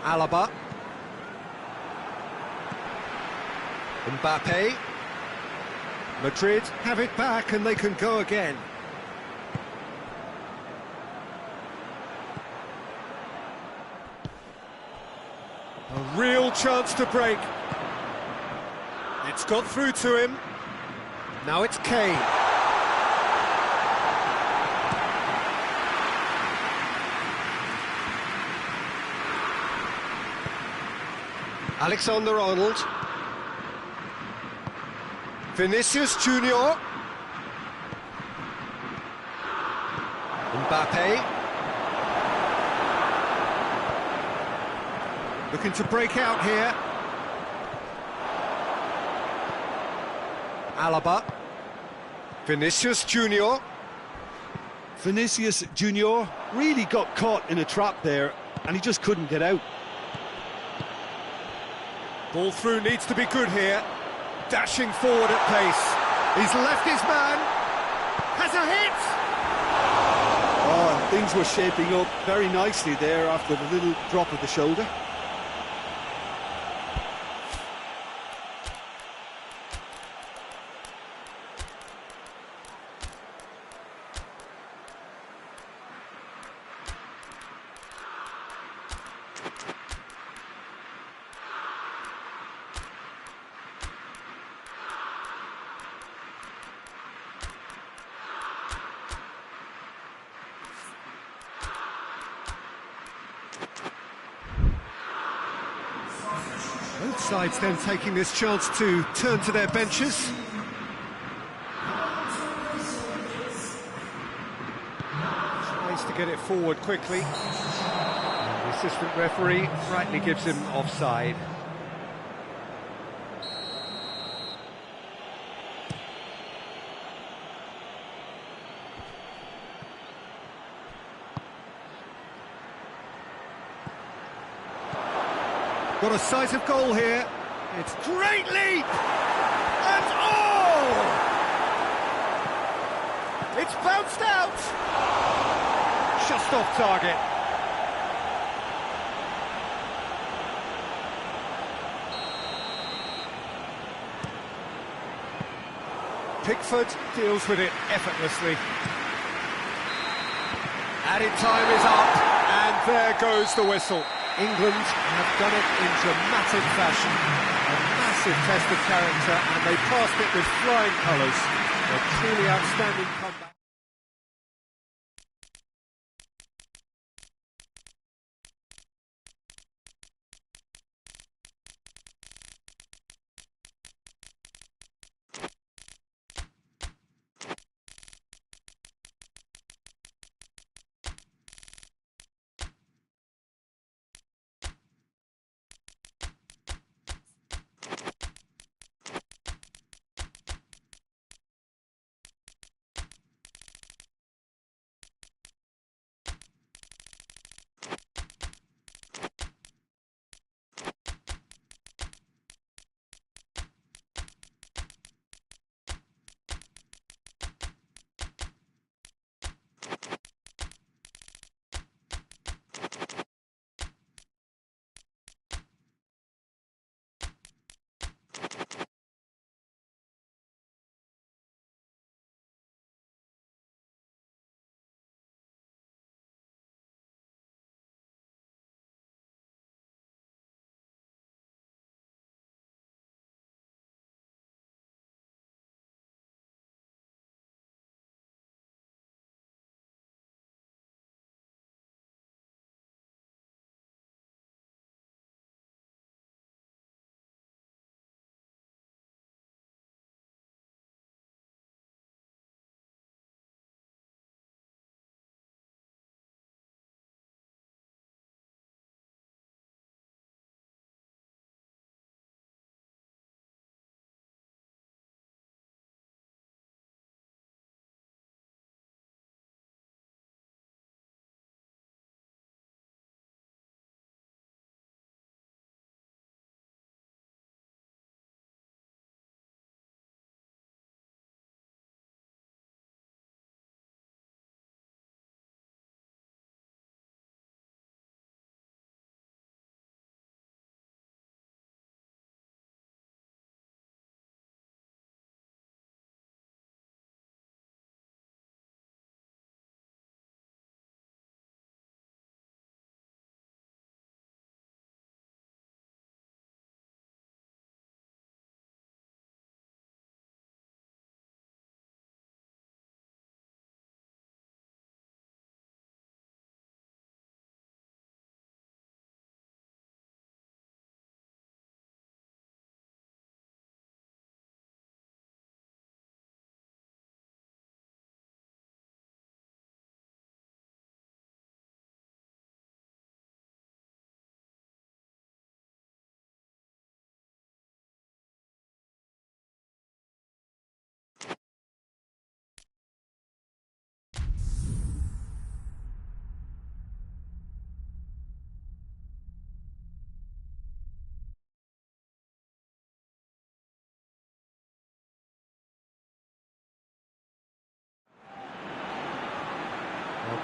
Alaba. Mbappe. Madrid have it back and they can go again. A real chance to break. It's got through to him. Now it's Kane. Alexander-Arnold. Vinicius Junior. Mbappe. Looking to break out here. Alaba. Vinicius Junior. Vinicius Junior really got caught in a trap there, and he just couldn't get out. Ball through needs to be good here. Dashing forward at pace. He's left his man. Has a hit! Oh, things were shaping up very nicely there after the little drop of the shoulder. Both sides then taking this chance to turn to their benches. Tries to get it forward quickly. And the assistant referee rightly gives him offside. Got a sight of goal here. It's great leap! And oh! It's bounced out! Just off target. Pickford deals with it effortlessly. Added time is up, and there goes the whistle. England have done it in dramatic fashion. A massive test of character, and they passed it with flying colours. A truly outstanding comeback.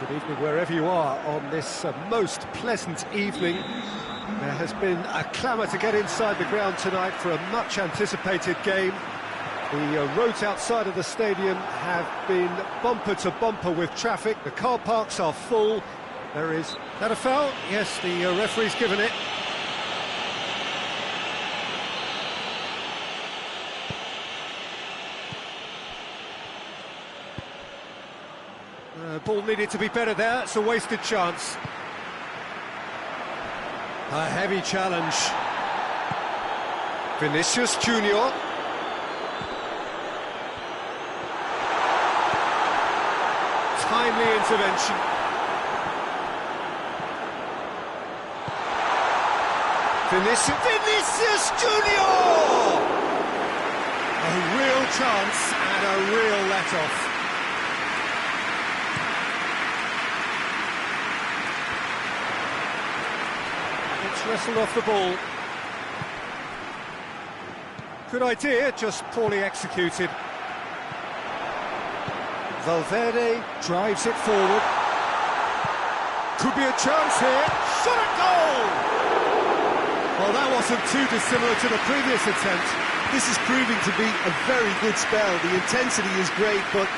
Good evening wherever you are on this most pleasant evening. There has been a clamour to get inside the ground tonight for a much anticipated game. The roads outside of the stadium have been bumper to bumper with traffic. The car parks are full. Is that a foul? Yes, the referee's given it. Ball needed to be better there. It's a wasted chance. A heavy challenge. Vinicius Junior. Timely intervention. Vinicius Junior! A real chance and a real let-off. It's wrestled off the ball. Good idea, just poorly executed. Valverde drives it forward. Could be a chance here. Shot at goal! Well, that wasn't too dissimilar to the previous attempt. This is proving to be a very good spell. The intensity is great, but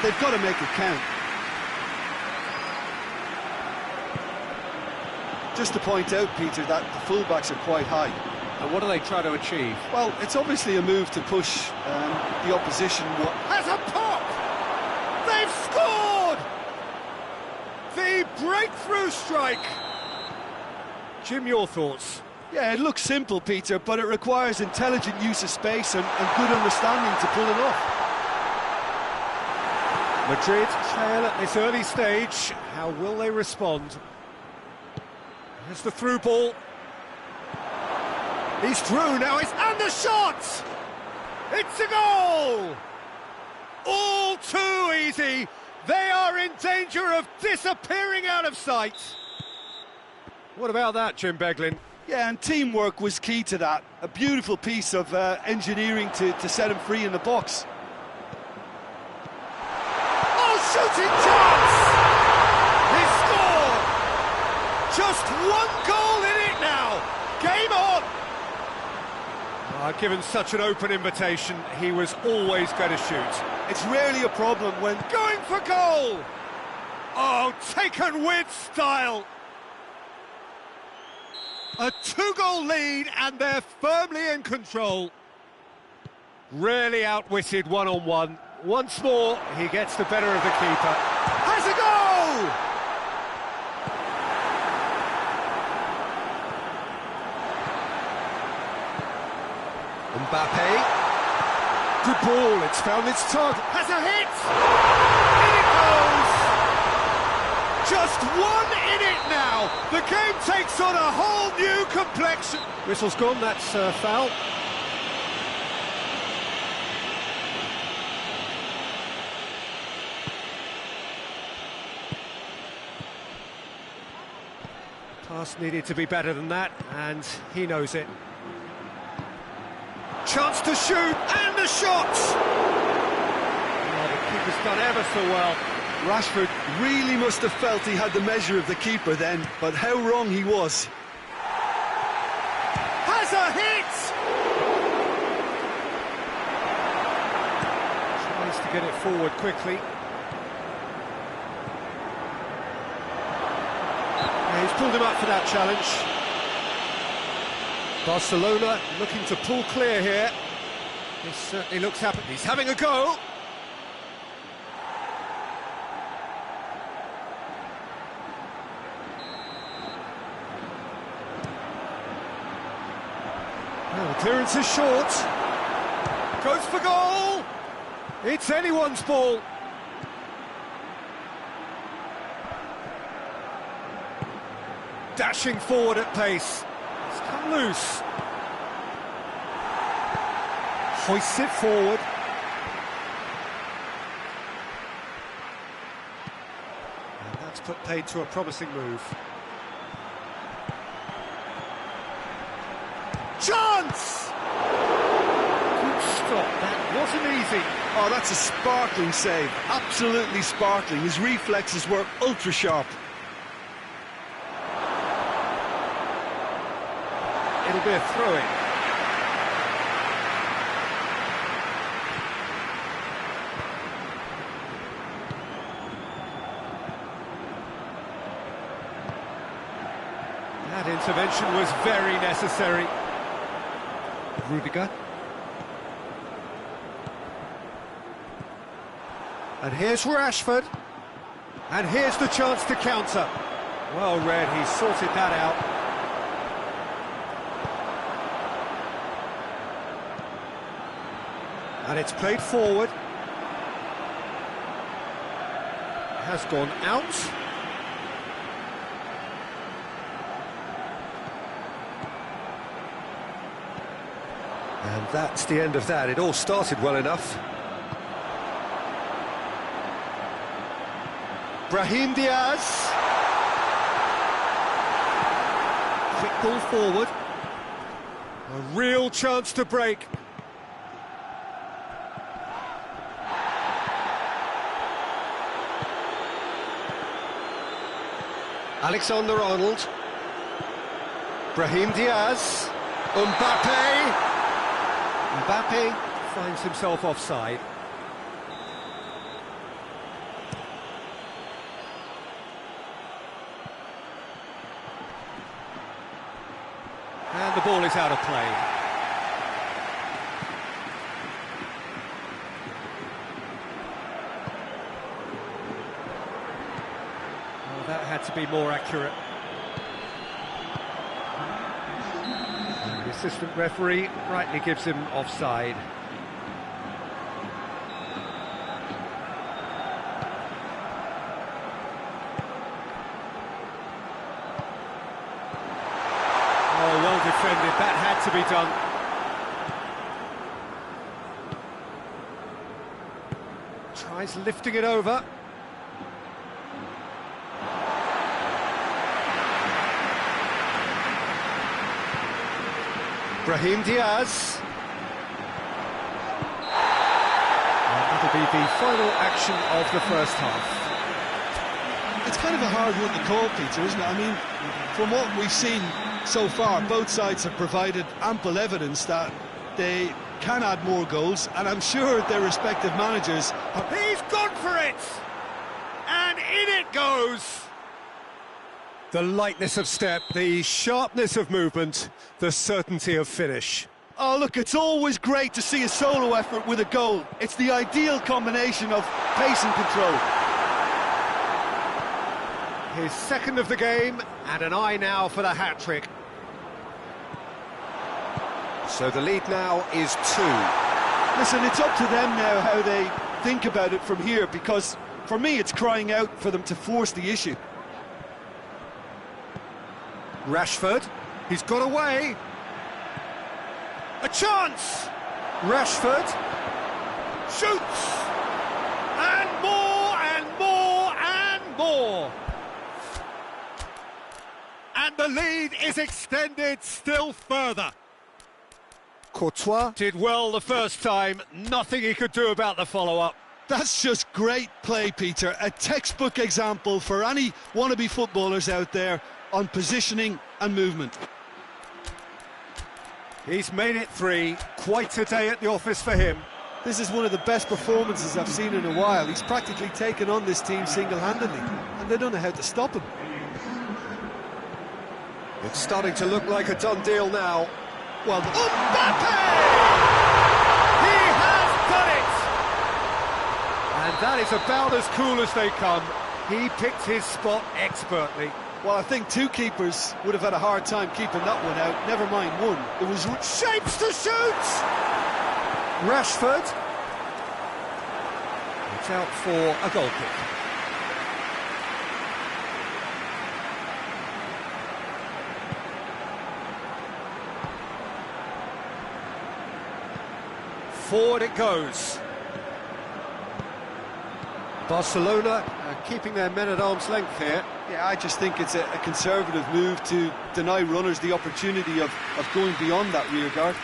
they've got to make it count. Just to point out, Peter, that the fullbacks are quite high. And what do they try to achieve? Well, it's obviously a move to push the opposition. Has a pop! They've scored! The breakthrough strike! Jim, your thoughts? Yeah, it looks simple, Peter, but it requires intelligent use of space and good understanding to pull it off. Madrid trail at this early stage. How will they respond? Here's the through ball. He's through now, and the shot! It's a goal! All too easy. They are in danger of disappearing out of sight. What about that, Jim Beglin? Yeah, and teamwork was key to that. A beautiful piece of engineering to set him free in the box. Oh, shooting chance! He scored! Just one goal in it now! Game on! Given such an open invitation, he was always going to shoot. It's rarely a problem when... Going for goal! Oh, taken with style! A two-goal lead, and they're firmly in control. Really outwitted one-on-one. Once more, he gets the better of the keeper. Has a goal! Mbappe. Good ball, it's found its target. Has a hit! In it goes! Just one in it now! The game takes on a whole new complexion. Whistle's gone, that's foul. Pass needed to be better than that, and he knows it. Chance to shoot, and the shot! Oh, the keeper's done ever so well. Rashford really must have felt he had the measure of the keeper then, but how wrong he was. Has a hit! Tries to get it forward quickly. Yeah, he's pulled him up for that challenge. Barcelona looking to pull clear here. This certainly looks happy. He's having a go. Oh, the clearance is short. Goes for goal. It's anyone's ball. Dashing forward at pace. It's come loose. Hoists it forward. And that's put paid to a promising move. Chance! Good stop, that wasn't easy. Oh, that's a sparkling save, absolutely sparkling. His reflexes were ultra sharp. It'll be a throw-in. That intervention was very necessary. Rudiger. And here's Rashford. And here's the chance to counter. Well read, he sorted that out. And it's played forward. Has gone out. And that's the end of that. It all started well enough. Brahim Diaz. Quick ball forward. A real chance to break. Alexander-Arnold. Brahim Diaz. Mbappe. Mbappe finds himself offside. And the ball is out of play. Oh, that had to be more accurate. The assistant referee rightly gives him offside. Oh, well defended, that had to be done. Tries lifting it over. Brahim Diaz. And that'll be the final action of the first half. It's kind of a hard one to call, Peter, isn't it? I mean, from what we've seen so far, both sides have provided ample evidence that they can add more goals, and I'm sure their respective managers are... He's gone for it! And in it goes! The lightness of step, the sharpness of movement, the certainty of finish. Oh, look, it's always great to see a solo effort with a goal. It's the ideal combination of pace and control. His second of the game, and an eye now for the hat-trick. So the lead now is 2. Listen, it's up to them now how they think about it from here, because for me it's crying out for them to force the issue. Rashford, he's got away. A chance! Rashford shoots! And more, and more, and more! And the lead is extended still further. Courtois did well the first time, nothing he could do about the follow-up. That's just great play, Peter. A textbook example for any wannabe footballers out there on positioning and movement. He's made it 3, quite a day at the office for him. This is one of the best performances I've seen in a while. He's practically taken on this team single-handedly, and they don't know how to stop him. It's starting to look like a done deal now. Well, Mbappe! He has done it! And that is about as cool as they come. He picked his spot expertly. Well, I think 2 keepers would have had a hard time keeping that one out, never mind 1. It was shapes to shoot! Rashford. It's out for a goal kick. Forward it goes. Barcelona keeping their men at arm's length here. Yeah, I just think it's a conservative move to deny runners the opportunity of going beyond that rear guard.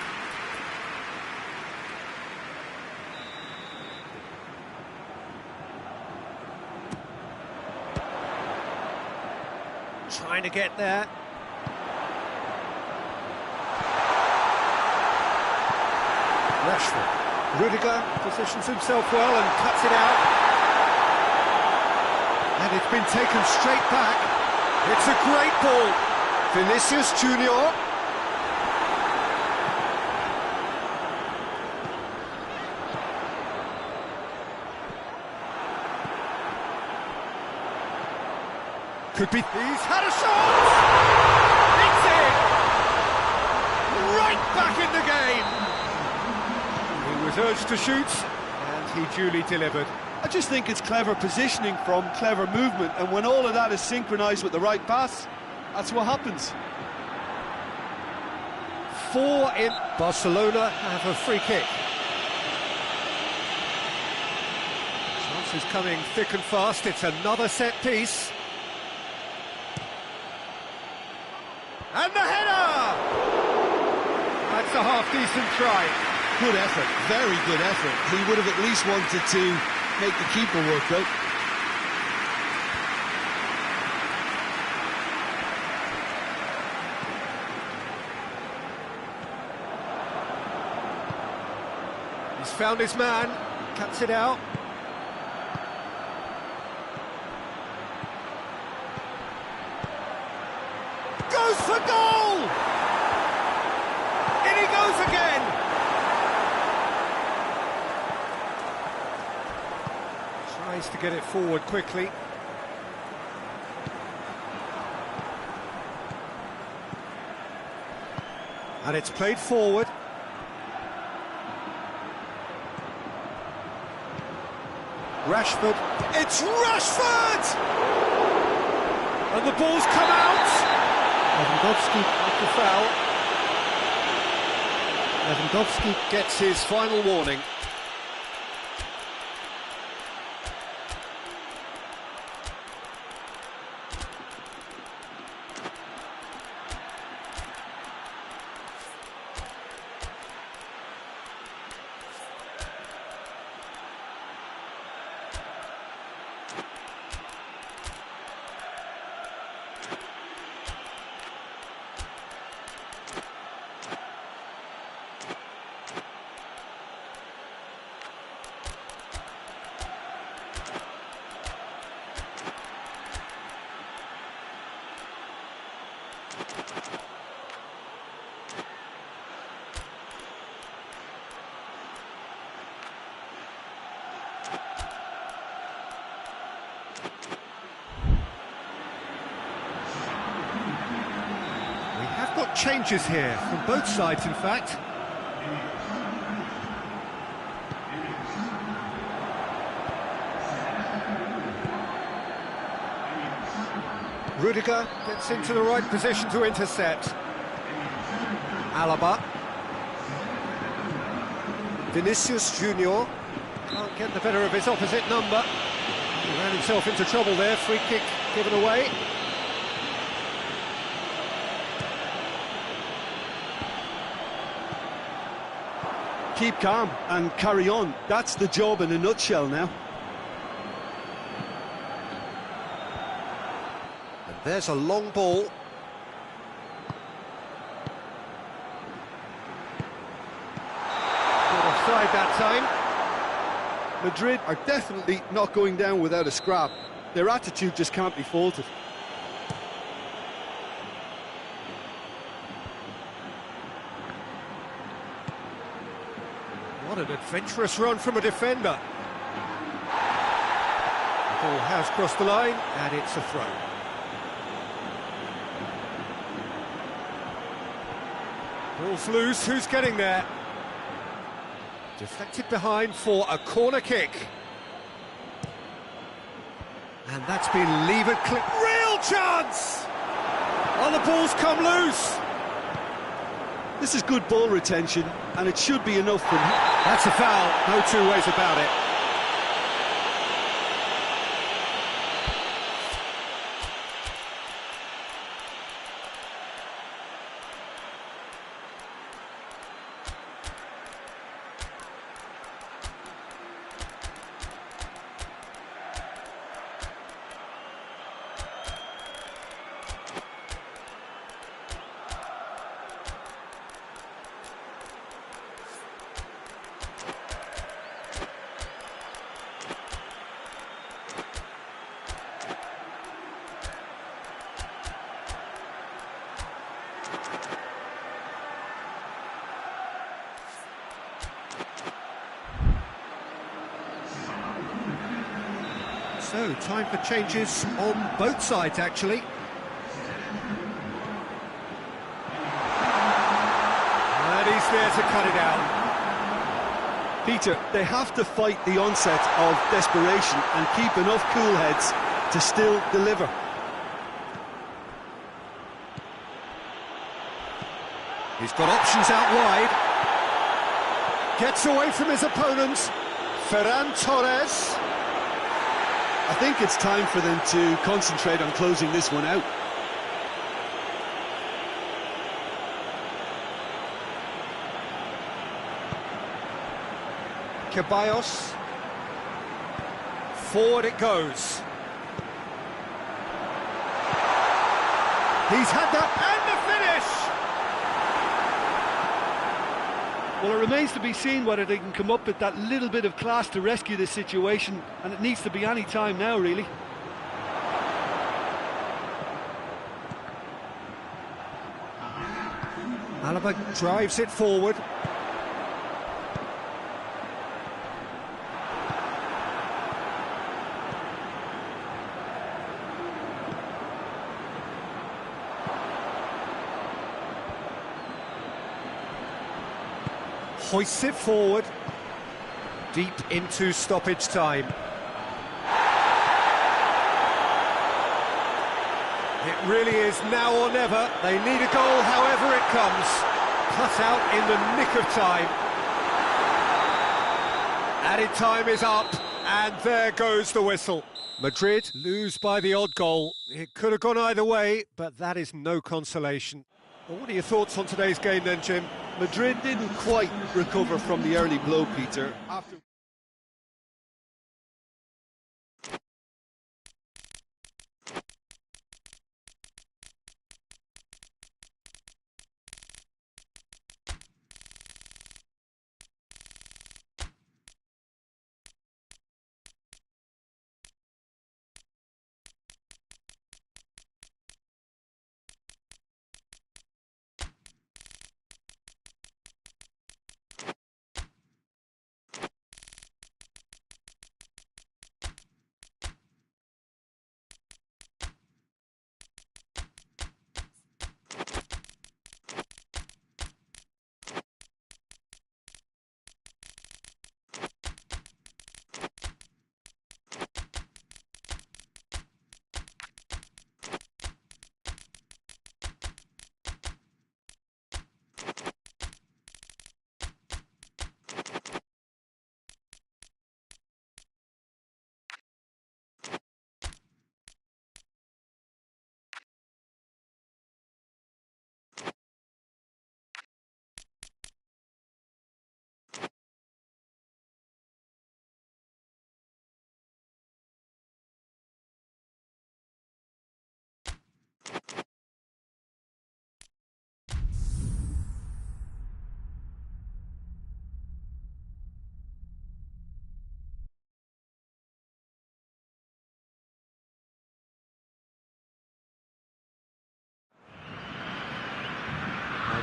trying to get there. Rashford. Rudiger positions himself well and cuts it out. And it's been taken straight back. It's a great ball. Vinicius Junior. Could be. He's had a shot! It's in! Right back in the game! He was urged to shoot, and he duly delivered. I just think it's clever positioning from clever movement, and when all of that is synchronised with the right pass, that's what happens. 4 in. Barcelona have a free kick. Chance is coming thick and fast. It's another set piece. And the header! That's a half-decent try. Good effort, very good effort. He would have at least wanted to make the keeper work, though. He's found his man, cuts it out. Goes for goal! In he goes again! Tries to get it forward quickly. And it's played forward. Rashford. It's Rashford! And the ball's come out! Lewandowski with the foul. Lewandowski gets his final warning. Got changes here from both sides, in fact. Rudiger gets into the right position to intercept. Alaba. Vinicius Junior can't get the better of his opposite number. He ran himself into trouble there. Free kick given away. Keep calm and carry on. That's the job in a nutshell now. And there's a long ball. Got offside that time. Madrid are definitely not going down without a scrap. Their attitude just can't be faulted. What an adventurous run from a defender. The ball has crossed the line, and it's a throw. Ball's loose, who's getting there? Deflected behind for a corner kick. And that's been levered clear. Real chance! Oh, the ball's come loose. This is good ball retention, and it should be enough for him. That's a foul, no two ways about it. So, time for changes on both sides, actually. And he's there to cut it out. Peter, they have to fight the onset of desperation and keep enough cool heads to still deliver. He's got options out wide. Gets away from his opponents. Ferran Torres. I think it's time for them to concentrate on closing this one out. Ceballos. Forward it goes. He's had that, and the finish! Well, it remains to be seen whether they can come up with that little bit of class to rescue this situation, and it needs to be any time now, really. Alaba drives it forward. Hoists it forward, deep into stoppage time. It really is now or never. They need a goal however it comes. Cut out in the nick of time. Added time is up, and there goes the whistle. Madrid lose by the odd goal. It could have gone either way, but that is no consolation. Well, what are your thoughts on today's game then, Jim? Madrid didn't quite recover from the early blow, Peter.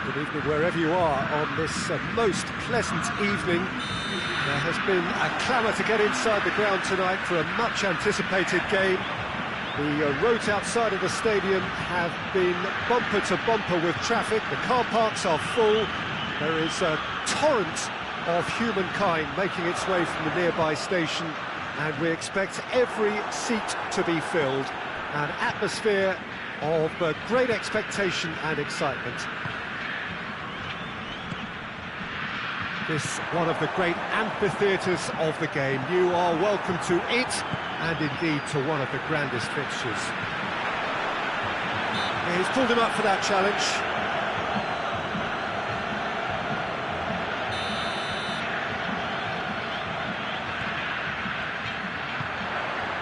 Good evening wherever you are on this most pleasant evening. There has been a clamour to get inside the ground tonight for a much anticipated game. The roads outside of the stadium have been bumper to bumper with traffic. The car parks are full. There is a torrent of humankind making its way from the nearby station, and we expect every seat to be filled. An atmosphere of great expectation and excitement. This one of the great amphitheatres of the game. You are welcome to it, and indeed to one of the grandest fixtures. He's pulled him up for that challenge.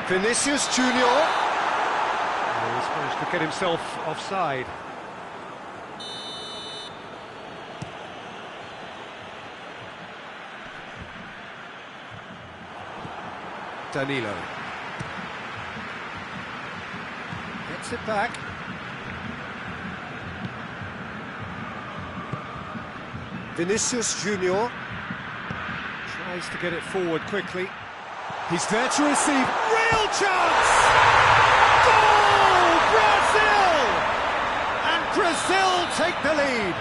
Vinicius Junior. He's managed to get himself offside. Danilo gets it back. Vinicius Junior tries to get it forward quickly. He's there to receive. real chance! Goal! Brazil! And Brazil take the lead.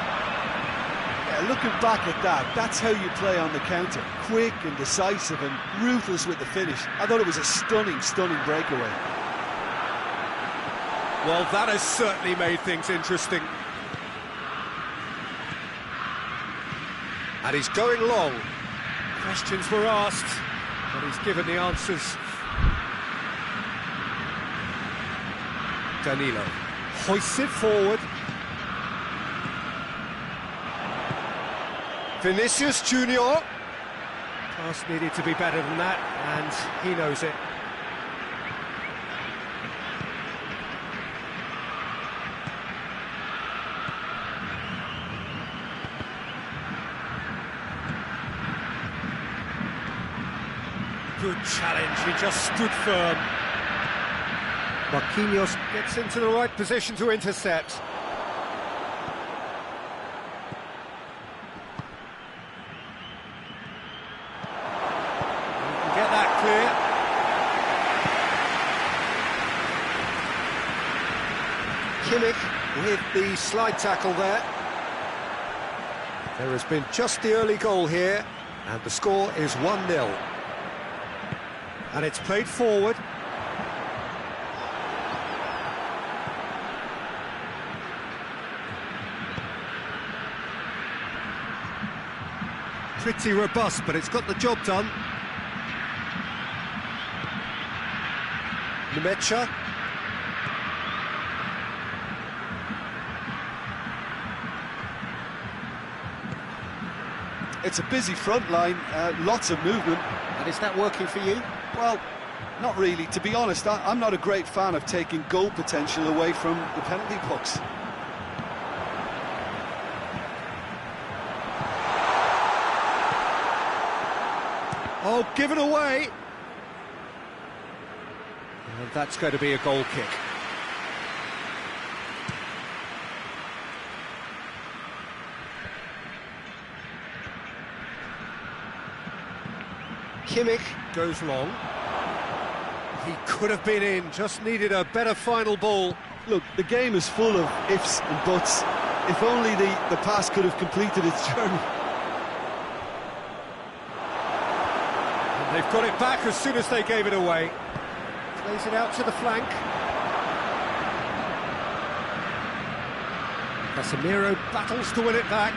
Yeah, looking back at that, that's how you play on the counter. Quick and decisive and ruthless with the finish. I thought it was a stunning, stunning breakaway. Well, that has certainly made things interesting. And he's going long. Questions were asked, but he's given the answers. Danilo hoists it forward. Vinicius Junior. Pass needed to be better than that, and he knows it. Good challenge, he just stood firm. Marquinhos gets into the right position to intercept. Get that clear. Kimmich with the slide tackle there. There has been just the early goal here, and the score is 1-0. And it's played forward. Pretty robust, but it's got the job done. Nemecha. It's a busy front line, lots of movement. And is that working for you? Well, not really. To be honest, I'm not a great fan of taking goal potential away from the penalty box. Oh, given away. And that's going to be a goal kick. Kimmich goes long. He could have been in, just needed a better final ball. Look, the game is full of ifs and buts. If only the pass could have completed its journey. And they've got it back as soon as they gave it away. Plays it out to the flank. Casemiro battles to win it back.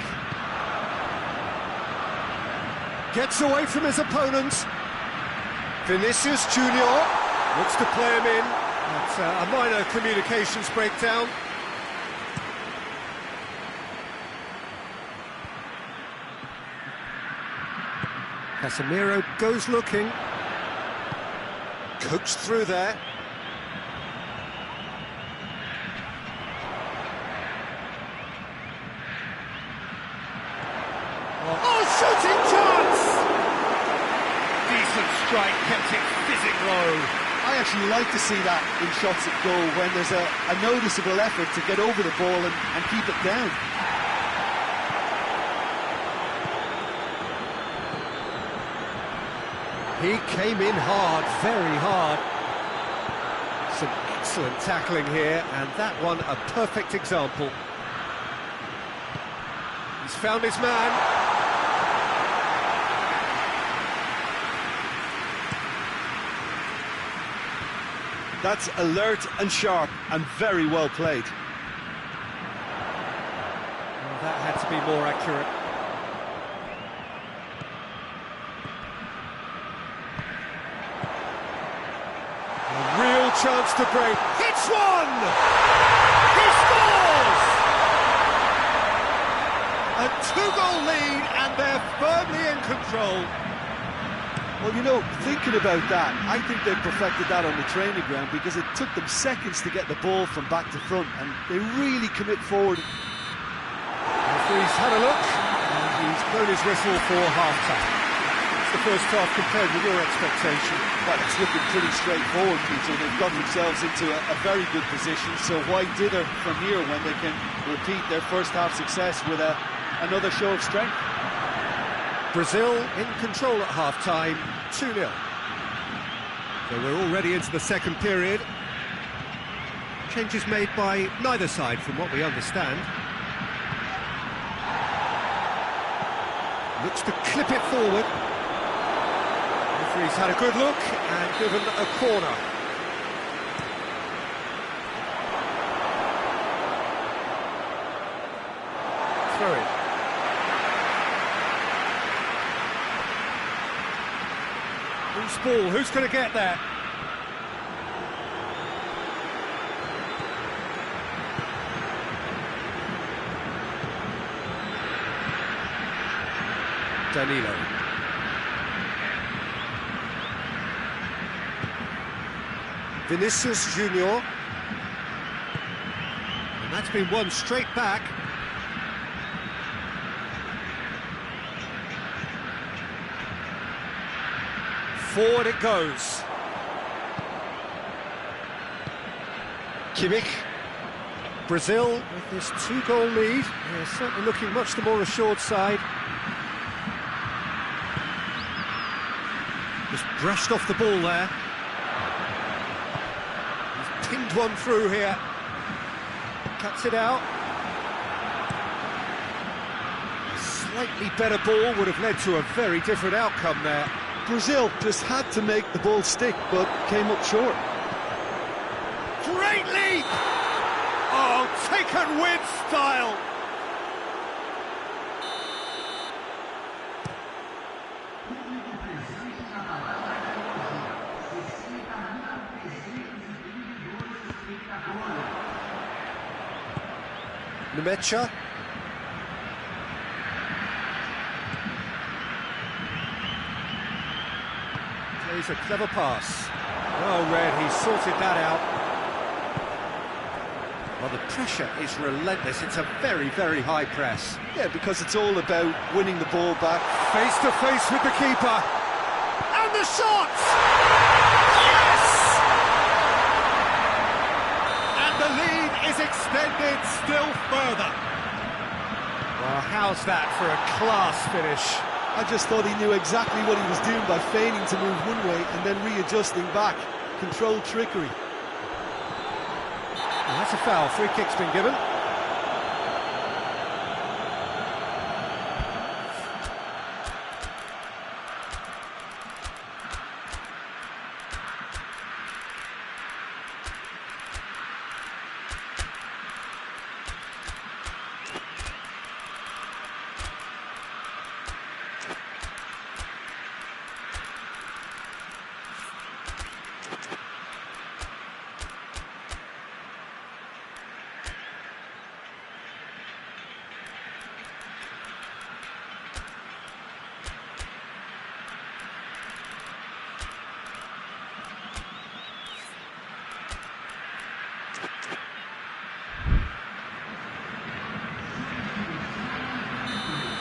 Gets away from his opponents. Vinicius Junior looks to play him in. That's a minor communications breakdown. Casemiro goes looking. Coached through there. Oh, shooting chance! Decent strike, kept it fizzing low. I actually like to see that in shots at goal when there's a noticeable effort to get over the ball and keep it down. He came in hard, very hard. Some excellent tackling here, and that one a perfect example. He's found his man. That's alert and sharp and very well played. Well, that had to be more accurate. A real chance to break. Hits one! He scores! A two-goal lead, and they're firmly in control. Well, you know, thinking about that, I think they perfected that on the training ground because it took them seconds to get the ball from back to front, and they really commit forward. Referee's had a look, and he's blown his whistle for half-time. It's the first half compared with your expectation. Well, it's looking pretty straightforward, Peter. They've got themselves into a very good position, so why dither from here when they can repeat their first half success with another show of strength? Brazil in control at half-time, 2-0. So we're already into the second period. Changes made by neither side from what we understand. Looks to clip it forward. Referee's had a good look and given a corner. Throw it. Loose ball, who's going to get there? Danilo. Vinicius Junior. And that's been won straight back. Forward it goes. Kimmich. Brazil with this 2-goal lead. They're certainly looking much the more assured side. Just brushed off the ball there. He's pinged one through here. Cuts it out. A slightly better ball would have led to a very different outcome there. Brazil just had to make the ball stick, but came up short. Great leap! Oh, taken with style! Nemecha. Plays a clever pass. Well read, he sorted that out. Well, the pressure is relentless. It's a very, very high press. Yeah, because it's all about winning the ball back. Face to face with the keeper. And the shot! Yes! And the lead is extended still further. Well, how's that for a class finish? I just thought he knew exactly what he was doing by feigning to move one way and then readjusting back. Controlled trickery. Well, that's a foul. Free kick's been given.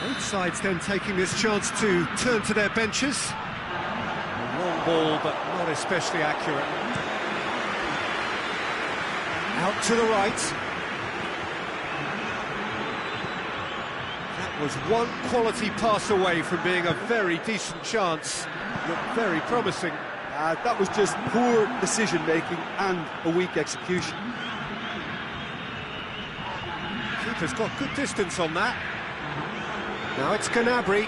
Both sides then taking this chance to turn to their benches. A long ball, but not especially accurate. Out to the right. That was one quality pass away from being a very decent chance. Looked very promising. That was just poor decision-making and a weak execution. Keeper's got good distance on that. Now it's Gnabry.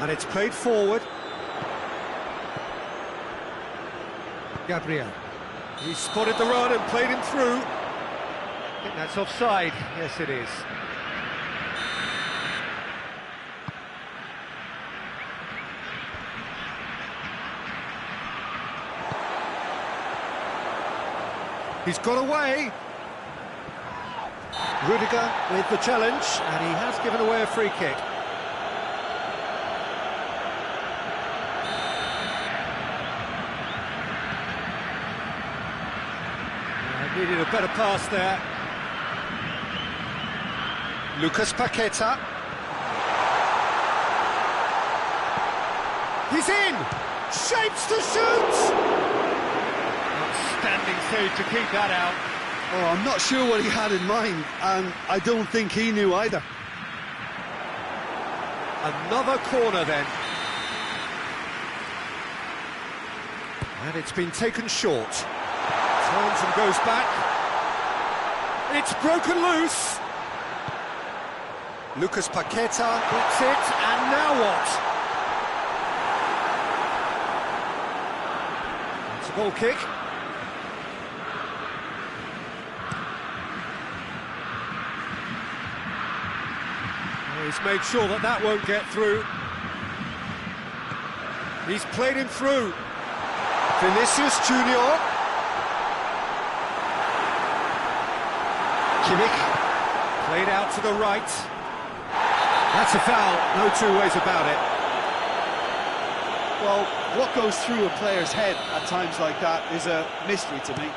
And it's played forward. Gabriel. He spotted the run and played him through. I think that's offside. Yes, it is. He's got away. Rudiger with the challenge, and he has given away a free kick. Needed a better pass there. Lucas Paqueta. He's in! Shapes to shoot! Outstanding save to keep that out. Oh, I'm not sure what he had in mind, and I don't think he knew either. Another corner then. And it's been taken short. Turns and goes back. It's broken loose. Lucas Paqueta gets it, and now what? It's a goal kick. He's made sure that that won't get through. He's played him through. Vinicius Junior. Kimmich. Played out to the right. That's a foul, no two ways about it. Well, what goes through a player's head at times like that is a mystery to me.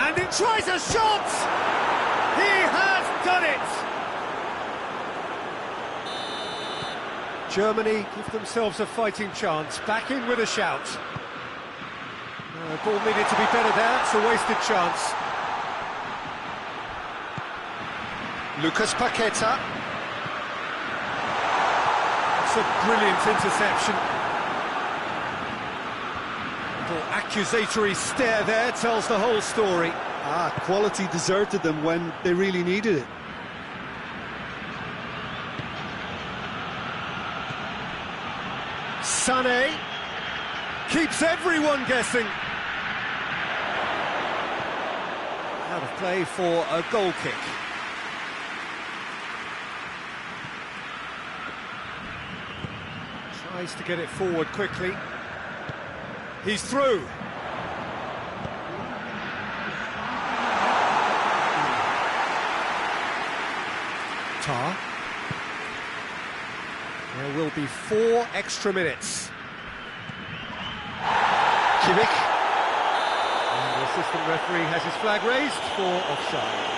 And he tries a shot! He has done it! Germany give themselves a fighting chance, back in with a shout. The ball needed to be better there, it's a wasted chance. Lucas Paqueta. It's a brilliant interception. Little accusatory stare there tells the whole story. Quality deserted them when they really needed it. Sané keeps everyone guessing. Out of play for a goal kick. Tries to get it forward quickly. He's through. There will be 4 extra minutes. Kimmich. And the assistant referee has his flag raised for offside.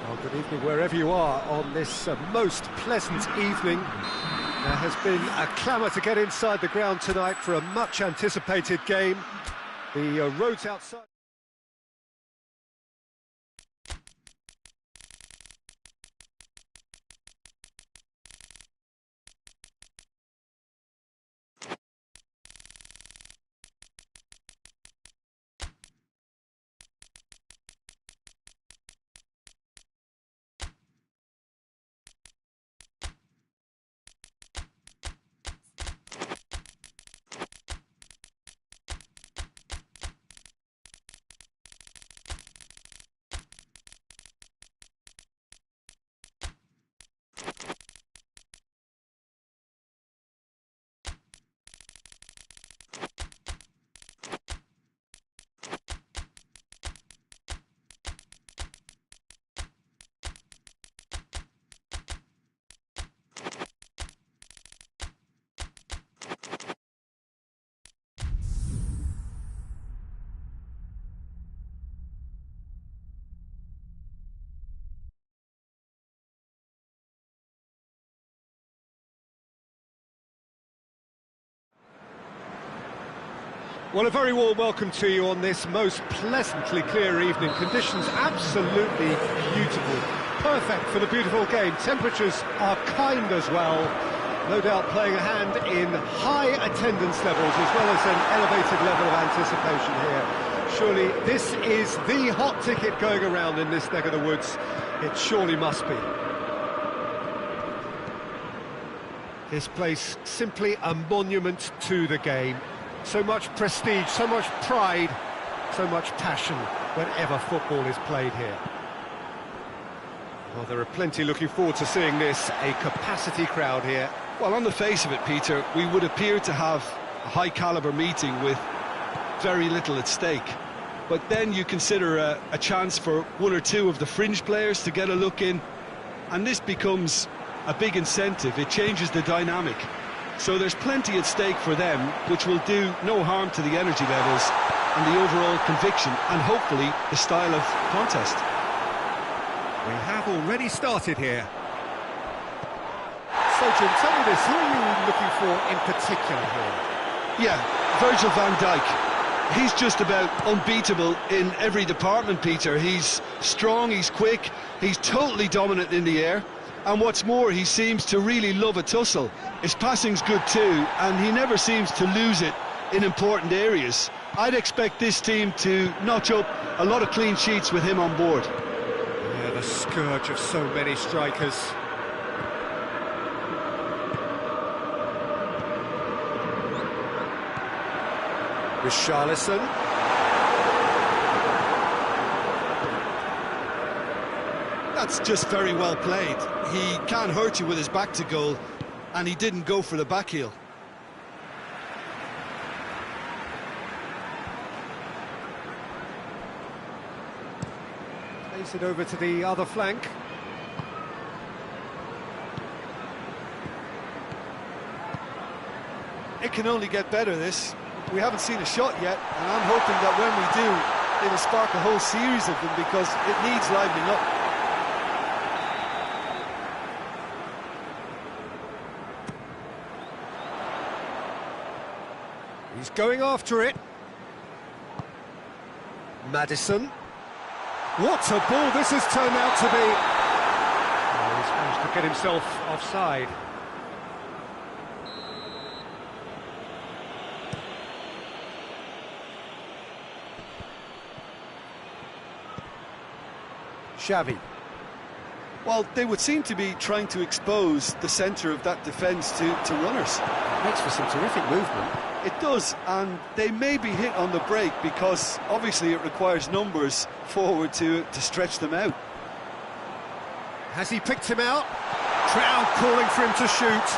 Well, good evening wherever you are on this most pleasant evening. There has been a clamour to get inside the ground tonight for a much anticipated game. The roads outside... Well, a very warm welcome to you on this most pleasantly clear evening. Conditions absolutely beautiful. Perfect for the beautiful game. Temperatures are kind as well. No doubt playing a hand in high attendance levels as well as an elevated level of anticipation here. Surely this is the hot ticket going around in this neck of the woods. It surely must be. This place simply a monument to the game. So much prestige, so much pride, so much passion whenever football is played here. Well, there are plenty looking forward to seeing this, a capacity crowd here. Well, on the face of it, Peter, we would appear to have a high-caliber meeting with very little at stake. But then you consider a chance for one or two of the fringe players to get a look in, and this becomes a big incentive. It changes the dynamic. So there's plenty at stake for them, which will do no harm to the energy levels and the overall conviction and hopefully the style of contest. We have already started here. So Jim, tell me this, who are you looking for in particular here? Yeah, Virgil van Dijk. He's just about unbeatable in every department, Peter. He's strong, he's quick, he's totally dominant in the air. And what's more, he seems to really love a tussle. His passing's good too, and he never seems to lose it in important areas. I'd expect this team to notch up a lot of clean sheets with him on board. Yeah, the scourge of so many strikers. Richarlison. That's just very well played. He can't hurt you with his back to goal, and he didn't go for the back heel. Plays it over to the other flank. It can only get better, this. We haven't seen a shot yet, and I'm hoping that when we do, it'll spark a whole series of them because it needs livening up. He's going after it. Maddison. What a ball this has turned out to be. Oh, he's managed to get himself offside. Xavi. Well, they would seem to be trying to expose the centre of that defence to runners. It makes for some terrific movement. It does, and they may be hit on the break because obviously it requires numbers forward to stretch them out. Has he picked him out? Crowd calling for him to shoot.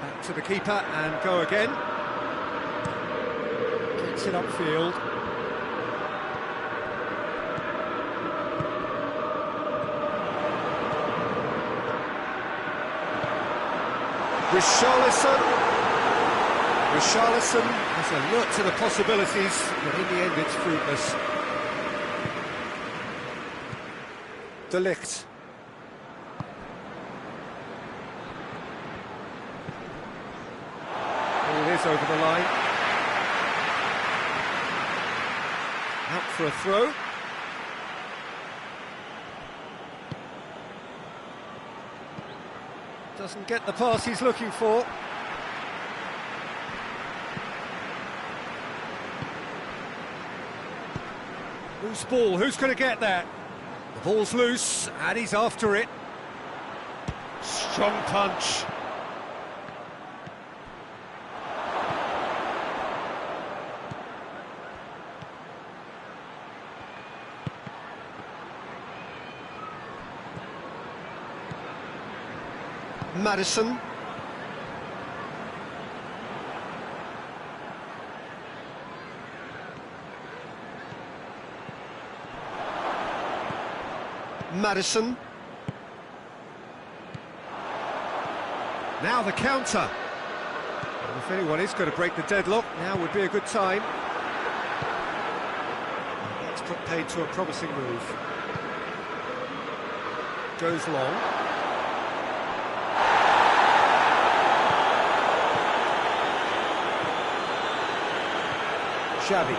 Back to the keeper and go again. Gets it upfield. Richarlison has alert to the possibilities, but in the end it's fruitless. De Ligt. It is over the line. Out for a throw. Doesn't get the pass he's looking for. Loose ball, who's going to get that? The ball's loose, and he's after it. Strong punch. Maddison. Maddison. Now the counter. And if anyone is going to break the deadlock, now would be a good time. Gets paid to a promising move. Goes long. Xavi.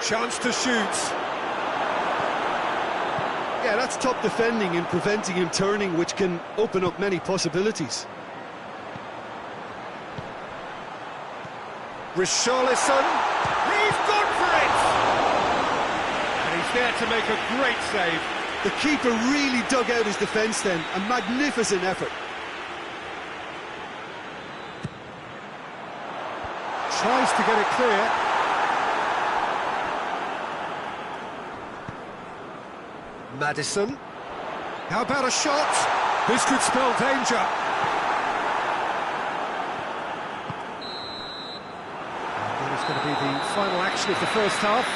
Chance to shoot. Yeah, that's top defending and preventing him turning, which can open up many possibilities. Richarlison. He's gone for it! And he's there to make a great save. The keeper really dug out his defence then. A magnificent effort. Tries to get it clear. Maddison. How about a shot? This could spell danger. And that is going to be the final action of the first half.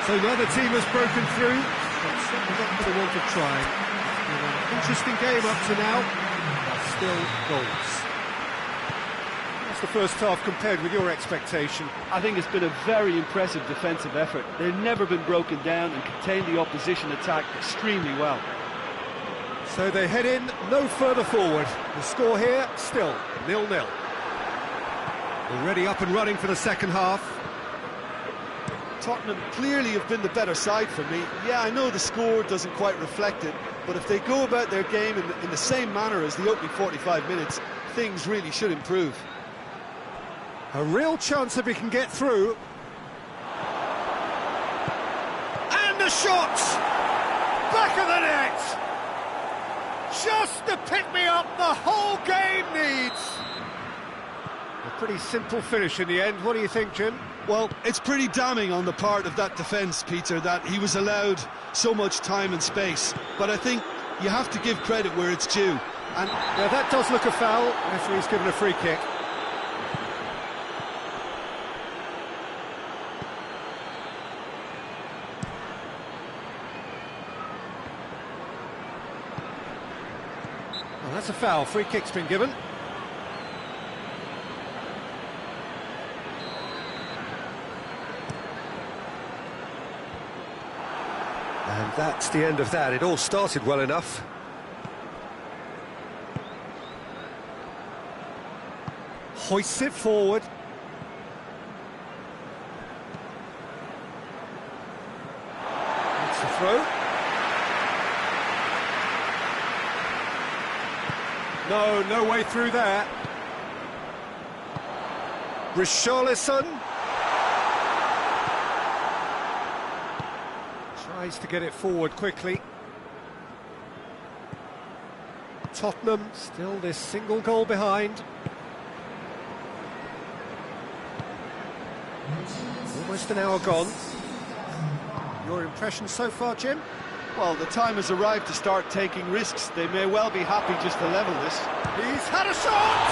So neither team has broken through, but certainly not for the want of trying. It's been an interesting game up to now, but still goals. What's the first half compared with your expectation? I think it's been a very impressive defensive effort. They've never been broken down and contained the opposition attack extremely well. So they head in no further forward. The score here, still 0-0. Already up and running for the second half. Tottenham clearly have been the better side for me. Yeah, I know the score doesn't quite reflect it, but if they go about their game in the same manner as the opening 45 minutes, things really should improve. A real chance if he can get through. And the shot! Back of the net! Just the pick-me-up the whole game needs! A pretty simple finish in the end. What do you think, Jim? Well, it's pretty damning on the part of that defence, Peter, that he was allowed so much time and space. But I think you have to give credit where it's due. And yeah, that does look a foul. Referee's given a free kick. Well, that's a foul. Free kick's been given. And that's the end of that. It all started well enough. Hoists it forward. That's the throw. No way through there. Richarlison. Tries to get it forward quickly. Tottenham still this single goal behind. Almost an hour gone. Your impression so far, Jim? Well, the time has arrived to start taking risks. They may well be happy just to level this. He's had a shot!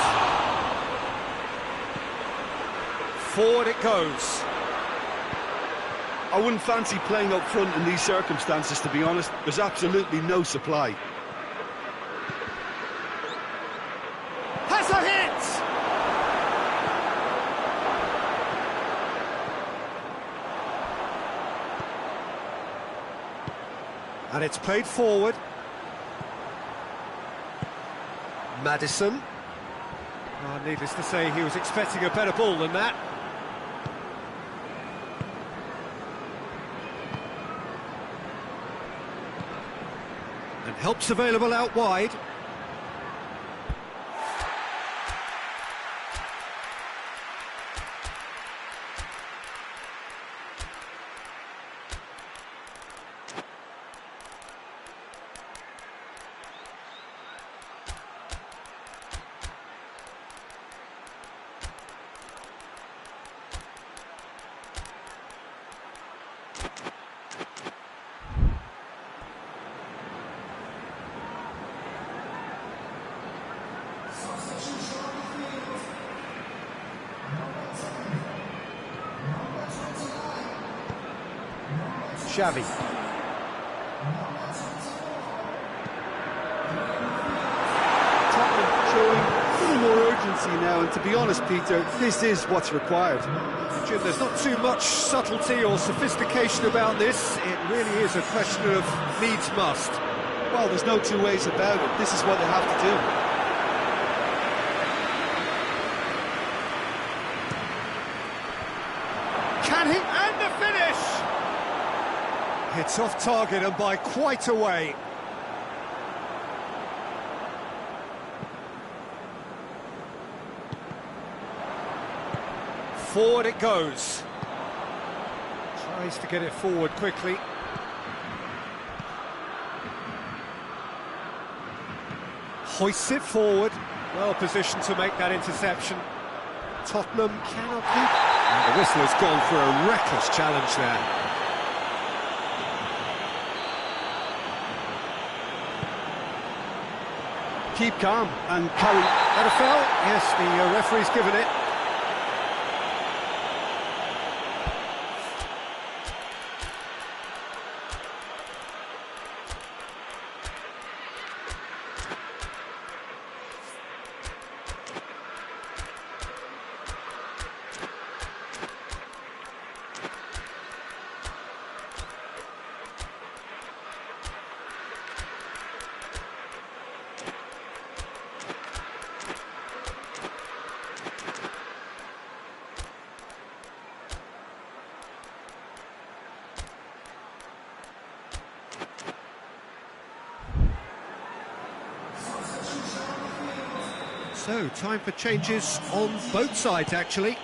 Forward it goes. I wouldn't fancy playing up front in these circumstances, to be honest. There's absolutely no supply. Has a hit! And it's played forward. Maddison. Oh, needless to say, he was expecting a better ball than that. And help's available out wide. Xavi. Tottenham showing a little more urgency now in And to be honest, Peter, this is what's required. Jim, there's not too much subtlety or sophistication about this. It really is a question of needs must. Well, there's no two ways about it. This is what they have to do. Can he? And the finish! It's off target and by quite a way. Forward it goes. Tries to get it forward quickly. Hoists it forward. Well positioned to make that interception. Tottenham cannot keep. And the whistle has gone for a reckless challenge there. Keep calm and carry. That a foul? Yes, the referee's given it. So, time for changes on both sides, actually.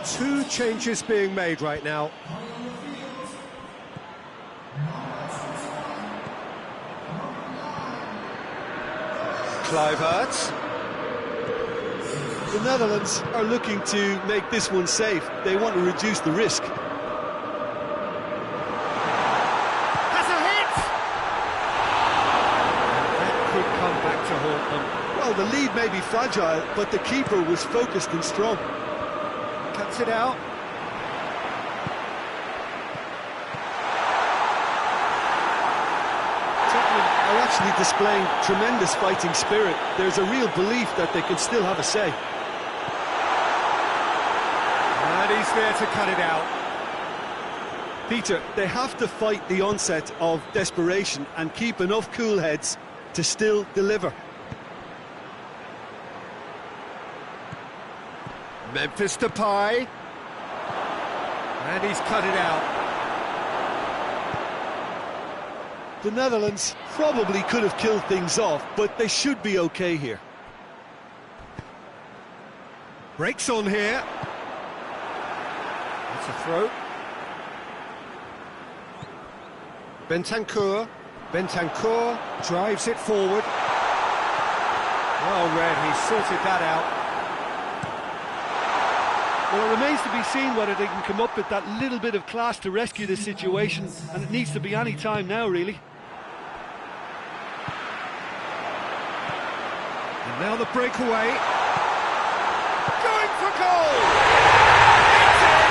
2 changes being made right now. Kluivert. The Netherlands are looking to make this one safe. They want to reduce the risk. Has a hit! That could come back to haunt them. Well, the lead may be fragile, but the keeper was focused and strong. Cuts it out. Tottenham are actually displaying tremendous fighting spirit. There's a real belief that they can still have a say. And he's there to cut it out. Peter, they have to fight the onset of desperation and keep enough cool heads to still deliver. Memphis Depay. And he's cut it out. The Netherlands probably could have killed things off, but they should be okay here. Breaks on here. That's a throw. Bentancur drives it forward. Well read, he sorted that out. Well, it remains to be seen whether they can come up with that little bit of class to rescue this situation, and it needs to be any time now, really. And now the breakaway. Going for goal! It's in!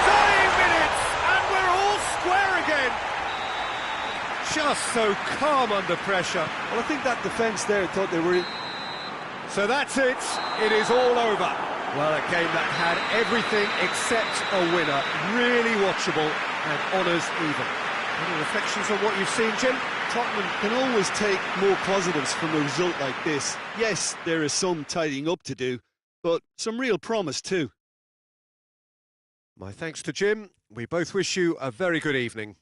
Dying minutes, and we're all square again. Just so calm under pressure. Well, I think that defence there thought they were in. So that's it. It is all over. Well, a game that had everything except a winner. Really watchable and honours even. Any reflections on what you've seen, Jim? Tottenham can always take more positives from a result like this. Yes, there is some tidying up to do, but some real promise too. My thanks to Jim. We both wish you a very good evening.